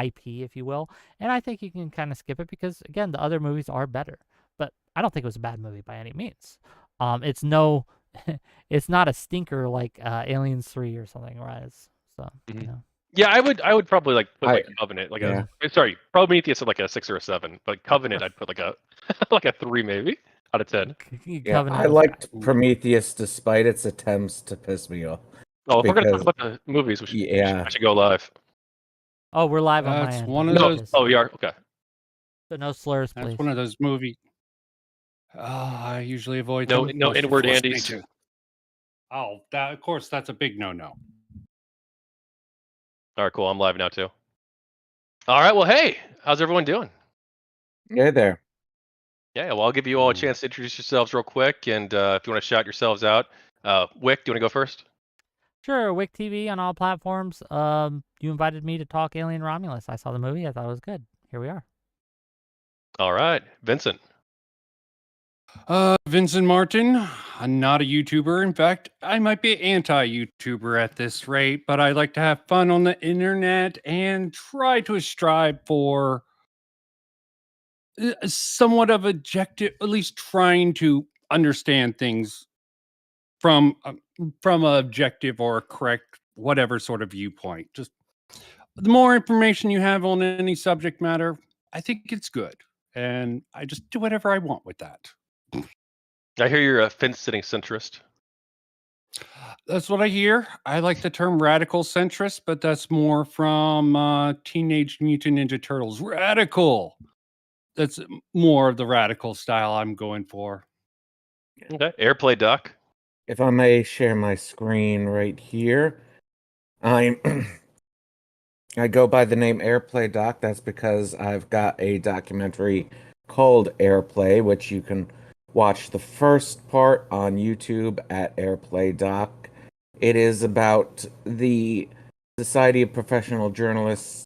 IP, if you will, and I think you can kind of skip it because again, the other movies are better. But I don't think it was a bad movie by any means. It's not a stinker like Aliens 3 or something, right? So, you know. Yeah, I would probably like put like Covenant, like yeah. sorry, Prometheus at like a 6 or a 7, but Covenant I'd put like a like a 3 maybe out of 10. Yeah, I liked Prometheus despite its attempts to piss me off. Oh, if we're gonna talk about the movies, we should go live. Oh, we're live on my That's end. one of those. Oh, we are? Okay. So no slurs, please. That's one of those movies. I usually avoid No them. inward Andes. Oh, of course, that's a big no-no. All right, cool. I'm live now too. All right. Well, hey, how's everyone doing? Hey there. Yeah. Well, I'll give you all a chance to introduce yourselves real quick, and if you want to shout yourselves out, Wick, do you want to go first? Sure, Wick TV on all platforms. You invited me to talk Alien Romulus. I saw the movie. I thought it was good. Here we are. All right, Vincent. Vincent Martin. I'm not a YouTuber. In fact, I might be anti-YouTuber at this rate, but I like to have fun on the internet and try to strive for somewhat of objective, at least trying to understand things from an objective or correct whatever sort of viewpoint. Just the more information you have on any subject matter, I think it's good, and I just do whatever I want with that. I hear you're a fence-sitting centrist. That's what I hear. I like the term radical centrist, but that's more from Teenage Mutant Ninja Turtles. Radical. That's more of the radical style I'm going for. Okay. Airplay Doc. If I may share my screen right here, I go by the name Airplay Doc. That's because I've got a documentary called Airplay, which you can watch the first part on YouTube at Airplay Doc. It is about the Society of Professional Journalists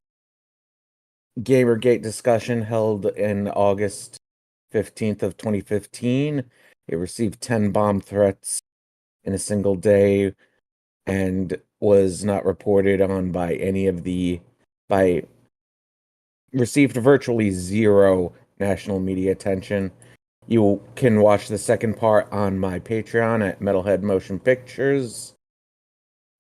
Gamergate discussion held in August 15th of 2015. It received 10 bomb threats in a single day and was not reported on by received virtually zero national media attention. You can watch the second part on my Patreon at Metalhead Motion Pictures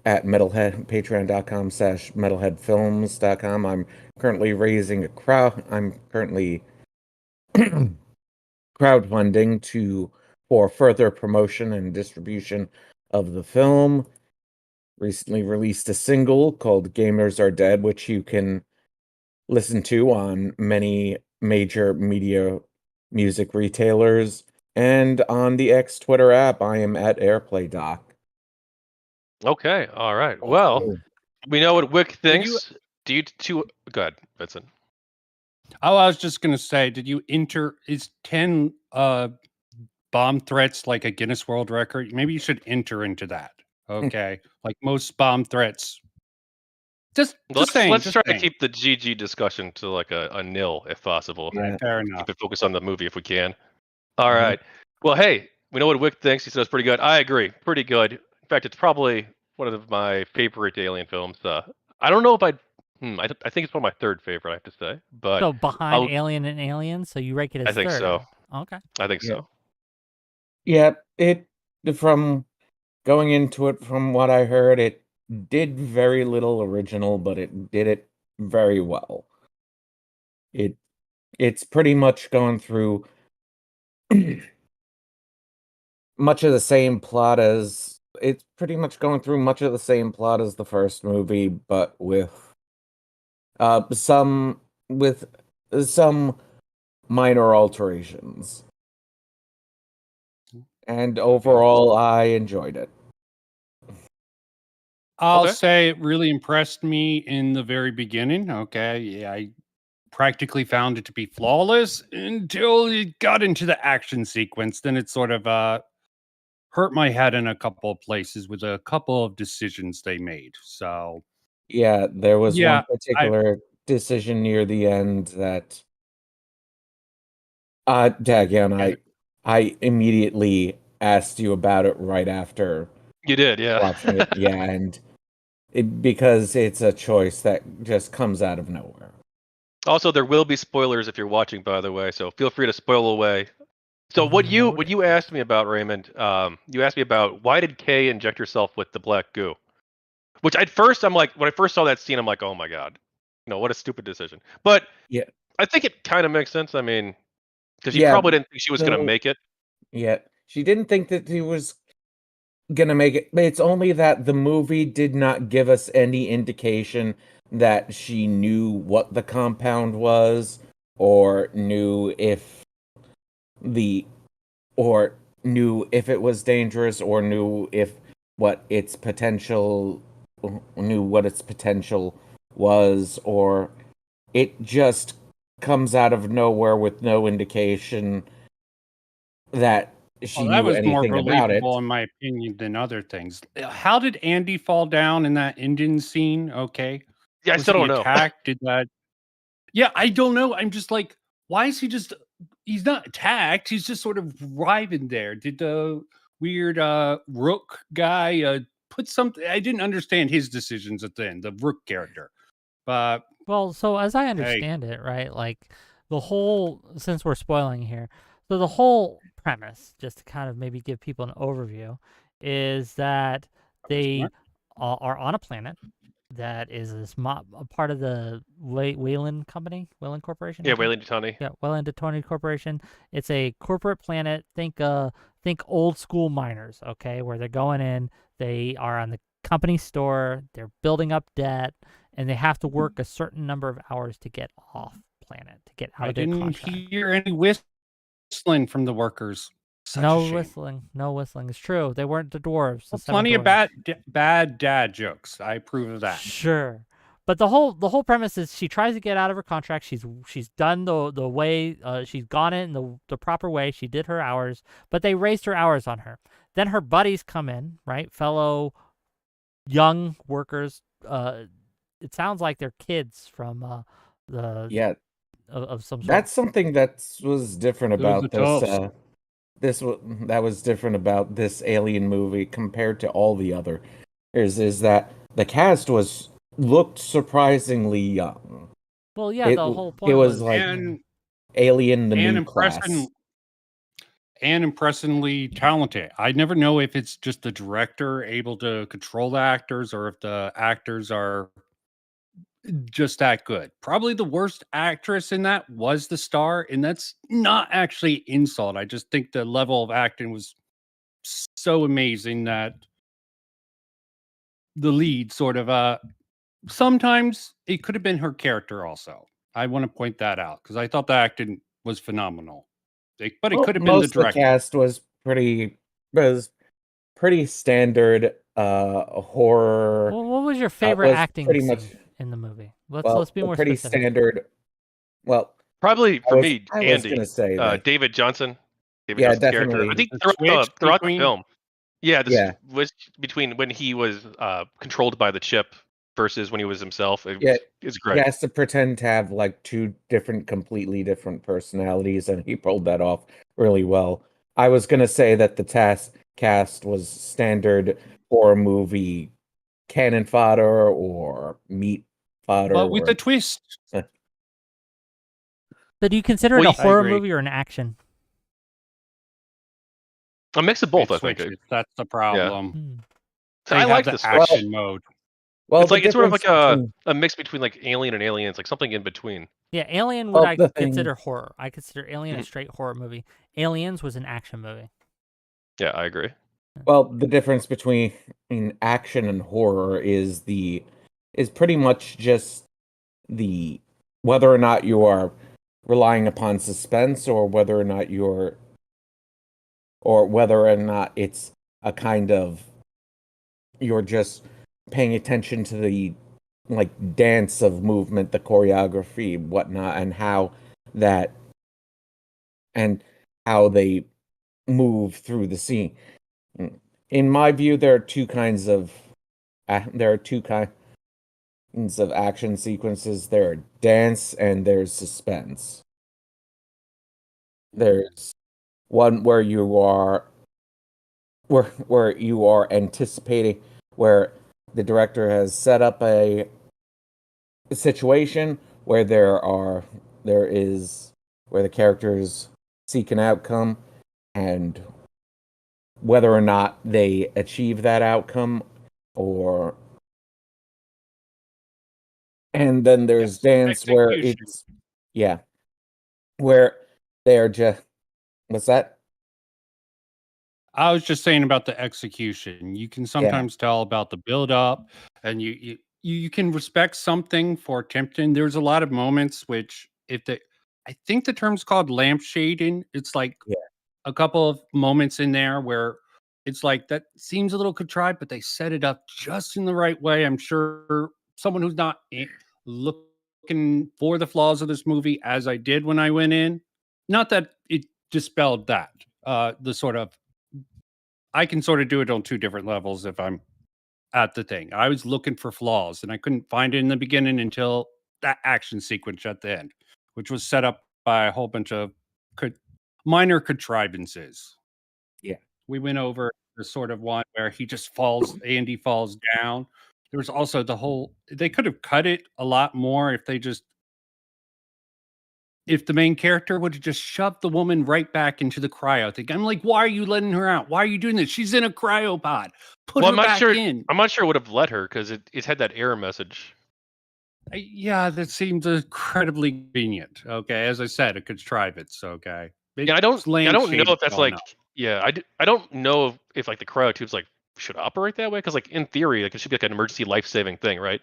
at patreon.com/metalheadfilms.com. I'm currently raising I'm currently crowdfunding for further promotion and distribution of the film. recently released a single called Gamers Are Dead, which you can listen to on many major media music retailers. And on the X Twitter app, I am at AirplayDoc. Okay, all right. Well, we know what Wick thinks. Do you go ahead, Vincent? Oh, I was just gonna say, did you is 10 bomb threats like a Guinness World Record? Maybe you should enter into that. Okay. Like most bomb threats. Just saying. Let's try saying. to keep the GG discussion to like a nil if possible. Yeah. Fair enough. Keep it focused on the movie if we can. All right. Well, hey, we know what Wick thinks. He says pretty good. I agree. Pretty good. In fact, it's probably one of my favorite Alien films. I don't know if I think it's one of my third favorite, I have to say. But so behind Alien and Alien, so you rank it as I think third. so. Okay. I think so. Yeah, from going into it, from what I heard, it did very little original, but it did it very well. It's pretty much going through much of the same plot as the first movie, but with some minor alterations. And overall, I enjoyed it. I'll say it really impressed me in the very beginning. Okay. Yeah, I practically found it to be flawless until it got into the action sequence. Then it sort of hurt my head in a couple of places with a couple of decisions they made. So yeah, there was one particular decision near the end that I immediately asked you about it right after you did, yeah. watching it. Yeah, and because it's a choice that just comes out of nowhere. Also, there will be spoilers if you're watching, by the way, so feel free to spoil away. So what you asked me about, Raymond, you asked me about why did Kay inject herself with the black goo? Which at first I'm like, when I first saw that scene, I'm like, oh my god, what a stupid decision. But yeah, I think it kind of makes sense. I mean, because she probably didn't think she was going to make it. Yeah, she didn't think that he was gonna make it, but it's only that the movie did not give us any indication that she knew what the compound was, or knew if it was dangerous, or knew what its potential was, or it just comes out of nowhere with no indication that she knew anything about it. That was more believable, in my opinion, than other things. How did Andy fall down in that Indian scene? Okay. Yeah, I still don't know. Did that? Yeah, I don't know. I'm just like, why is he just? He's not attacked. He's just sort of arriving there. Did the weird Rook guy put something? I didn't understand his decisions at the end. The Rook character, but well, so as I understand it, right? Like the whole, since we're spoiling here, so the whole premise, just to kind of maybe give people an overview, is that they are on a planet that is a part of the Weyland Corporation. Yeah, Weyland-Yutani. Yeah, Weyland-Yutani Corporation. It's a corporate planet. Think old school miners, okay, where they're going in. They are on the company store. They're building up debt, and they have to work a certain number of hours to get off planet, to get out of their contract. I didn't hear any whistling from the workers. No whistling. It's true. They weren't the dwarves. Plenty of bad dad jokes. I approve of that. Sure, but the whole premise is she tries to get out of her contract. She's done the way she's gone in the proper way. She did her hours, but they raised her hours on her. Then her buddies come in, right? Fellow young workers. It sounds like they're kids from of some sort. That's something that was different about this. That was different about this Alien movie compared to all the other. Is that the cast looked surprisingly young. Well, yeah, the whole point it was like Alien, the new class, and impressively talented. I never know if it's just the director able to control the actors, or if the actors are just that good. Probably the worst actress in that was the star, and that's not actually insult. I just think the level of acting was so amazing that the lead, sort of. Sometimes it could have been her character also. I want to point that out because I thought the acting was phenomenal. But it could have been the Most of the director. cast was pretty standard horror. Well, what was your favorite was acting pretty scene much in the movie? well, Let's be more pretty specific. standard. Well, Probably for me, I was Andy, gonna say that. David Johnson, David Yeah, Johnson's character. I definitely. think The throughout switch the between- film, yeah, this Yeah. was between when he was controlled by the chip versus when he was himself. Yeah, It's he great. has to pretend to have like two completely different personalities, and he pulled that off really well. I was gonna say that the cast was standard horror movie cannon fodder or meat fodder, But with or a twist. So do you consider it a Well, I horror agree. movie or an action? A mix of both, It I think. switches. That's the problem. So They I have like the this action mode. well, It's like the it's sort of like difference a mix between like Alien and Aliens, like something in between. Yeah, Alien Well, would I the thing- consider horror. I consider Alien a straight horror movie. Aliens was an action movie. Yeah, I agree. Well, the difference between action and horror is pretty much just the whether or not you are relying upon suspense or whether or not it's a kind of you're just paying attention to the like dance of movement, the choreography, whatnot, and how they move through the scene. In my view, there are two kinds of action sequences. There are dance and there's suspense. There's one where you are anticipating, where the director has set up a situation where where the characters seek an outcome, and whether or not they achieve that outcome, and then there's dance where execution. where they're just what's that? I was just saying about the execution. You can sometimes tell about the build up, and you can respect something for attempting. There's a lot of moments which I think the term's called lampshading. It's like a couple of moments in there where it's like that seems a little contrived, but they set it up just in the right way. I'm sure someone who's not looking for the flaws of this movie, as I did when I went in, not that it dispelled that. The sort of I can sort of do it on two different levels if I'm at the thing. I was looking for flaws and I couldn't find it in the beginning until that action sequence at the end, which was set up by a whole bunch of minor contrivances. Yeah. We went over the sort of one where Andy falls down. There was also they could have cut it a lot more if the main character would have just shoved the woman right back into the cryo thing. I'm like, why are you letting her out? Why are you doing this? She's in a cryopod. Put her back in. I'm not sure it would have let her because it had that error message. Yeah, that seems incredibly convenient. Okay, as I said, it could try it. Okay. Yeah, I don't know if that's like. Yeah, I don't know if like the cryo tubes like should operate that way because like in theory like it should be like an emergency life-saving thing, right?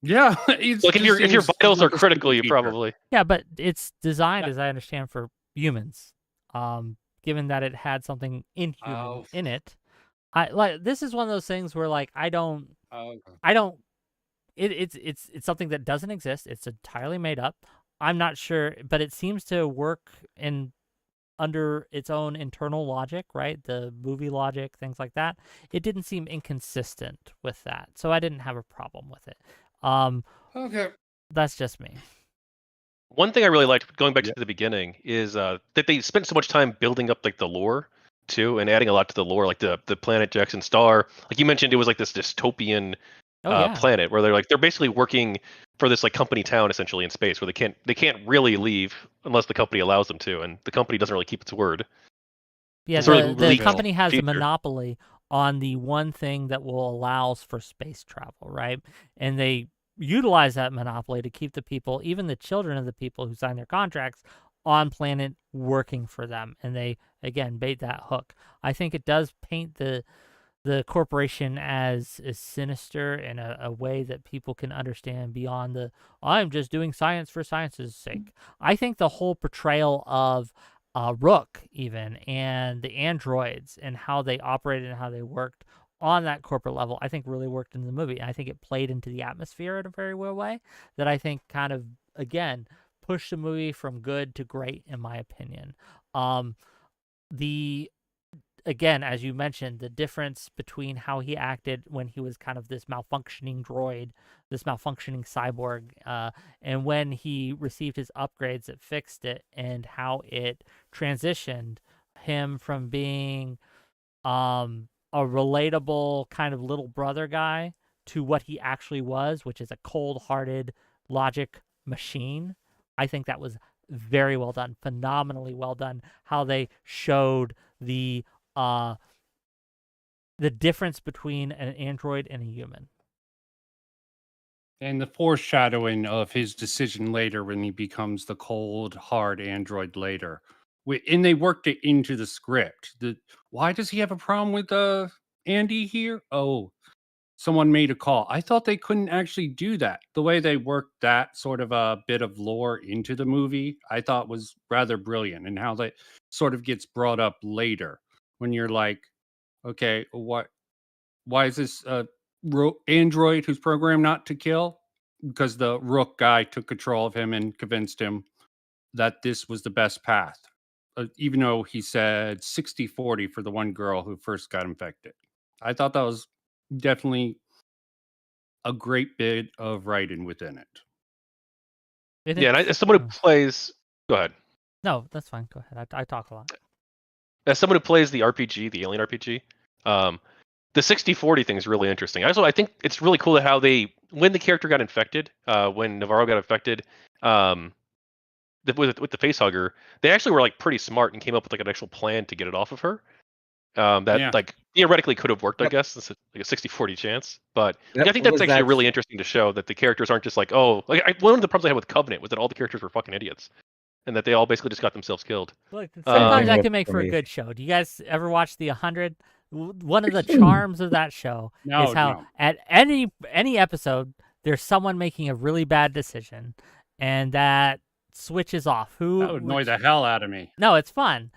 Yeah, it's like if your vitals are critical, you probably. Yeah, but it's designed, as I understand, for humans. Given that it had something inhuman in it, this is one of those things where like it's something that doesn't exist. It's entirely made up. I'm not sure, but it seems to work under its own internal logic, right? The movie logic, things like that. It didn't seem inconsistent with that, so I didn't have a problem with it. Okay. That's just me. One thing I really liked, going back to the beginning, is that they spent so much time building up like the lore too, and adding a lot to the lore, like the planet Jackson Star. Like you mentioned, it was like this dystopian planet where they're basically working for this like company town essentially in space, where they can't really leave unless the company allows them to, and the company doesn't really keep its word. Yeah, the company has a monopoly on the one thing that allows for space travel, right? And they utilize that monopoly to keep the people, even the children of the people who sign their contracts, on planet working for them. And they, again, bait that hook. I think it does paint the the corporation as sinister in a way that people can understand beyond the I'm just doing science for science's sake. I think the whole portrayal of Rook even and the androids and how they operated and how they worked on that corporate level, I think really worked in the movie. And I think it played into the atmosphere in a very well way that I think kind of, again, pushed the movie from good to great, in my opinion. Again, as you mentioned, the difference between how he acted when he was kind of this malfunctioning droid, this malfunctioning cyborg, and when he received his upgrades that fixed it, and how it transitioned him from being a relatable kind of little brother guy to what he actually was, which is a cold-hearted logic machine. I think that was very well done, phenomenally well done, how they showed the difference between an android and a human. And the foreshadowing of his decision later when he becomes the cold, hard android later. And they worked it into the script. Why does he have a problem with Andy here? Oh, someone made a call. I thought they couldn't actually do that. The way they worked that sort of a bit of lore into the movie, I thought was rather brilliant, and how that sort of gets brought up later when you're like, okay, why is this android who's programmed not to kill? Because the Rook guy took control of him and convinced him that this was the best path. Even though he said 60-40 for the one girl who first got infected. I thought that was definitely a great bit of writing within it. Yeah, and as someone who plays... Go ahead. No, that's fine. Go ahead. I talk a lot. As someone who plays the RPG, the Alien RPG, the 60-40 thing is really interesting. Also, I think it's really cool how when the character got infected, when Navarro got infected, with the facehugger, they actually were like pretty smart and came up with like an actual plan to get it off of her. Like theoretically could have worked, I guess. It's like a 60-40 chance. But I think that's actually really interesting to show that the characters aren't just like, one of the problems I had with Covenant was that all the characters were fucking idiots. And that they all basically just got themselves killed. Look, sometimes that can make for a good show. Do you guys ever watch The 100? One of the charms of that show is how at any episode there's someone making a really bad decision, and that switches off. That would annoy the hell out of me. No, it's fun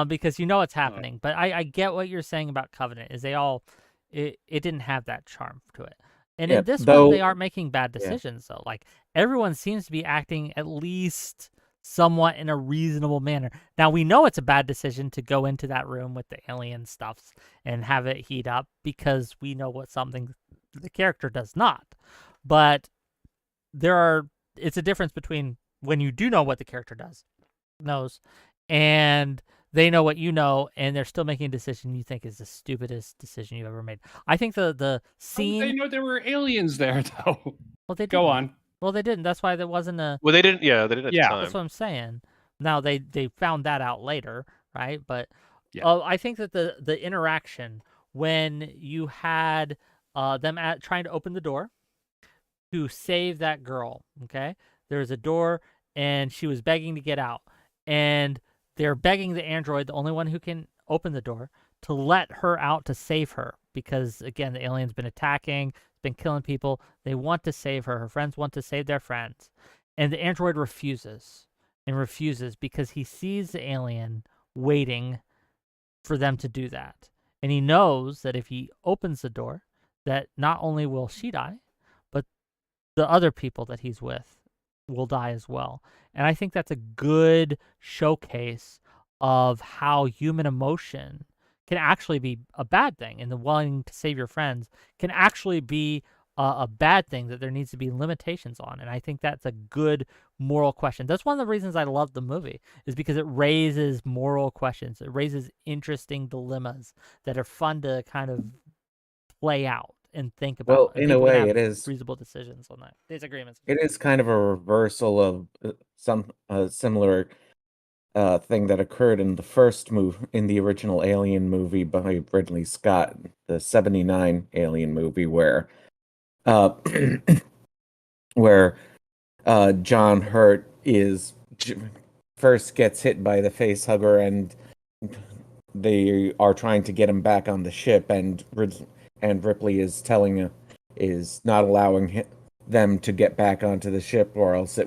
because you know what's happening. But I get what you're saying about Covenant. Is it didn't have that charm to it. And in this one, they aren't making bad decisions though. Like everyone seems to be acting at least somewhat in a reasonable manner. Now we know it's a bad decision to go into that room with the alien stuffs and have it heat up because we know what something the character does not. But it's a difference between when you do know what the character knows, and they know what you know, and they're still making a decision you think is the stupidest decision you've ever made. I think the scene... They know there were aliens there, though. Well, they didn't. Go on. Well, they didn't. That's why there wasn't a... Well, they didn't. Yeah, they didn't at the time. That's what I'm saying. Now, they found that out later, right? But I think that the interaction when you had them trying to open the door to save that girl, okay? There was a door, and she was begging to get out. And they're begging the android, the only one who can open the door, to let her out to save her. Because, again, the alien's been attacking, been killing people. They want to save her. Her friends want to save their friends. And the android refuses because he sees the alien waiting for them to do that. And he knows that if he opens the door, that not only will she die, but the other people that he's with will die as well. And I think that's a good showcase of how human emotion can actually be a bad thing, and the wanting to save your friends can actually be a bad thing that there needs to be limitations on. And I think that's a good moral question. That's one of the reasons I love the movie, is because it raises moral questions. It raises interesting dilemmas that are fun to kind of play out and think about. Well, in a way, it is reasonable decisions on that. Disagreements. It is kind of a reversal of some similar thing that occurred in the first in the original Alien movie by Ridley Scott, the '79 Alien movie, where John Hurt first gets hit by the facehugger and they are trying to get him back on the ship, and Ripley is not allowing them to get back onto the ship, or else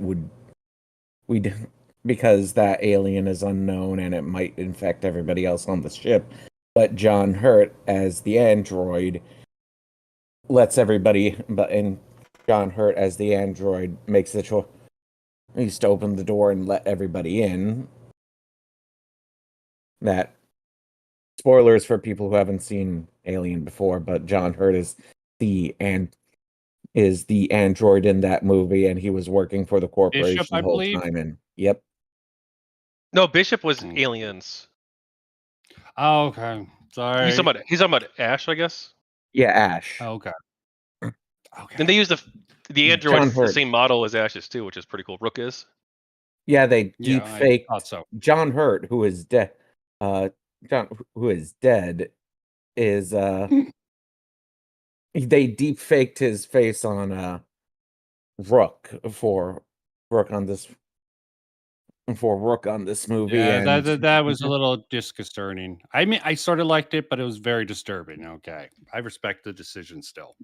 because that alien is unknown and it might infect everybody else on the ship. But John Hurt, as the android, John Hurt, as the android, makes the choice. He used to open the door and let everybody in. That spoilers for people who haven't seen Alien before, but John Hurt is the android in that movie, and he was working for the corporation Bishop, the I whole believe. time. And yep, No, Bishop was Aliens. Oh, okay. Sorry. He's talking about Ash, I guess. yeah, Ash. Okay. And they use the android's Hurt. the same model as Ash's too, which is pretty cool. Rook is. Yeah, they Yeah, deep I faked thought so. John Hurt, who is dead. John, who is dead, is they deep faked his face on Rook for Rook on this movie. Yeah, and that was a little disconcerting. I mean, I sort of liked it, but it was very disturbing. Okay, I respect the decision still.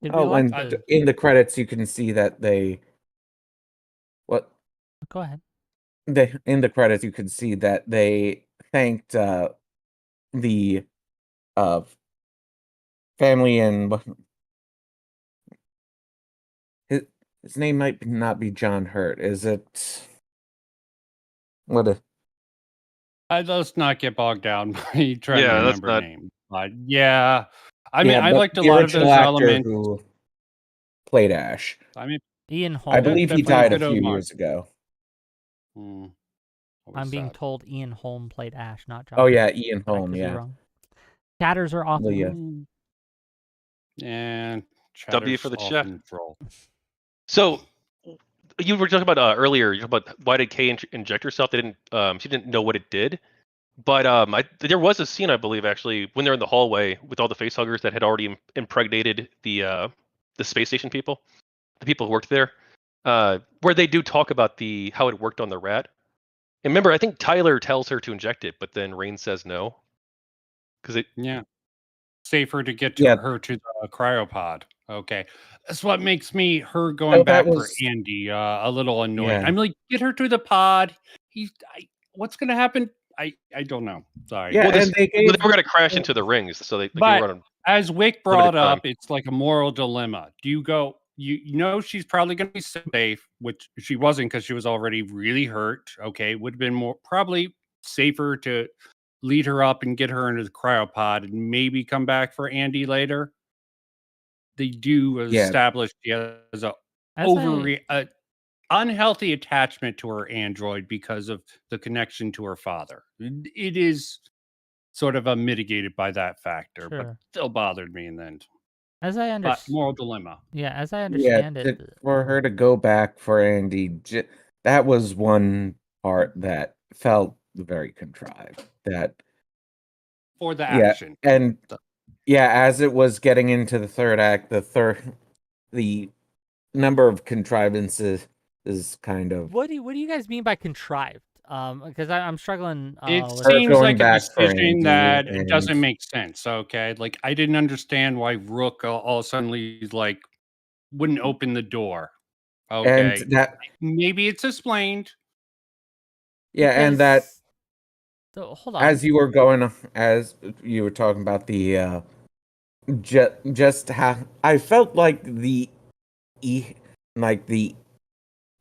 and in the credits you can see that Go ahead. in the credits you can see that they thanked the family, and his name might not be John Hurt, is it? Let's not get bogged down by trying to remember names. But yeah, I mean, I liked a the lot of those original actor elements. who played Ash. I mean, Ian Holm. I believe he died a few homage. years ago. I'm being told Ian Holm played Ash, not John. Oh yeah, Ian Holm. Be yeah. wrong. Chatters are awful. And W for the chat. Troll. So you were talking about earlier. You talking about why did Kay inject herself? They didn't. She didn't know what it did. But there was a scene, I believe, actually, when they're in the hallway with all the facehuggers that had already impregnated the space station people, the people who worked there, where they do talk about how it worked on the rat. And remember, I think Tyler tells her to inject it, but then Rain says no. Safer to get to her to the cryopod. Okay, that's what makes her going back for Andy a little annoying. Yeah. I'm like, get her to the pod. What's going to happen? I don't know. Sorry. Yeah, they were going to crash into the rings, so they were on. As Wick brought up, it's like a moral dilemma. Do you go? You know she's probably going to be safe, which she wasn't because she was already really hurt. Okay, would have been probably safer to lead her up and get her into the cryopod and maybe come back for Andy later. They do establish she has a unhealthy attachment to her android because of the connection to her father. It is sort of mitigated by that factor, but still bothered me in the end. As I understand, moral dilemma. Yeah, as I understand it, for her to go back for Andy, that was one part that felt very contrived. That for the action, and as it was getting into the third act, the number of contrivances is kind of. What do you guys mean by contrived? Because I'm struggling. It seems like a decision that doesn't make sense. Okay, like I didn't understand why Rook all suddenly like wouldn't open the door. Okay, and that maybe it's explained. Yeah, and that. So hold on. As you were talking about the just how I felt like the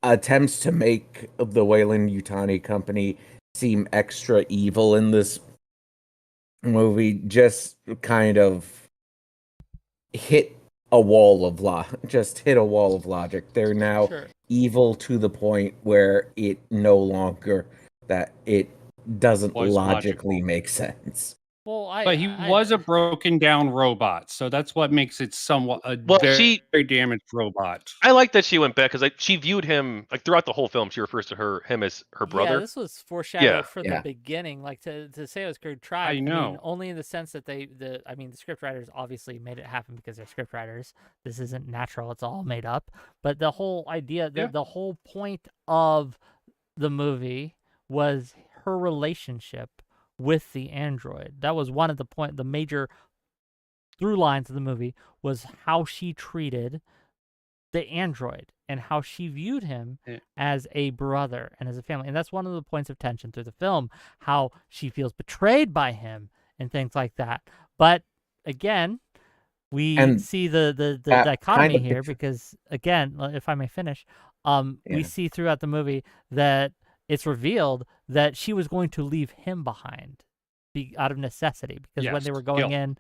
attempts to make the Weyland-Yutani company seem extra evil in this movie just kind of hit a wall of logic. They're now evil to the point where it no longer doesn't logically make sense. Well, but he was a broken down robot, so that's what makes it somewhat very damaged robot. I like that she went back because she viewed him like throughout the whole film. She refers to him as her brother. Yeah, this was foreshadowed from the beginning. Like to say it was contrived. I know. mean, only in the sense that the scriptwriters obviously made it happen because they're scriptwriters. This isn't natural; it's all made up. But the whole idea, the whole point of the movie was her relationship with the android. That was one of the major through lines of the movie, was how she treated the android and how she viewed him as a brother and as a family. And that's one of the points of tension through the film, how she feels betrayed by him and things like that. But again, we see the dichotomy here because, again, if I may finish, we see throughout the movie that it's revealed that she was going to leave him behind out of necessity, because when they were going in,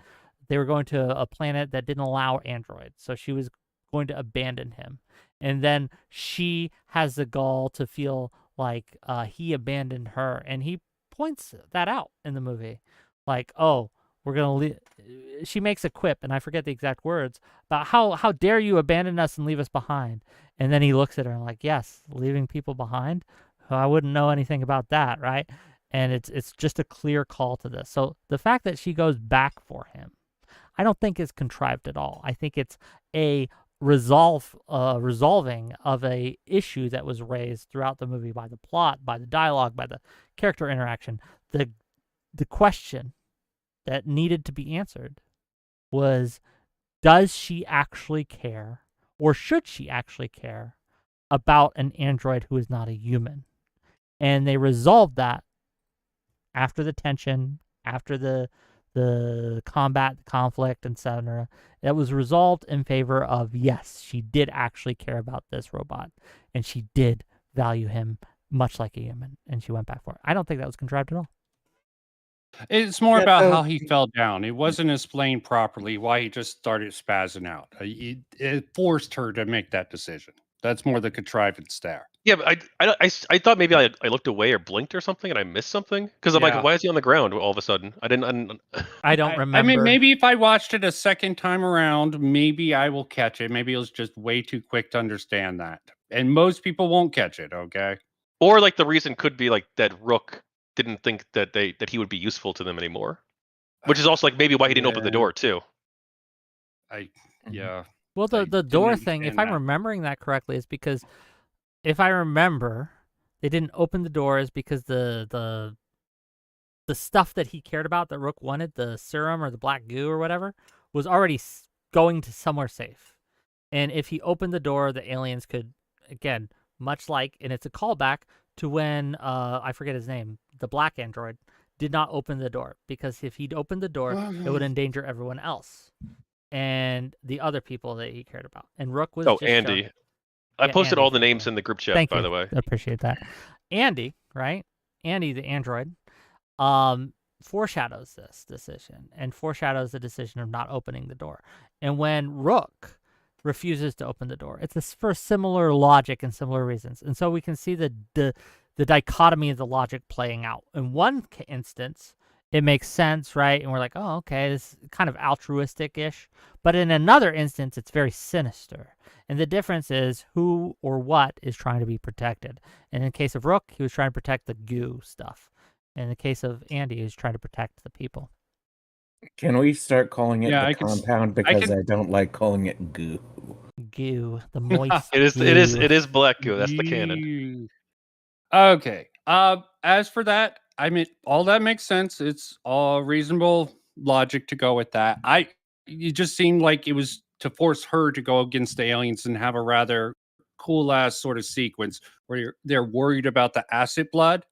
they were going to a planet that didn't allow androids. So she was going to abandon him. And then she has the gall to feel like he abandoned her. And he points that out in the movie. Like, oh, we're going to leave. She makes a quip, and I forget the exact words, about how dare you abandon us and leave us behind. And then he looks at her and like, yes, leaving people behind? I wouldn't know anything about that, right? And it's just a clear call to this. So the fact that she goes back for him, I don't think is contrived at all. I think it's a resolving of a issue that was raised throughout the movie by the plot, by the dialogue, by the character interaction. The question that needed to be answered was, does she actually care, or should she actually care about an android who is not a human? And they resolved that after the tension, after the combat, the conflict, etc. It was resolved in favor of, yes, she did actually care about this robot, and she did value him much like a human, and she went back for it. I don't think that was contrived at all. It's more about how he fell down. It wasn't explained properly why he just started spazzing out. It forced her to make that decision. That's more the contrivance there. Yeah, but I thought maybe I looked away or blinked or something and I missed something, because I'm like, why is he on the ground all of a sudden? I don't remember. I mean, maybe if I watched it a second time around, maybe I will catch it. Maybe it was just way too quick to understand that, and most people won't catch it. Okay. Or like the reason could be like that Rook didn't think that he would be useful to them anymore, which is also like maybe why he didn't open the door too. Well, the door thing, if I'm remembering that correctly, is because, if I remember, they didn't open the doors because the stuff that he cared about, that Rook wanted, the serum or the black goo or whatever, was already going to somewhere safe. And if he opened the door, the aliens could, again, much like, and it's a callback to when, I forget his name, the black android, did not open the door. Because if he'd opened the door, it would endanger everyone else and the other people that he cared about. And Rook was Andy. I posted all the names in the group chat, by the way. I appreciate that. Andy, right? Andy, the android, foreshadows this decision and foreshadows the decision of not opening the door. And when Rook refuses to open the door, it's for similar logic and similar reasons. And so we can see the dichotomy of the logic playing out. In one instance, it makes sense, right? And we're like, oh, okay, this is kind of altruistic-ish. But in another instance, it's very sinister. And the difference is who or what is trying to be protected. And in the case of Rook, he was trying to protect the goo stuff. In the case of Andy, he was trying to protect the people. Can we start calling it the compound? Because I don't like calling it goo. Goo, the moist It is black goo. That's the canon. Okay. As for that, I mean, all that makes sense. It's all reasonable logic to go with that. It just seemed like it was to force her to go against the aliens and have a rather cool ass sort of sequence where they're worried about the acid blood.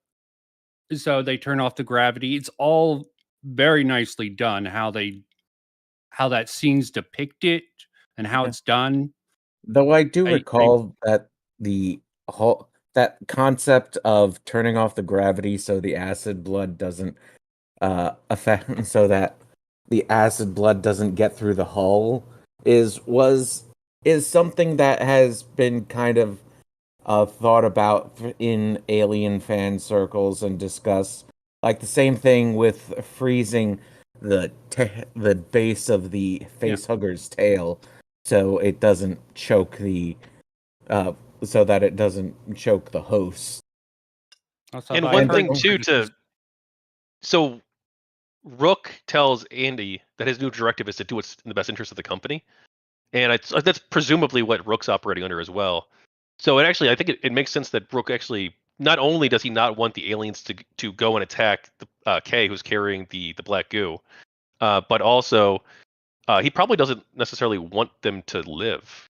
So they turn off the gravity. It's all very nicely done, how that scene's depicted and how it's done. Though I do recall that that concept of turning off the gravity so the acid blood doesn't affect, so that the acid blood doesn't get through the hull is something that has been kind of thought about in alien fan circles and discussed. Like the same thing with freezing the base of the facehugger's tail so it doesn't choke so that it doesn't choke the host. And one thing too, so Rook tells Andy that his new directive is to do what's in the best interest of the company, and that's presumably what Rook's operating under as well. So I think it makes sense that Rook actually not only does he not want the aliens to go and attack the K, who's carrying the black goo, but also he probably doesn't necessarily want them to live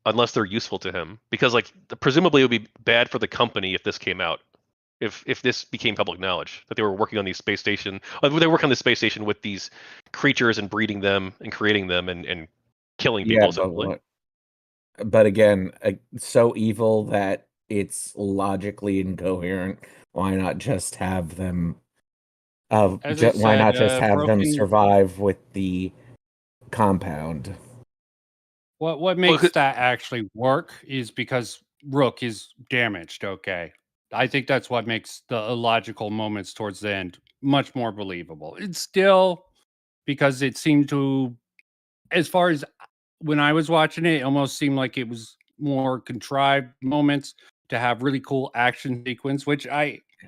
unless they're useful to him, because like presumably it would be bad for the company if this came out, if this became public knowledge that they were working on these space station, they work on the space station with these creatures and breeding them and creating them and killing people. But again, so evil that it's logically incoherent. Why not just have them? Why not just have them survive with the compound? What makes that actually work is because Rook is damaged. Okay, I think that's what makes the illogical moments towards the end much more believable. It's still because it seemed to, as far as when I was watching it, it almost seemed like it was more contrived moments to have really cool action sequence, which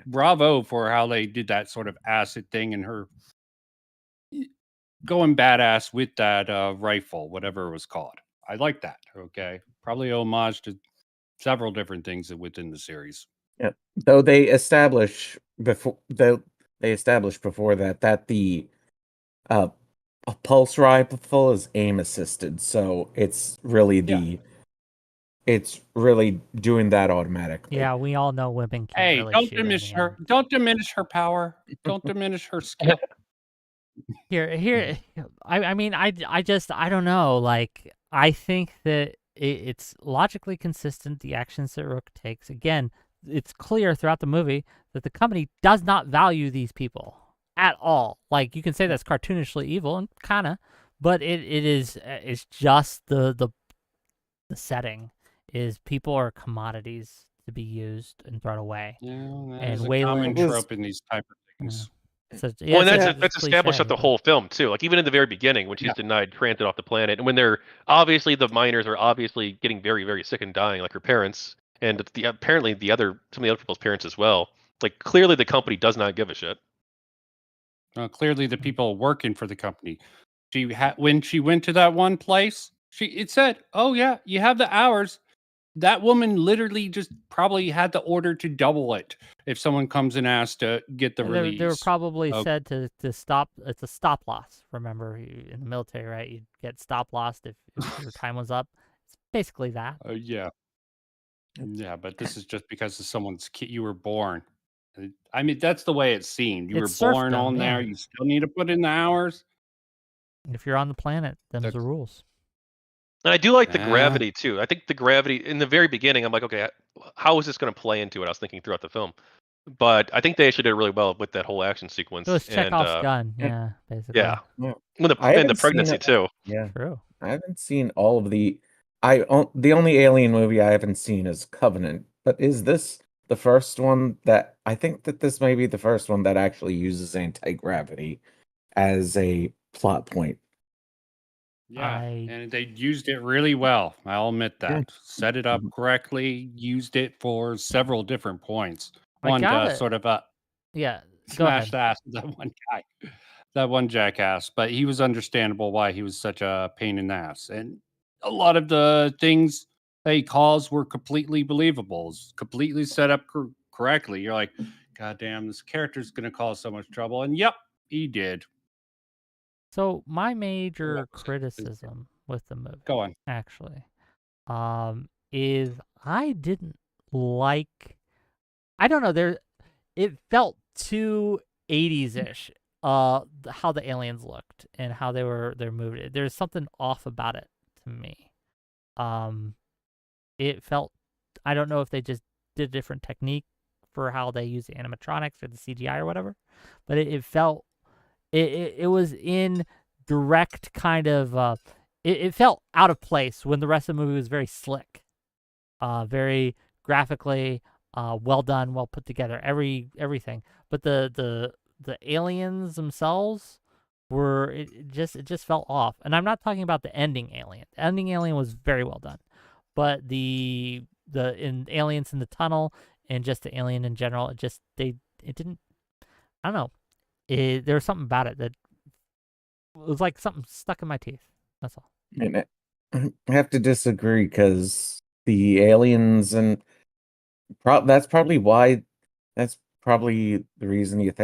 bravo for how they did that sort of acid thing and her going badass with that rifle, whatever it was called. I like that. Okay, probably homage to several different things within the series. Yeah, though they established before that the a pulse rifle is aim assisted, so it's really it's really doing that automatically. Yeah, we all know women can't really don't shoot diminish anything. Don't diminish her power. Don't diminish her skill. Here. I mean, I don't know. Like, I think that it's logically consistent. The actions that Rook takes. Again, it's clear throughout the movie that the company does not value these people at all. Like, you can say that's cartoonishly evil, and kinda, but it's just the setting is people are commodities to be used and thrown away. Yeah, and a common trope in these type of things. So, well, and that's established at the whole film too. Like even in the very beginning, when she's denied transit off the planet, and when they're obviously the miners are obviously getting very, very sick and dying, like her parents, and apparently some of the other people's parents as well. Like clearly, the company does not give a shit. Clearly, the people working for the company. When she went to that one place, it said, "Oh yeah, you have the hours." That woman literally just probably had the order to double it if someone comes and asks to get the release. They were probably said to stop. It's a stop loss. Remember, in the military, right? You'd get stop loss if your time was up. It's basically that. Yeah, but this is just because of someone's kid. You were born. I mean, that's the way it seemed. You were born on there. You still need to put in the hours. If you're on the planet, them's the rules. And I do like the gravity too. I think the gravity in the very beginning, I'm like, okay, how is this going to play into it? I was thinking throughout the film, but I think they actually did really well with that whole action sequence. It was Chekhov's gun, basically. Yeah. And the pregnancy too. Yeah, true. I haven't seen all of the. The only Alien movie I haven't seen is Covenant. But is this the first one that I think that this may be the first one that actually uses anti-gravity as a plot point? Yeah, and they used it really well. I'll admit that. Yeah. Set it up correctly, used it for several different points. One to sort of smash the ass of that one guy, that one jackass. But he was understandable why he was such a pain in the ass. And a lot of the things that he calls were completely believable, completely set up correctly. You're like, God damn, this character's going to cause so much trouble. And yep, he did. So my major criticism with the movie, actually, is I didn't like. I don't know. It felt too 80s-ish. How the aliens looked and how they're moved. There's something off about it to me. It felt. I don't know if they just did a different technique for how they use the animatronics or the CGI or whatever, but it felt. It was in direct kind of it felt out of place when the rest of the movie was very slick, very graphically well done, well put together, everything. But the aliens themselves were it just felt off. And I'm not talking about the ending alien. The ending alien was very well done, but the aliens in the tunnel and just the alien in general, it didn't. I don't know. There was something about it that was like something stuck in my teeth. That's all. And I have to disagree because the aliens and that's probably why That's probably the reason you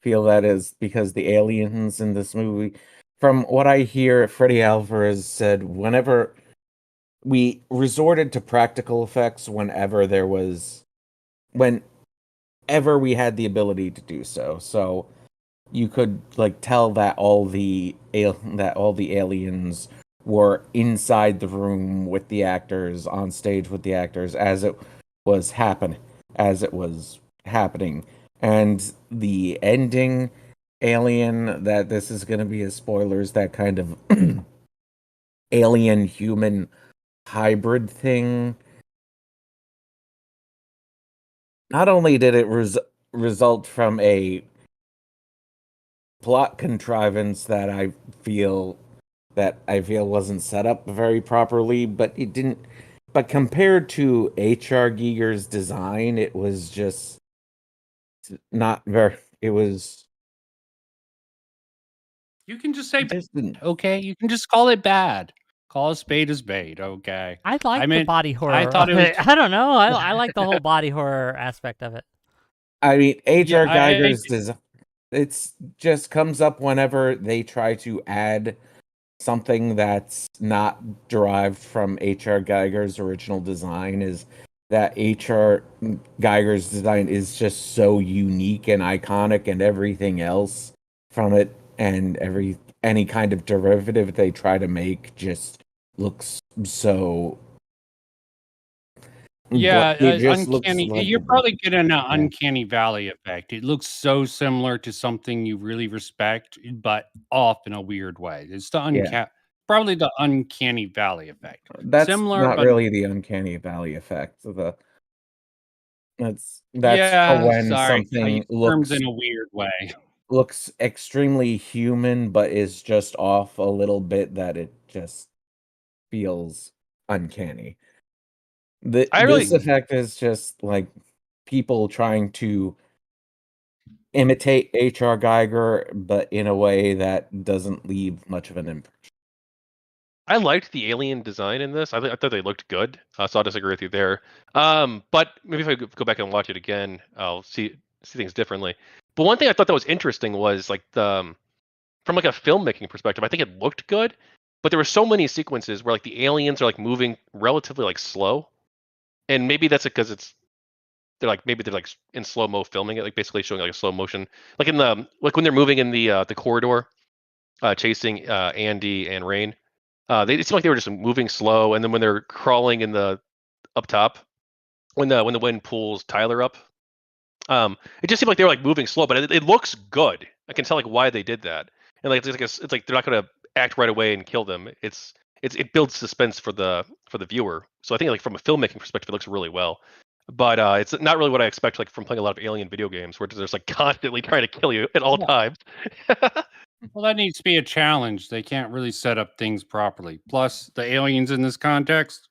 feel that is because the aliens in this movie. From what I hear, Freddie Alvarez said whenever we resorted to practical effects whenever we had the ability to do so. So you could tell that all the aliens were inside the room with the actors, on stage with the actors as it was happening, and the ending alien, that this is going to be a spoilers, that kind of alien human hybrid thing. Not only did it result from a plot contrivance that I feel wasn't set up very properly, but it didn't. But compared to H.R. Giger's design, it was just not very. It was. You can just say, okay. You can just call it bad. Call a spade. Okay. I like the body horror. I thought it was. I don't know. I like the whole body horror aspect of it. I mean, H.R. Giger's design. It's just comes up whenever they try to add something that's not derived from H.R. Giger's original design, is that H.R. Giger's design is just so unique and iconic, and everything else from it and any kind of derivative they try to make just looks so. Yeah, uncanny. You're probably getting an uncanny valley effect. It looks so similar to something you really respect, but off in a weird way. It's the probably the uncanny valley effect. That's similar, not but really the uncanny valley effect. That's when something looks in a weird way. Looks extremely human, but is just off a little bit, that it just feels uncanny. This effect is just like people trying to imitate H.R. Giger, but in a way that doesn't leave much of an impression. I liked the alien design in this. I thought they looked good, so I'll disagree with you there. But maybe if I go back and watch it again, I'll see things differently. But one thing I thought that was interesting was from a filmmaking perspective, I think it looked good, but there were so many sequences where the aliens are moving relatively slow. And maybe that's because they're in slow mo filming it, basically showing a slow motion, in the when they're moving in the corridor, chasing Andy and Rain. It seemed like they were just moving slow, and then when they're crawling in the up top, when the wind pulls Tyler up, it just seemed like they were moving slow, but it looks good. I can tell why they did that, and it's like they're not going to act right away and kill them. It builds suspense for the viewer. So I think from a filmmaking perspective, it looks really well. But it's not really what I expect from playing a lot of alien video games, where they're just constantly trying to kill you at all times. Well, that needs to be a challenge. They can't really set up things properly. Plus, the aliens in this context,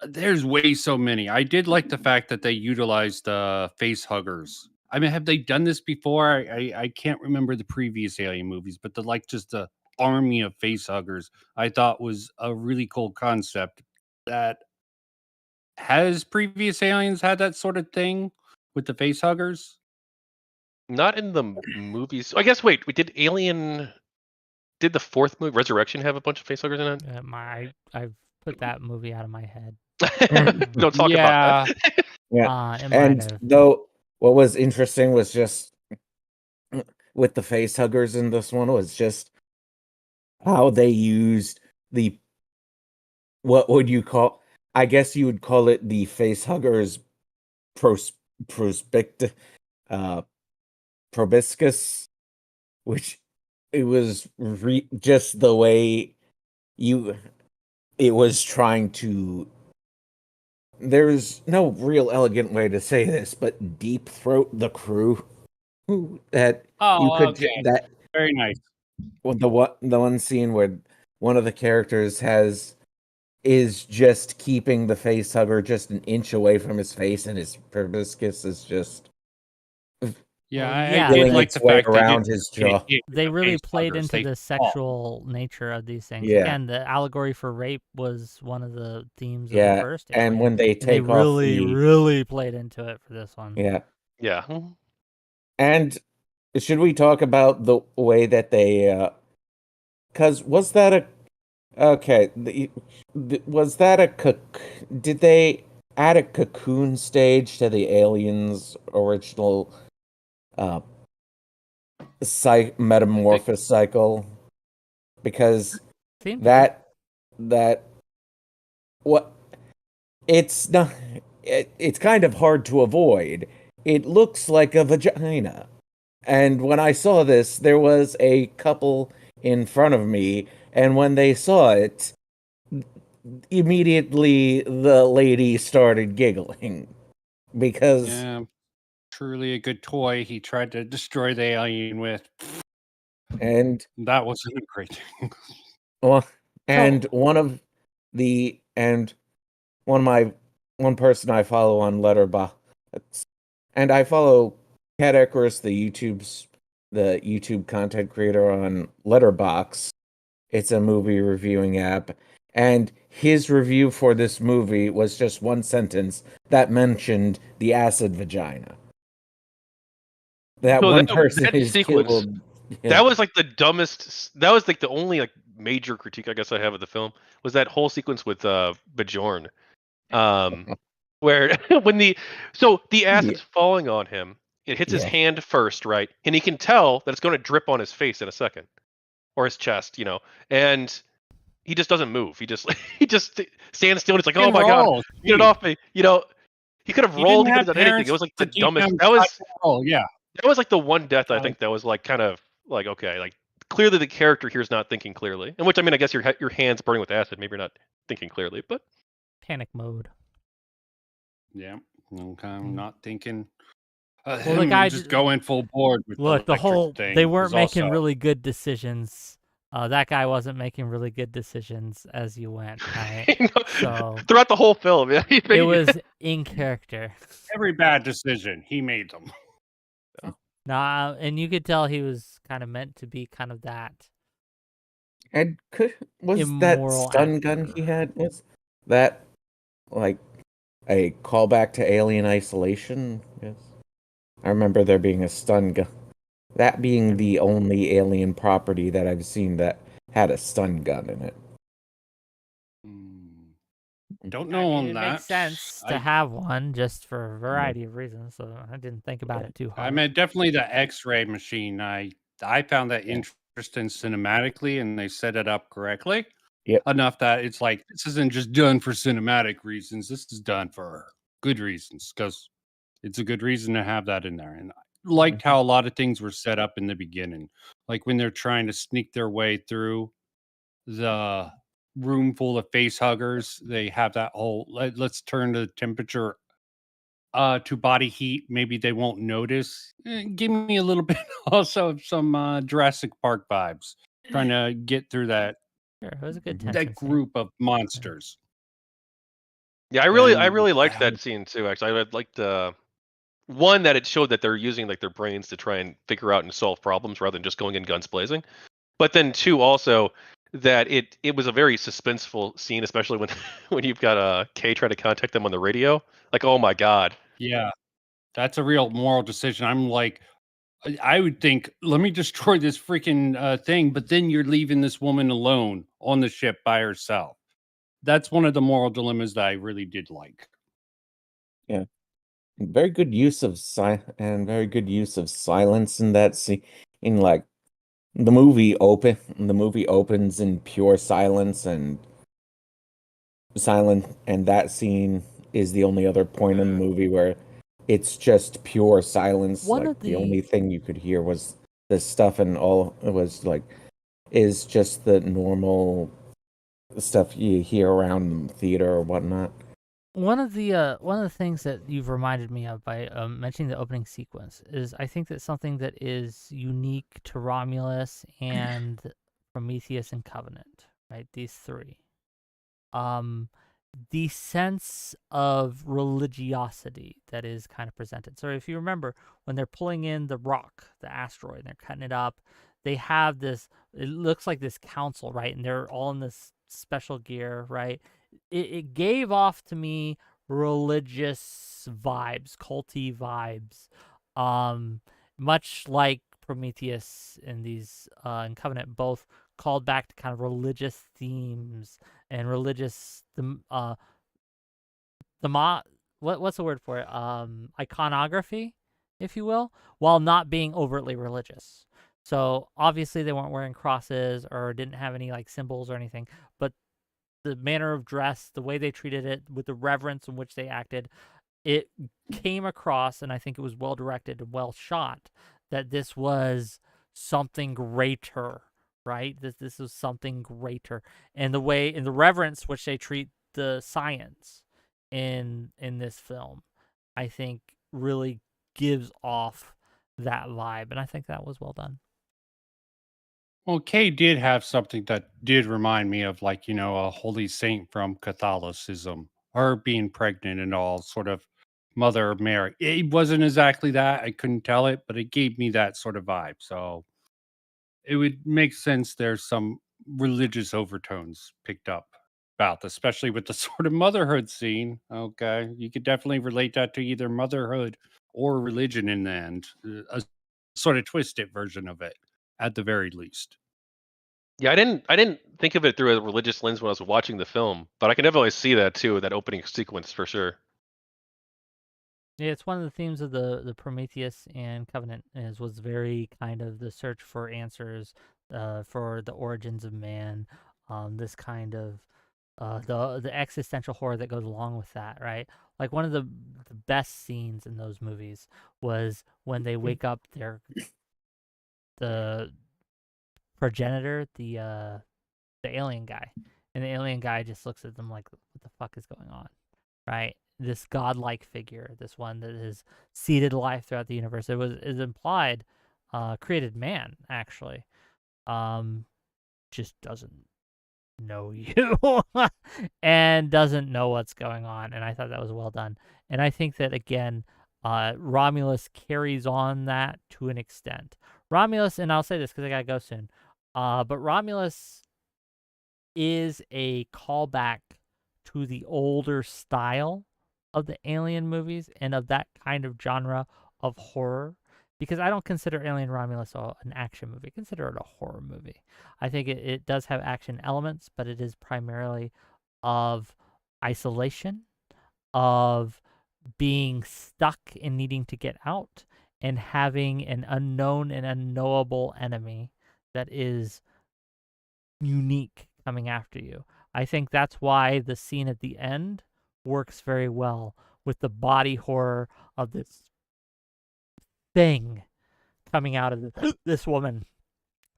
there's way so many. I did like the fact that they utilized face huggers. I mean, have they done this before? I can't remember the previous alien movies, but just the army of face huggers, I thought was a really cool concept. That has previous aliens had that sort of thing with the face huggers? Not in the movies. I guess. Wait, we did Alien. Did the fourth movie, Resurrection, have a bunch of face huggers in it? I've put that movie out of my head. Don't talk about that. Yeah, and though what was interesting was just with the face huggers in this one was just how they used what would you call? I guess you would call it the face huggers proboscis, which it was just the way it was trying to. There's no real elegant way to say this, but deep throat the crew. That you could okay. that very nice. Well, the one scene where one of the characters is just keeping the face hugger just an inch away from his face, and his proboscis is just I did like the fact around his jaw. They really played into the sexual nature of these things. Yeah. Again, the allegory for rape was one of the themes of Yeah, the first. and when they take off really played into it for this one. Yeah, Yeah. And should we talk about the way that they? Because was that a okay? Was that a did they add a cocoon stage to the aliens' original uh metamorphosis cycle? Because that what it's not it's kind of hard to avoid. It looks like a vagina. And when I saw this, there was a couple in front of me, and when they saw it, immediately the lady started giggling because Yeah, truly a good toy. He tried to destroy the alien with, and that wasn't a great thing. well, and one person I follow on Letterboxd, and I follow Cat Eckers, the YouTube content creator on Letterboxd. It's a movie reviewing app, and his review for this movie was just one sentence that mentioned the acid vagina. That So one person that is sequence, killed. Yeah. that was like the dumbest. That was like the only like major critique I guess I have of the film was that whole sequence with Bjorn, where when the acid's falling on him, it hits his Yeah. hand first, right, and he can tell that it's going to drip on his face in a second, or his chest, and he just doesn't move. He just he just stands still. And it's like, oh my god, get it off me, He could have rolled. He could have done anything. It was like the dumbest. That was like the one death I think that was like kind of like okay, like clearly the character here is not thinking clearly. And which I mean, I guess your hands burning with acid, maybe you're not thinking clearly, but panic mode. Yeah, okay, I'm not thinking. Well, the guy just going full board with the whole thing. They weren't making really good decisions. That guy wasn't making really good decisions as you went. Right? So throughout the whole film, yeah, it was in character. Every bad decision he made them. Nah, and you could tell he was kind of meant to be kind of that. And was that stun gun he had, was that like a callback to Alien Isolation? Yes. I remember there being a stun gun. That being the only Alien property that I've seen that had a stun gun in it. Don't know on it that. It makes sense to have one just for a variety of reasons, so I didn't think about it too hard. I mean, definitely the X-ray machine. I found that interesting cinematically, and they set it up correctly. Enough that it's like, this isn't just done for cinematic reasons. This is done for good reasons, because it's a good reason to have that in there. And I liked how a lot of things were set up in the beginning. Like when they're trying to sneak their way through the room full of face huggers, they have that whole let's turn the temperature to body heat. Maybe they won't notice. Give me a little bit also of some Jurassic Park vibes, trying to get through that it was a good that group of monsters. Yeah, I really liked that scene too. Actually, I liked one that it showed that they're using like their brains to try and figure out and solve problems rather than just going in guns blazing. But then two, also that it was a very suspenseful scene, especially when you've got Kay trying to contact them on the radio. Like, oh my god. Yeah, that's a real moral decision. I'm like, I would think, let me destroy this freaking thing, but then you're leaving this woman alone on the ship by herself. That's one of the moral dilemmas that I really did like. Yeah, very good use of very good use of silence in that scene. In like the movie opens in pure silence, and that scene is the only other point in the movie where it's just pure silence. The only thing you could hear was the stuff, and all it was like is just the normal stuff you hear around the theater or whatnot. One of the things that you've reminded me of by mentioning the opening sequence is I think that something that is unique to Romulus and Prometheus and Covenant, right? These three. The sense of religiosity that is kind of presented. So if you remember, when they're pulling in the rock, the asteroid, and they're cutting it up, they have this, it looks like this council, right? And they're all in this special gear, right? It gave off to me religious vibes, culty vibes, much like Prometheus and these and Covenant both called back to kind of religious themes and religious what's the word for it? Iconography, if you will, while not being overtly religious. So obviously they weren't wearing crosses or didn't have any like symbols or anything, but the manner of dress, the way they treated it, with the reverence in which they acted, it came across, and I think it was well directed and well shot, that this was something greater, right? This was something greater, and the way, in the reverence which they treat the science in this film, I think really gives off that vibe, and I think that was well done. Well, Kay did have something that did remind me of, like, a holy saint from Catholicism, her being pregnant and all, sort of Mother Mary. It wasn't exactly that. I couldn't tell it, but it gave me that sort of vibe. So it would make sense there's some religious overtones picked up about this, especially with the sort of motherhood scene. Okay. You could definitely relate that to either motherhood or religion in the end, a sort of twisted version of it at the very least. Yeah, I didn't think of it through a religious lens when I was watching the film, but I can definitely see that too, that opening sequence for sure. Yeah, it's one of the themes of the Prometheus and Covenant was very kind of the search for answers, for the origins of man, this kind of the existential horror that goes along with that, right? Like one of the best scenes in those movies was when they wake up the progenitor, the alien guy, and the alien guy just looks at them like, what the fuck is going on, right? This godlike figure, this one that has seeded life throughout the universe. Is implied created man, actually, just doesn't know you and doesn't know what's going on, and I thought that was well done. And I think that, again, Romulus carries on that to an extent. Romulus, and I'll say this because I gotta go soon, but Romulus is a callback to the older style of the Alien movies and of that kind of genre of horror, because I don't consider Alien Romulus an action movie. I consider it a horror movie. I think it does have action elements, but it is primarily of isolation, of being stuck and needing to get out, and having an unknown and unknowable enemy that is unique coming after you. I think that's why the scene at the end works very well, with the body horror of this thing coming out of this woman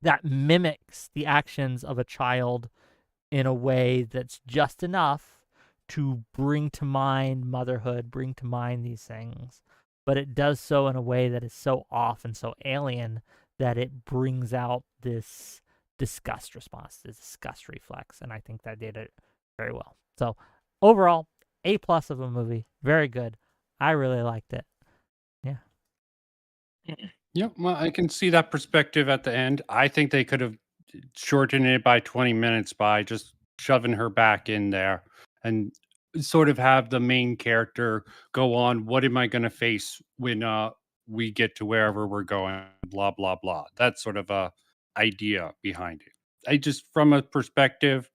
that mimics the actions of a child in a way that's just enough to bring to mind motherhood, bring to mind these things. But it does so in a way that is so off and so alien that it brings out this disgust response, this disgust reflex. And I think that did it very well. So overall, A+ of a movie. Very good. I really liked it. Yeah. Yep. Well, I can see that perspective at the end. I think they could have shortened it by 20 minutes by just shoving her back in there and sort of have the main character go on, what am I going to face when we get to wherever we're going, blah, blah, blah. That's sort of a idea behind it. I just, from a perspective,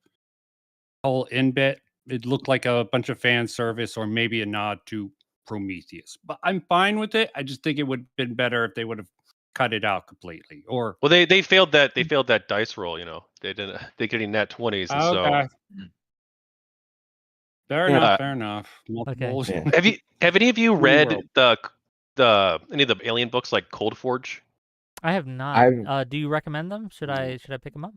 whole end bit, it looked like a bunch of fan service or maybe a nod to Prometheus. But I'm fine with it. I just think it would have been better if they would have cut it out completely. Or well, they failed that dice roll. They didn't. They getting nat 20s, and okay. So Fair enough. Fair enough. Okay. Yeah. Have any of you read the any of the Alien books like Cold Forge? I have not. Do you recommend them? Should I pick them up?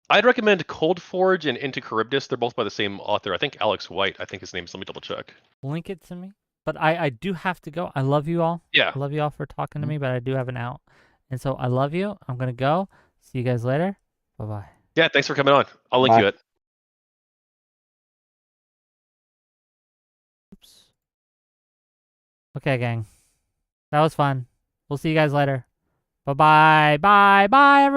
I'd recommend Cold Forge and Into Charybdis. They're both by the same author. I think Alex White. I think his name is. Let me double check. Link it to me. But I do have to go. I love you all. Yeah. I love you all for talking to me, but I do have an out. And so I love you. I'm going to go. See you guys later. Bye-bye. Yeah, thanks for coming on. I'll link you it. Oops. Okay, gang. That was fun. We'll see you guys later. Bye-bye. Bye. Bye, everyone.